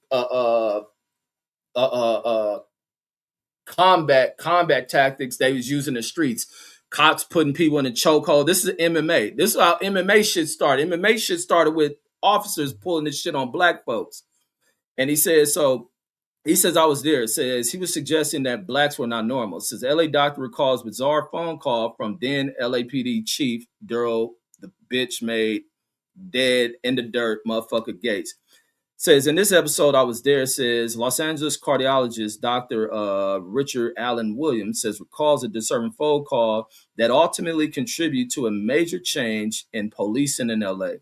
combat tactics they was using in the streets. Cops putting people in a chokehold. This is MMA. This is how MMA shit started. MMA shit started with officers pulling this shit on black folks. And he says, I was there. It says he was suggesting that blacks were not normal. It says LA doctor recalls bizarre phone call from then LAPD chief Daryl, the bitch made dead in the dirt motherfucker Gates. It says in this episode I was there. It says Los Angeles cardiologist Dr. Richard Allen Williams says recalls a disturbing phone call that ultimately contributed to a major change in policing in LA.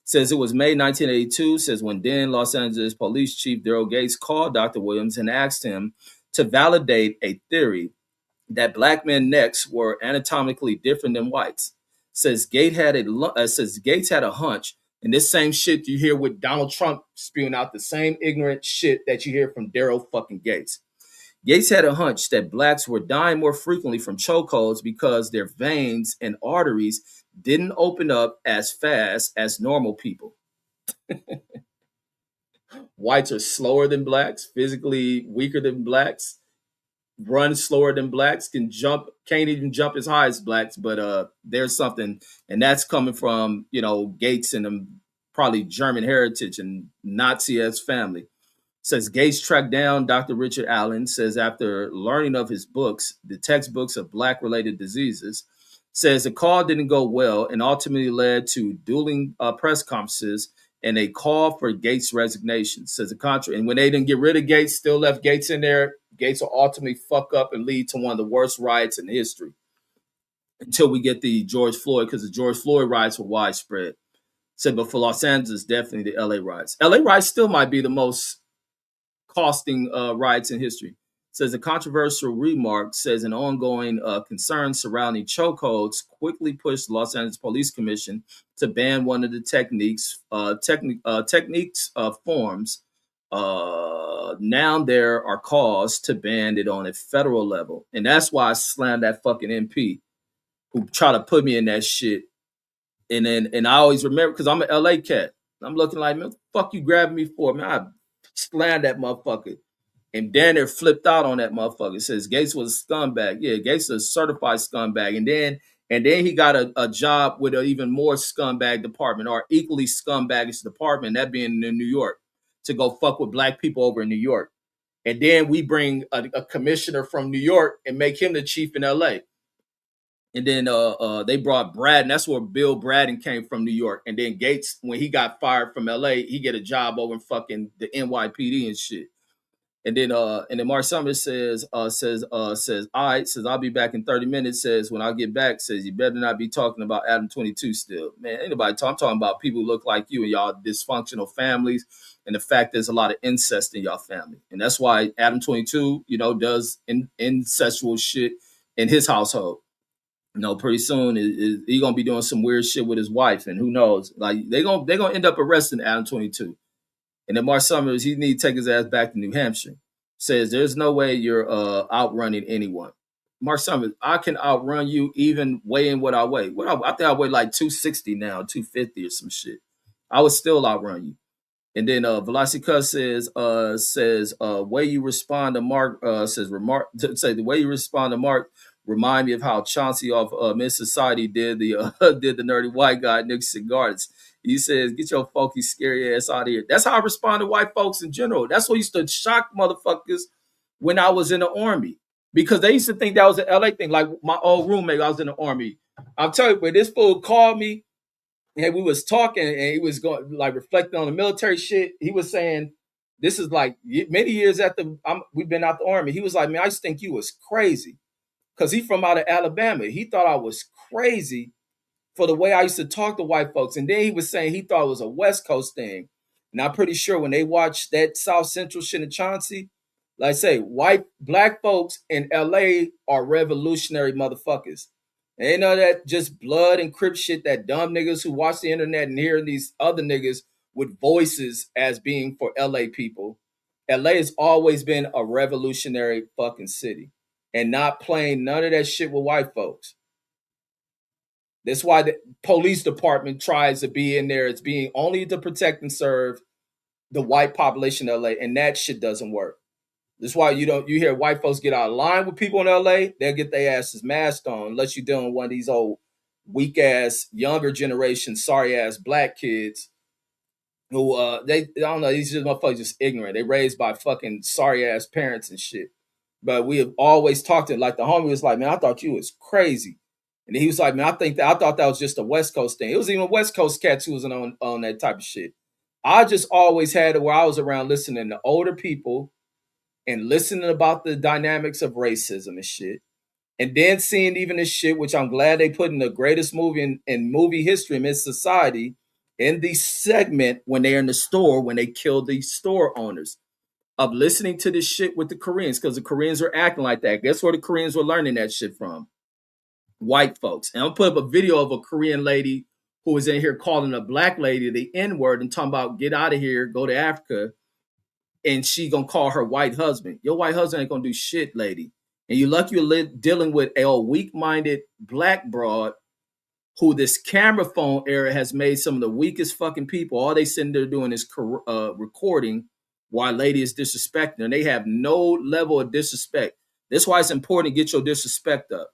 Says it was May 1982, says when then Los Angeles Police Chief Daryl Gates called Dr. Williams and asked him to validate a theory that black men's necks were anatomically different than whites. Says Gates had a hunch, and this same shit you hear with Donald Trump spewing out the same ignorant shit that you hear from Daryl fucking Gates. Gates had a hunch that blacks were dying more frequently from chokeholds because their veins and arteries didn't open up as fast as normal people. Whites are slower than blacks, physically weaker than blacks, run slower than blacks, can't even jump as high as blacks, but there's something, and that's coming from, Gates and probably German heritage and Nazi-esque family. Says Gates tracked down Dr. Richard Allen, says after learning of his books, the textbooks of black-related diseases, says the call didn't go well and ultimately led to dueling press conferences and they called for Gates' resignation. Says the contrary. And when they didn't get rid of Gates, still left Gates in there, Gates will ultimately fuck up and lead to one of the worst riots in history until we get the George Floyd, because the George Floyd riots were widespread. Said, but for Los Angeles, definitely the LA riots. LA riots still might be the most costing riots in history. Says a controversial remark says an ongoing concern surrounding chokeholds quickly pushed the Los Angeles Police Commission to ban one of the techniques forms. Now there are calls to ban it on a federal level, and that's why I slammed that fucking MP who tried to put me in that shit. And I always remember, because I'm an LA cat. I'm looking like, man, what the fuck you grabbing me for? Man, I slammed that motherfucker. And then it flipped out on that motherfucker. It says Gates was a scumbag. Yeah, Gates is a certified scumbag. And then he got a job with an even more scumbag department, or equally scumbagish department, that being in New York, to go fuck with black people over in New York. And then we bring a commissioner from New York and make him the chief in LA. And then they brought Brad, and that's where Bill Braden came from, New York. And then Gates, when he got fired from LA, he get a job over in fucking the NYPD and shit. And then Mark Summers says, all right, says I'll be back in 30 minutes. Says when I get back, says you better not be talking about Adam 22 still. Man, anybody talk, I'm talking about people who look like you and y'all dysfunctional families, and the fact there's a lot of incest in y'all family. And that's why Adam 22, does incestual shit in his household. Pretty soon he gonna be doing some weird shit with his wife, and who knows? Like they gonna end up arresting Adam 22. And then Mark Summers, he need to take his ass back to New Hampshire. Says there's no way you're outrunning anyone. Mark Summers, I can outrun you even weighing what I weigh. I think I weigh like 260 now, 250 or some shit. I would still outrun you. And then Velocica says way you respond to Mark the way you respond to Mark remind me of how Chauncey off Miss Society did the nerdy white guy Nick Cigars. He says, get your funky, scary ass out of here. That's how I respond to white folks in general. That's what used to shock motherfuckers when I was in the army. Because they used to think that was an LA thing. Like my old roommate, I was in the army. I'll tell you, when this fool called me and we was talking and he was going like reflecting on the military shit, he was saying, this is like many years after we've been out the army. He was like, man, I just think you was crazy. Because he from out of Alabama. He thought I was crazy for the way I used to talk to white folks. And then he was saying he thought it was a West Coast thing. And I'm pretty sure when they watched that South Central shit in Chauncey, like I say, black folks in LA are revolutionary motherfuckers. And they know that just blood and crip shit, that dumb niggas who watch the internet and hear these other niggas with voices as being for LA people. LA has always been a revolutionary fucking city and not playing none of that shit with white folks. That's why the police department tries to be in there. It's being only to protect and serve the white population of LA, and that shit doesn't work. That's why you hear white folks get out of line with people in LA, they'll get their asses masked on, unless you're dealing with one of these old weak ass younger generation sorry ass black kids who I don't know, these just motherfuckers just ignorant. They raised by fucking sorry ass parents and shit. But we have always talked to, like, the homie was like, man, I thought you was crazy. And he was like, man, I thought that was just a West Coast thing. It was even West Coast cats who was on that type of shit. I just always had it where I was around listening to older people and listening about the dynamics of racism and shit. And then seeing even this shit, which I'm glad they put in the greatest movie in movie history, Miss Society, in the segment when they're in the store, when they killed the store owners, of listening to this shit with the Koreans, because the Koreans were acting like that. Guess where the Koreans were learning that shit from? White folks. And I'll put up a video of a Korean lady who was in here calling a black lady the N-word and talking about get out of here, go to Africa. And she gonna call her white husband. Your white husband ain't gonna do shit, lady. And you lucky you're dealing with a weak-minded black broad who this camera phone era has made some of the weakest fucking people. All they sitting there doing is recording while lady is disrespecting. And they have no level of disrespect. That's why it's important to get your disrespect up.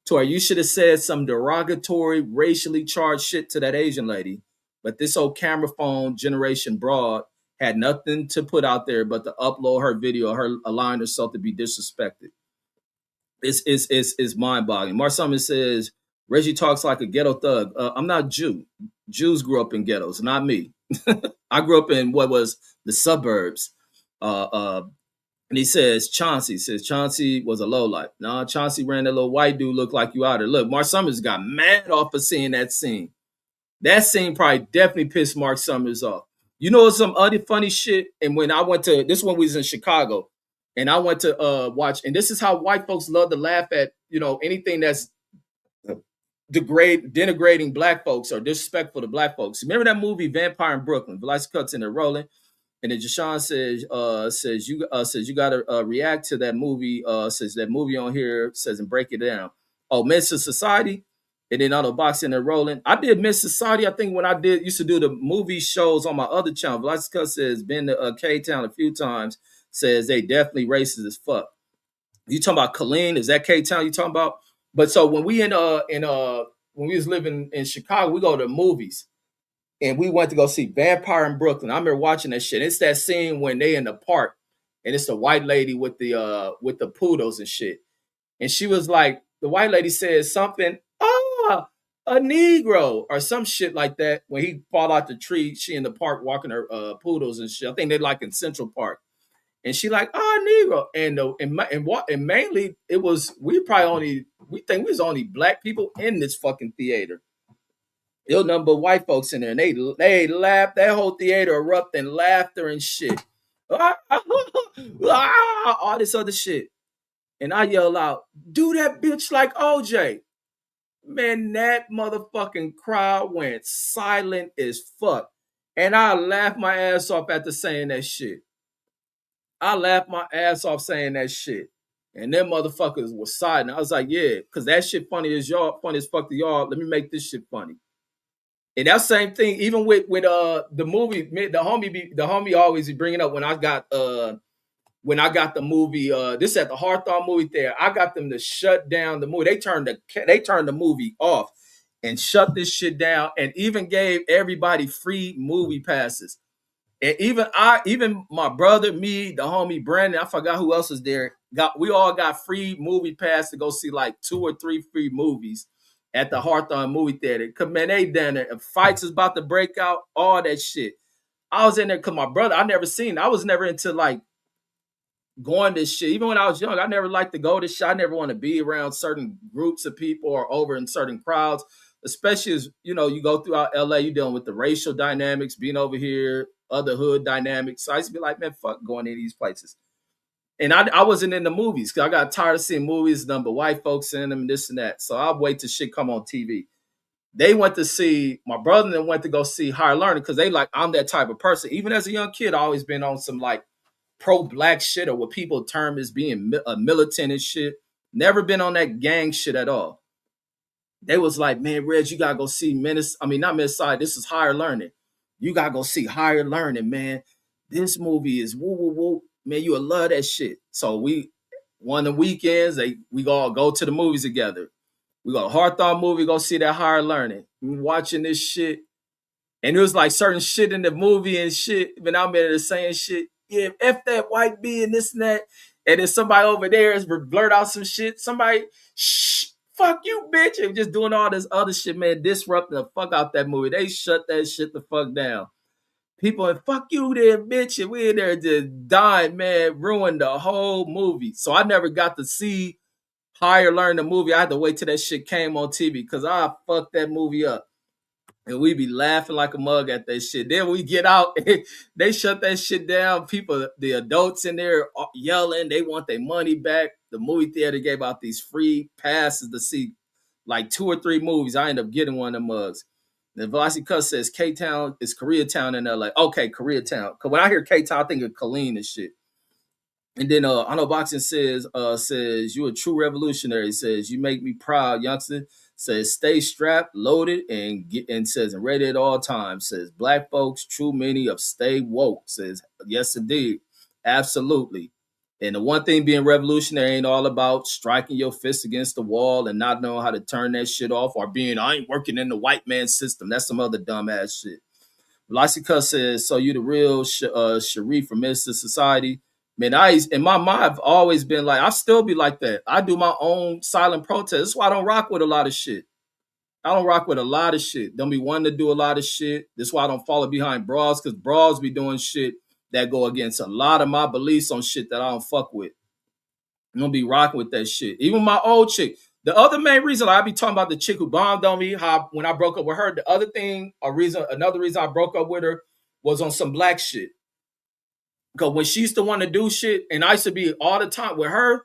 Tori, you should have said some derogatory, racially charged shit to that Asian lady. But this old camera phone generation broad had nothing to put out there but to upload her video, her allowing herself to be disrespected. It's mind-boggling. Mark Summers says, Reggie talks like a ghetto thug. I'm not Jew. Jews grew up in ghettos, not me. I grew up in what was the suburbs. And he says Chauncey was a lowlife. Nah, Chauncey ran that little white dude looked like you out there. Look, Mark Summers got mad off of seeing that scene. That scene probably definitely pissed Mark Summers off. You know some other funny shit. And when I went to this one was in Chicago, and I went to watch, and this is how white folks love to laugh at anything that's denigrating black folks or disrespectful to black folks. Remember that movie Vampire in Brooklyn? Velocity cuts in there rolling. And then Jashawn says you gotta react to that movie. Says that movie on here says and break it down. Oh, Men's Society, and then auto boxing and rolling. I did Men's Society. I think when I used to do the movie shows on my other channel. Velocity says been to K Town a few times. Says they definitely racist as fuck. You talking about Colleen? Is that K Town you talking about? But so when we when we was living in Chicago, we go to the movies. And we went to go see Vampire in Brooklyn. I remember watching that shit. It's that scene when they in the park, and it's the white lady with the poodles and shit. And she was like, the white lady says something, a Negro or some shit like that. When he fall out the tree, she in the park walking her poodles and shit. I think they like in Central Park. And she like, Negro. And mainly it was we think we was only black people in this fucking theater. There was nothing but white folks in there, and they laughed. That whole theater erupted in laughter and shit. All this other shit. And I yell out, do that bitch like OJ. Man, that motherfucking crowd went silent as fuck. And I laughed my ass off after saying that shit. I laughed my ass off saying that shit. And them motherfuckers was silent. I was like, yeah, because that shit funny as fuck to y'all. Let me make this shit funny. And that same thing, even with the movie, the homie always be bringing up when I got the movie. This at the Hawthorne movie theater. I got them to shut down the movie. They turned the movie off and shut this shit down, and even gave everybody free movie passes. And even my brother, me, the homie Brandon, I forgot who else was there. We all got free movie pass to go see like 2 or 3 free movies at the Hawthorne movie theater. Cause man, they down there. If fights is about to break out, all that shit. I was in there because my brother, I never seen. I was never into like going to shit. Even when I was young, I never liked to go to shit. I never want to be around certain groups of people or over in certain crowds. Especially as you go throughout LA, you dealing with the racial dynamics, being over here, other hood dynamics. So I used to be like, man, fuck going to these places. And I wasn't in the movies because I got tired of seeing movies, number white folks in them, and this and that. So I'll wait till shit come on TV. They went to see, my brother and them went to go see Higher Learning because they like, I'm that type of person. Even as a young kid, I always been on some like pro-black shit or what people term as being a militant and shit. Never been on that gang shit at all. They was like, man, Reg, you gotta go see not Minnesota, this is Higher Learning. You gotta go see Higher Learning, man. This movie is woo woo woo. Man, you will love that shit. So one of the weekends, we all go to the movies together. We go to Hawthorne movie, go see that Higher Learning. We watching this shit. And it was like certain shit in the movie and shit. When I'm there saying shit, yeah, F that white B and this and that. And then somebody over there is blurt out some shit. Somebody, shh, fuck you, bitch. And just doing all this other shit, man, disrupting the fuck out that movie. They shut that shit the fuck down. People and fuck you there, bitch. And we in there just dying, man, ruined the whole movie. So I never got to see Higher Learn the movie. I had to wait till that shit came on TV because I fucked that movie up. And we be laughing like a mug at that shit. Then we get out, they shut that shit down. People, the adults in there yelling, they want their money back. The movie theater gave out these free passes to see like 2 or 3 movies. I ended up getting one of them mugs. The Velocity Cuss says K-Town is Koreatown in LA. Okay, Koreatown. Because when I hear K-Town, I think of Colleen and shit. And then I know Boxing says you a true revolutionary. Says you make me proud, youngster. Says stay strapped, loaded, and says and ready at all times. Says black folks, true meaning of stay woke. Says yes indeed, absolutely. And the one thing being revolutionary ain't all about striking your fist against the wall and not knowing how to turn that shit off or being I ain't working in the white man system. That's some other dumbass shit. Velocica says so you the real Sharif from Minister Society. Man, in my mind, I've always been like, I still be like that. I do my own silent protest. That's why I don't rock with a lot of shit. I don't rock with a lot of shit. Don't be wanting to do a lot of shit. That's why I don't follow behind bras, because bras be doing shit that go against a lot of my beliefs on shit that I don't fuck with. I'm gonna be rocking with that shit. Even my old chick. The other main reason I be talking about the chick who bombed on me, how when I broke up with her, the other thing, another reason I broke up with her was on some black shit. Because when she used to want to do shit, and I used to be all the time with her,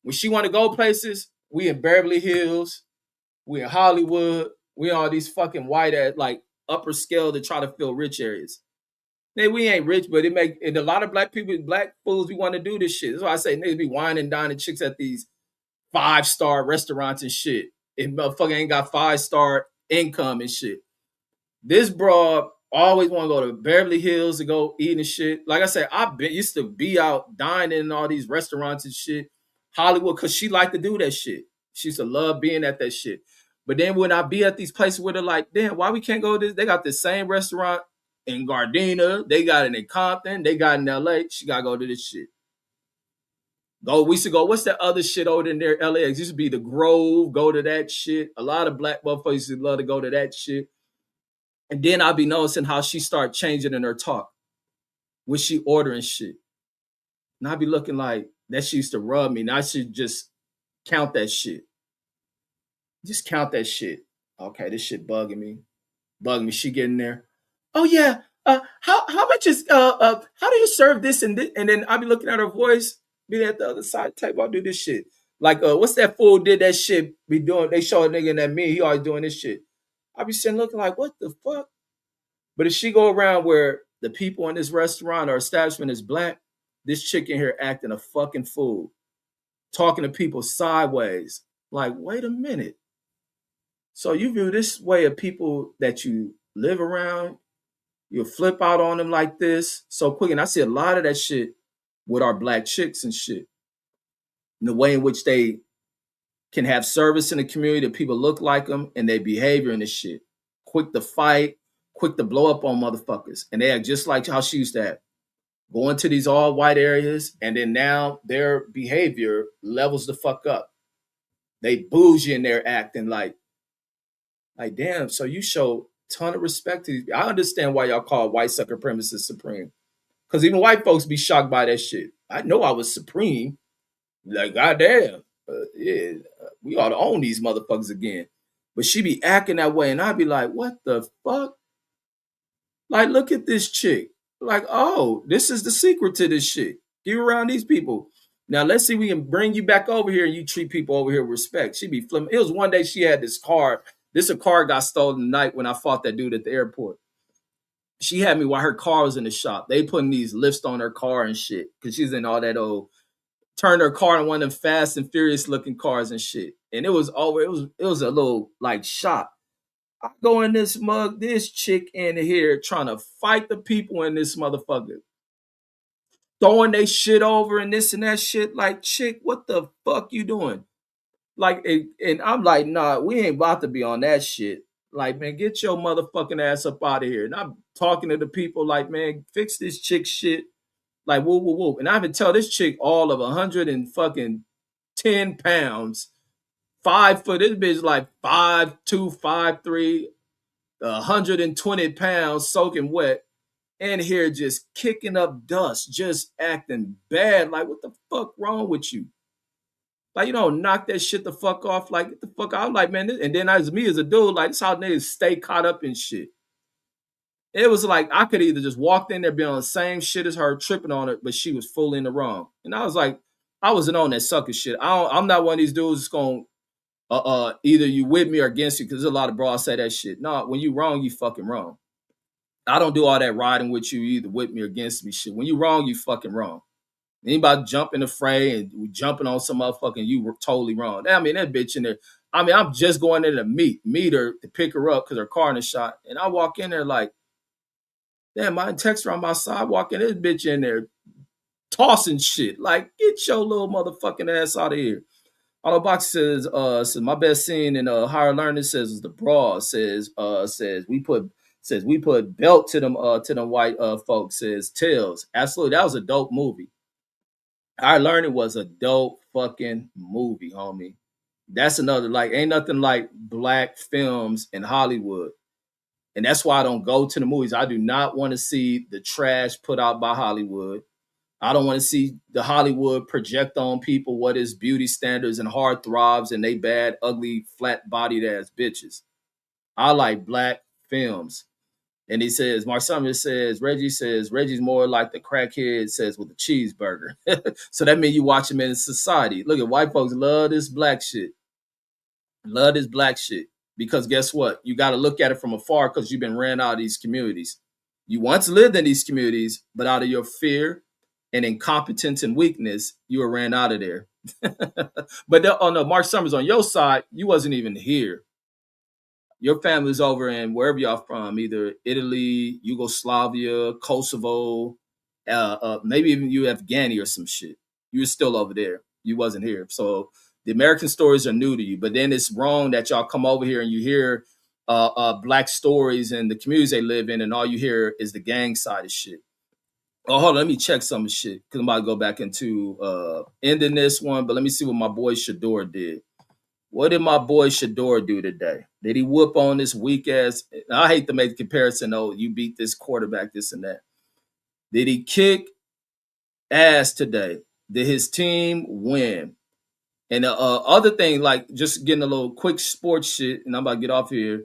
when she want to go places, we in Beverly Hills, we in Hollywood, we all these fucking white ass like upper scale to try to fill rich areas. Man, we ain't rich, but it make and a lot of black people, black fools, we want to do this shit. That's why I say niggas be whining and dining chicks at these 5-star restaurants and shit. And motherfucker ain't got 5-star income and shit. This broad always want to go to Beverly Hills to go eat and shit. Like I said, used to be out dining in all these restaurants and shit. Hollywood, because she liked to do that shit. She used to love being at that shit. But then when I be at these places where they're like, damn, why we can't go to this? They got the same restaurant in Gardena. They got it in Compton. They got it in LA. She got to go to this shit. We used to go, what's that other shit over in there? LA. It used to be the Grove. Go to that shit. A lot of black motherfuckers used to love to go to that shit. And then I'll be noticing how she start changing in her talk when she ordering shit. And I'll be looking like that she used to rub me. Now I should just count that shit. Just count that shit. Okay, this shit bugging me. Bugging me. She getting there. Oh yeah. How much is how do you serve this and this? And then I'll be looking at her voice, be at the other side type, I'll do this shit. Like what's that fool did that shit be doing? They show a nigga in that me, he always doing this shit. I be sitting looking like, what the fuck? But if she go around where the people in this restaurant or establishment is black, this chick in here acting a fucking fool, talking to people sideways. Like, wait a minute. So you view this way of people that you live around, you'll flip out on them like this so quick. And I see a lot of that shit with our black chicks and shit. And the way in which they can have service in the community, that people look like them and their behavior and this shit. Quick to fight, quick to blow up on motherfuckers. And they act just like how she used to act. Go into these all white areas, and then now their behavior levels the fuck up. They bougie in their acting like damn, so you show a ton of respect to these. I understand why y'all call white supremacists supreme. Because even white folks be shocked by that shit. I know I was supreme. Like, goddamn. Yeah, we ought to own these motherfuckers again. But she be acting that way, and I'd be like, what the fuck? Like, look at this chick. Like, oh, this is the secret to this shit. Get around these people. Now, let's see if we can bring you back over here and you treat people over here with respect. She be flipping. It was one day she had this car. A car got stolen the night when I fought that dude at the airport. She had me while her car was in the shop. They putting these lifts on her car and shit because she's in all that old, turned her car in one of them Fast and Furious looking cars and shit. And it was over. It was a little like shop. I go in this chick in here trying to fight the people in this motherfucker. Throwing they shit over and this and that shit. Like, chick, what the fuck you doing? Like, and I'm like, nah, we ain't about to be on that shit. Like, man, get your motherfucking ass up out of here. And I'm talking to the people like, man, fix this chick shit. Like, whoop, whoop, whoop. And I even tell this chick all of 110 pounds, 5 foot. This bitch like 5'2", 5'3", 120 pounds, soaking wet, and here just kicking up dust, just acting bad. Like, what the fuck wrong with you? Like, you don't knock that shit the fuck off. Like, get the fuck out. I'm like, man, and then as me as a dude, like, this how niggas stay caught up in shit. It was like I could either just walked in there, be on the same shit as her, tripping on it, but she was fully in the wrong. And I was like, I wasn't on that sucker shit. I'm not one of these dudes that's going either you with me or against you, because there's a lot of bras say that shit. No, when you wrong, you fucking wrong. I don't do all that riding with you, either with me or against me shit. When you wrong, you fucking wrong. Anybody jump in the fray and we jumping on some motherfucking, you were totally wrong. I mean, that bitch in there. I mean, I'm just going there to meet her to pick her up because her car in the shot. And I walk in there like, damn, I text her on my side, walking this bitch in there tossing shit. Like, get your little motherfucking ass out of here. Auto Box says my best scene in higher learning says the bra says we put belt to them white folks, says Tails. Absolutely, that was a dope movie. Higher Learning was a dope fucking movie, homie. That's another, like, ain't nothing like black films in Hollywood. And that's why I don't go to the movies. I do not want to see the trash put out by Hollywood. I don't want to see the Hollywood project on people what is beauty standards and heartthrobs and they bad, ugly, flat bodied ass bitches. I like black films. And he says, Mark Summers says, Reggie's more like the crackhead says with a cheeseburger. So that means you watch him in society. Look at white folks love this black shit. Love this black shit. Because guess what? You got to look at it from afar because you've been ran out of these communities. You once lived in these communities, but out of your fear and incompetence and weakness, you were ran out of there. But oh no, Mark Summers, on your side, you wasn't even here. Your family's over in wherever y'all from, either Italy, Yugoslavia, Kosovo, maybe even you Afghani or some shit. You were still over there. You wasn't here. So the American stories are new to you. But then it's wrong that y'all come over here and you hear black stories and the communities they live in, and all you hear is the gang side of shit. Oh, hold on, let me check some shit because I'm about to go back into ending this one. But let me see what my boy Shador did. What did my boy Shador do today? Did he whoop on this weak ass? I hate to make the comparison. Oh, you beat this quarterback, this and that. Did he kick ass today? Did his team win? And the other thing, like just getting a little quick sports shit, and I'm about to get off here.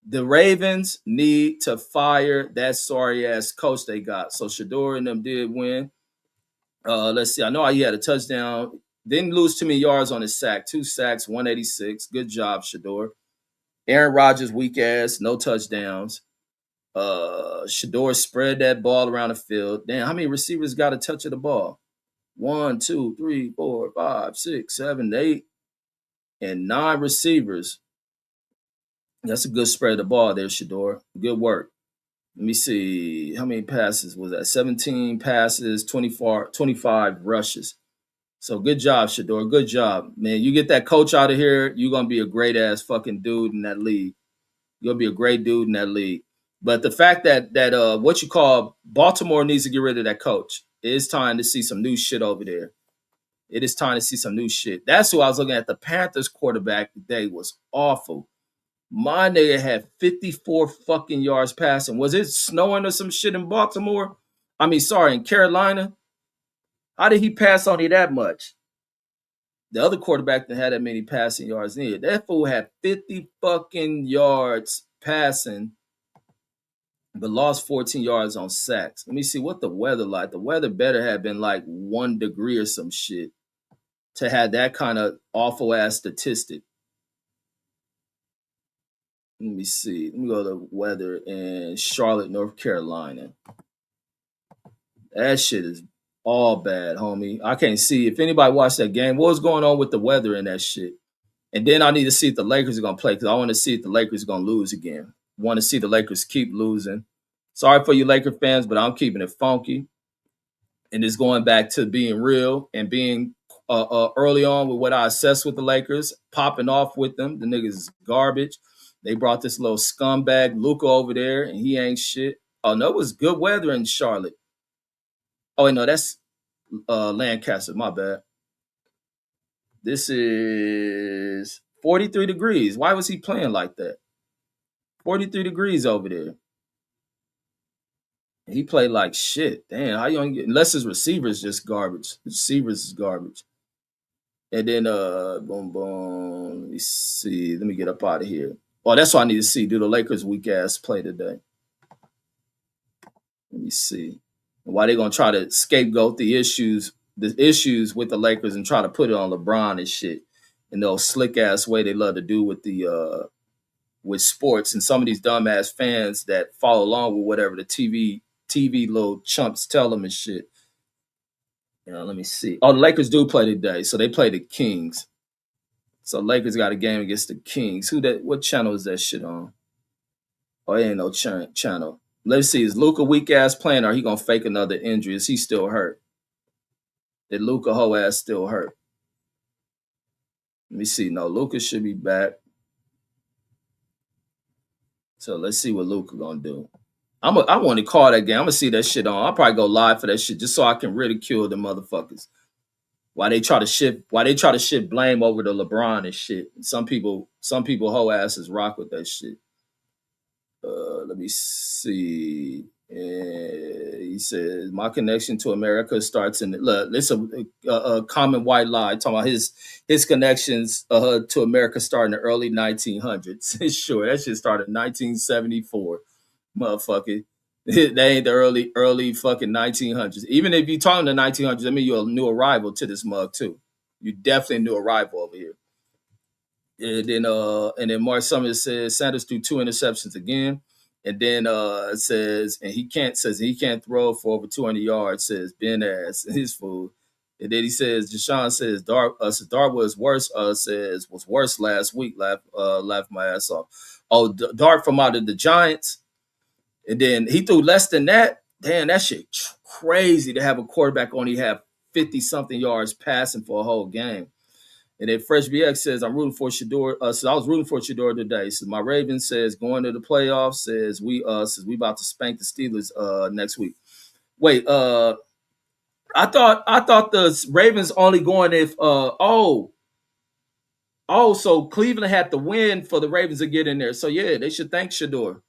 The Ravens need to fire that sorry ass coach they got. So Shador and them did win. Let's see. I know he had a touchdown. Didn't lose too many yards on his sack. 2 sacks, 186. Good job, Shador. Aaron Rodgers, weak ass, no touchdowns. Shador spread that ball around the field. Damn, how many receivers got a touch of the ball? 1, 2, 3, 4, 5, 6, 7, 8, and 9 receivers. That's a good spread of the ball there, Shador. Good work. Let me see. How many passes was that? 17 passes, 25 rushes. So good job, Shador. Good job, man. You get that coach out of here, you're gonna be a great ass fucking dude in that league. You're gonna be a great dude in that league. But the fact that what you call Baltimore needs to get rid of that coach. It is time to see some new shit over there. It is time to see some new shit. That's who I was looking at. The Panthers quarterback today was awful. My nigga had 54 fucking yards passing. Was it snowing or some shit in Baltimore? I mean, sorry, in Carolina. How did he pass on you that much? The other quarterback that had that many passing yards needed. That fool had 50 fucking yards passing, but lost 14 yards on sacks. Let me see what the weather like. The weather better have been like 1 degree or some shit to have that kind of awful ass statistic. Let me see. Let me go to weather in Charlotte, North Carolina. That shit is all bad, homie. I can't see. If anybody watched that game, what was going on with the weather and that shit? And then I need to see if the Lakers are going to play because I want to see if the Lakers are going to lose again. Want to see the Lakers keep losing. Sorry for you Laker fans, but I'm keeping it funky. And it's going back to being real and being early on with what I assessed with the Lakers, popping off with them. The niggas is garbage. They brought this little scumbag Luca over there, and he ain't shit. Oh, no, it was good weather in Charlotte. Oh, wait, no, that's Lancaster. My bad. This is 43 degrees. Why was he playing like that? 43 degrees over there. He played like shit. Damn, how you gonna get unless his receivers just garbage. The receivers is garbage. And then boom boom. Let me see. Let me get up out of here. Oh, that's what I need to see. Do the Lakers weak ass play today? Let me see. Why they gonna try to scapegoat the issues with the Lakers and try to put it on LeBron and shit in those slick ass way they love to do with the with sports and some of these dumbass fans that follow along with whatever the TV little chumps tell them and shit. You know, let me see. Oh, the Lakers do play today, so they play the Kings. So Lakers got a game against the Kings. Who that? What channel is that shit on? Oh, it ain't no channel. Let's see. Is Luca weak ass playing, or he gonna fake another injury? Is he still hurt? Did Luca whole ass still hurt? Let me see. No, Luca should be back. So let's see what Luca gonna do. I want to call that game. I'm gonna see that shit on. I'll probably go live for that shit just so I can ridicule the motherfuckers. Why they try to shift blame over to LeBron and shit. Some people whole asses rock with that shit. Let me see. He says, "My connection to America starts in look. This a common white lie talking about his connections to America start in the early 1900s. Sure, that shit started in 1974, motherfucker. They ain't the early fucking 1900s. Even if you talking the 1900s, I mean you're a new arrival to this mug too. You definitely a new arrival over here." And then Mark Summers says Sanders threw two interceptions again. And then he can't throw for over 200 yards, says Ben ass his fool. And then he says Deshaun says Dart was worse, was worse last week, laughed my ass off. Oh, Dart from out of the Giants. And then he threw less than that. Damn, that shit crazy to have a quarterback only have 50 something yards passing for a whole game. And then Fresh BX says, I'm rooting for Shador. So I was rooting for Shador today. So my Ravens says going to the playoffs, says we about to spank the Steelers next week. Wait, I thought the Ravens only going if so Cleveland had to win for the Ravens to get in there. So yeah, they should thank Shador.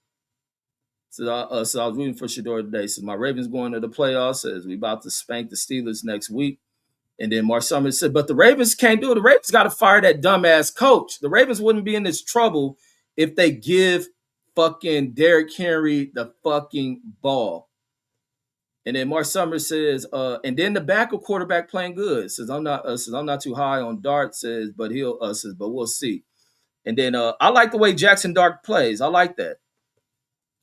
So I was rooting for Shador today. So my Ravens going to the playoffs, says we about to spank the Steelers next week. And then Mark Summers said, but the Ravens can't do it. The Ravens got to fire that dumbass coach. The Ravens wouldn't be in this trouble if they give fucking Derrick Henry the fucking ball. And then Mark Summers says, and then the backup quarterback playing good. Says I'm not too high on Dart. Says, but we'll see. And then I like the way Jackson Dart plays. I like that.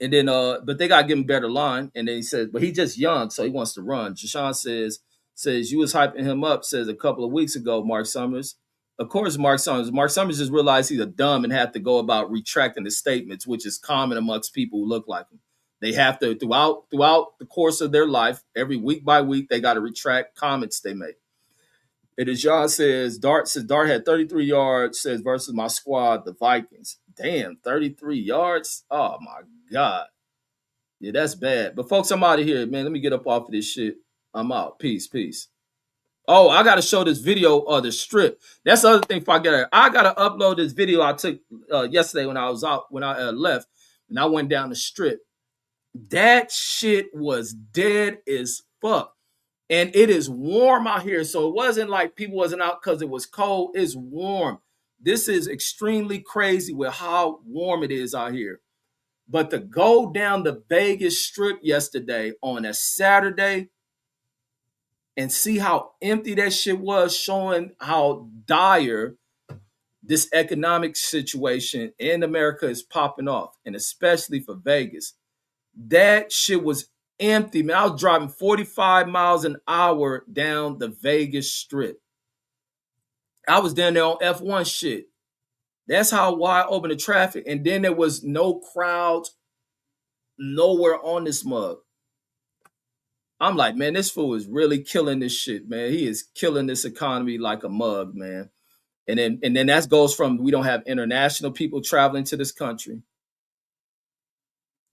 And then, but they got to give him better line. And then he says, but he's just young, so he wants to run. Jashawn says you was hyping him up, says a couple of weeks ago, Mark Summers. Of course, Mark Summers just realized he's a dumb and had to go about retracting his statements, which is common amongst people who look like him. They have to, throughout the course of their life, every week by week, they got to retract comments they make. And as John says, Dart had 33 yards, says versus my squad, the Vikings. Damn, 33 yards? Oh my God. Yeah, that's bad. But folks, I'm out of here, man. Let me get up off of this shit. I'm out. Peace. Oh, I gotta show this video of the strip. That's the other thing. I gotta upload this video I took yesterday when I was out when I left and I went down the strip. That shit was dead as fuck. And it is warm out here. So it wasn't like people wasn't out because it was cold. It's warm. This is extremely crazy with how warm it is out here. But to go down the Vegas Strip yesterday on a Saturday and see how empty that shit was, showing how dire this economic situation in America is popping off, and especially for Vegas. That shit was empty, man. I was driving 45 miles an hour down the Vegas Strip. I was down there on F1 shit. That's how wide open the traffic. And then there was no crowds nowhere on this mug. I'm like, man, this fool is really killing this shit, man. He is killing this economy like a mug, man. And then that goes from we don't have international people traveling to this country.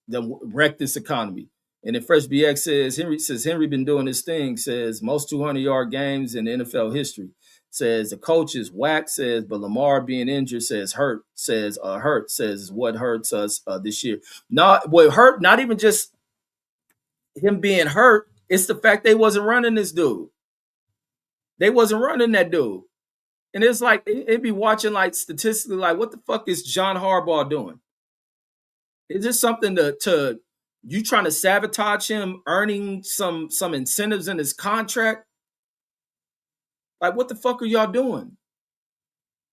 That wreck this economy. And then Fresh BX says Henry been doing this thing, says most 200-yard games in NFL history. Says the coach is whack, says, but Lamar being injured says what hurts us this year. Not what hurt, not even just him being hurt, it's the fact they wasn't running this dude. They wasn't running that dude. And it's like it'd be watching like statistically, like what the fuck is John Harbaugh doing? Is this something to you trying to sabotage him earning some incentives in his contract? Like, what the fuck are y'all doing?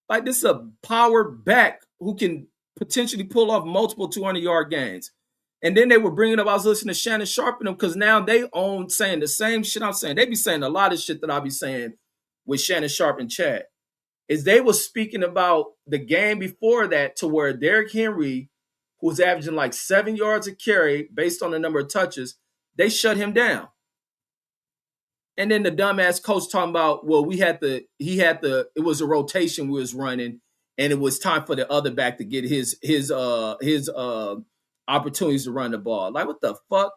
Like, this is a power back who can potentially pull off multiple 200-yard games. And then they were bringing up, I was listening to Shannon Sharp and them because now they own saying the same shit I'm saying. They be saying a lot of shit that I be saying with Shannon Sharp and Chad. Is they were speaking about the game before that to where Derrick Henry, who was averaging like 7 yards a carry based on the number of touches, they shut him down. And then the dumbass coach talking about, well, it was a rotation we was running, and it was time for the other back to get his opportunities to run the ball. Like, what the fuck?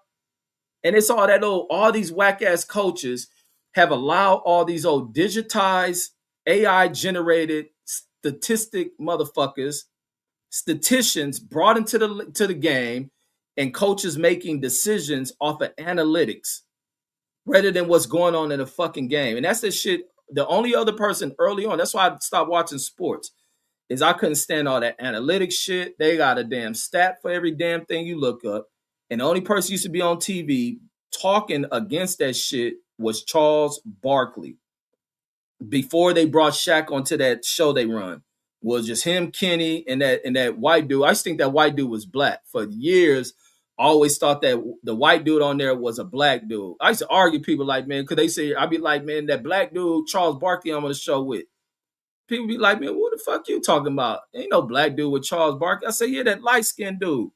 And it's all these whack ass coaches have allowed all these old digitized AI generated statistic motherfuckers, statisticians brought into the game, and coaches making decisions off of analytics rather than what's going on in the fucking game. And that's the shit. The only other person early on, that's why I stopped watching sports, is I couldn't stand all that analytics shit. They got a damn stat for every damn thing you look up. And the only person used to be on TV talking against that shit was Charles Barkley. Before they brought Shaq onto that show they run, was just him, Kenny, and that white dude. I just think that white dude was black. For years, I always thought that the white dude on there was a black dude. I used to argue people like, man, because they say, I'd be like, man, that black dude, Charles Barkley, I'm on the show with. People be like, man, what the fuck you talking about? Ain't no black dude with Charles Barkley. I say, yeah, that light-skinned dude.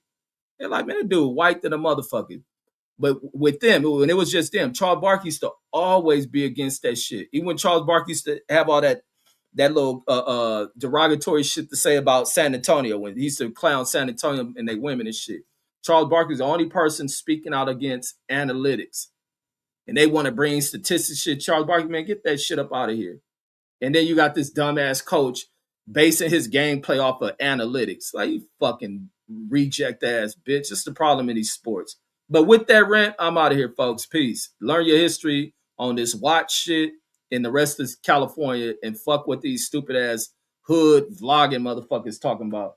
They're like, man, that dude white than a motherfucker. But with them, when it was just them, Charles Barkley used to always be against that shit. Even when Charles Barkley used to have all that little derogatory shit to say about San Antonio, when he used to clown San Antonio and they women and shit. Charles Barkley's the only person speaking out against analytics. And they want to bring statistics shit. Charles Barkley, man, get that shit up out of here. And then you got this dumbass coach basing his gameplay off of analytics. Like, you fucking reject ass bitch. It's the problem in these sports. But with that rant, I'm out of here, folks. Peace. Learn your history on this watch shit in the rest of California and fuck what these stupid ass hood vlogging motherfuckers talking about.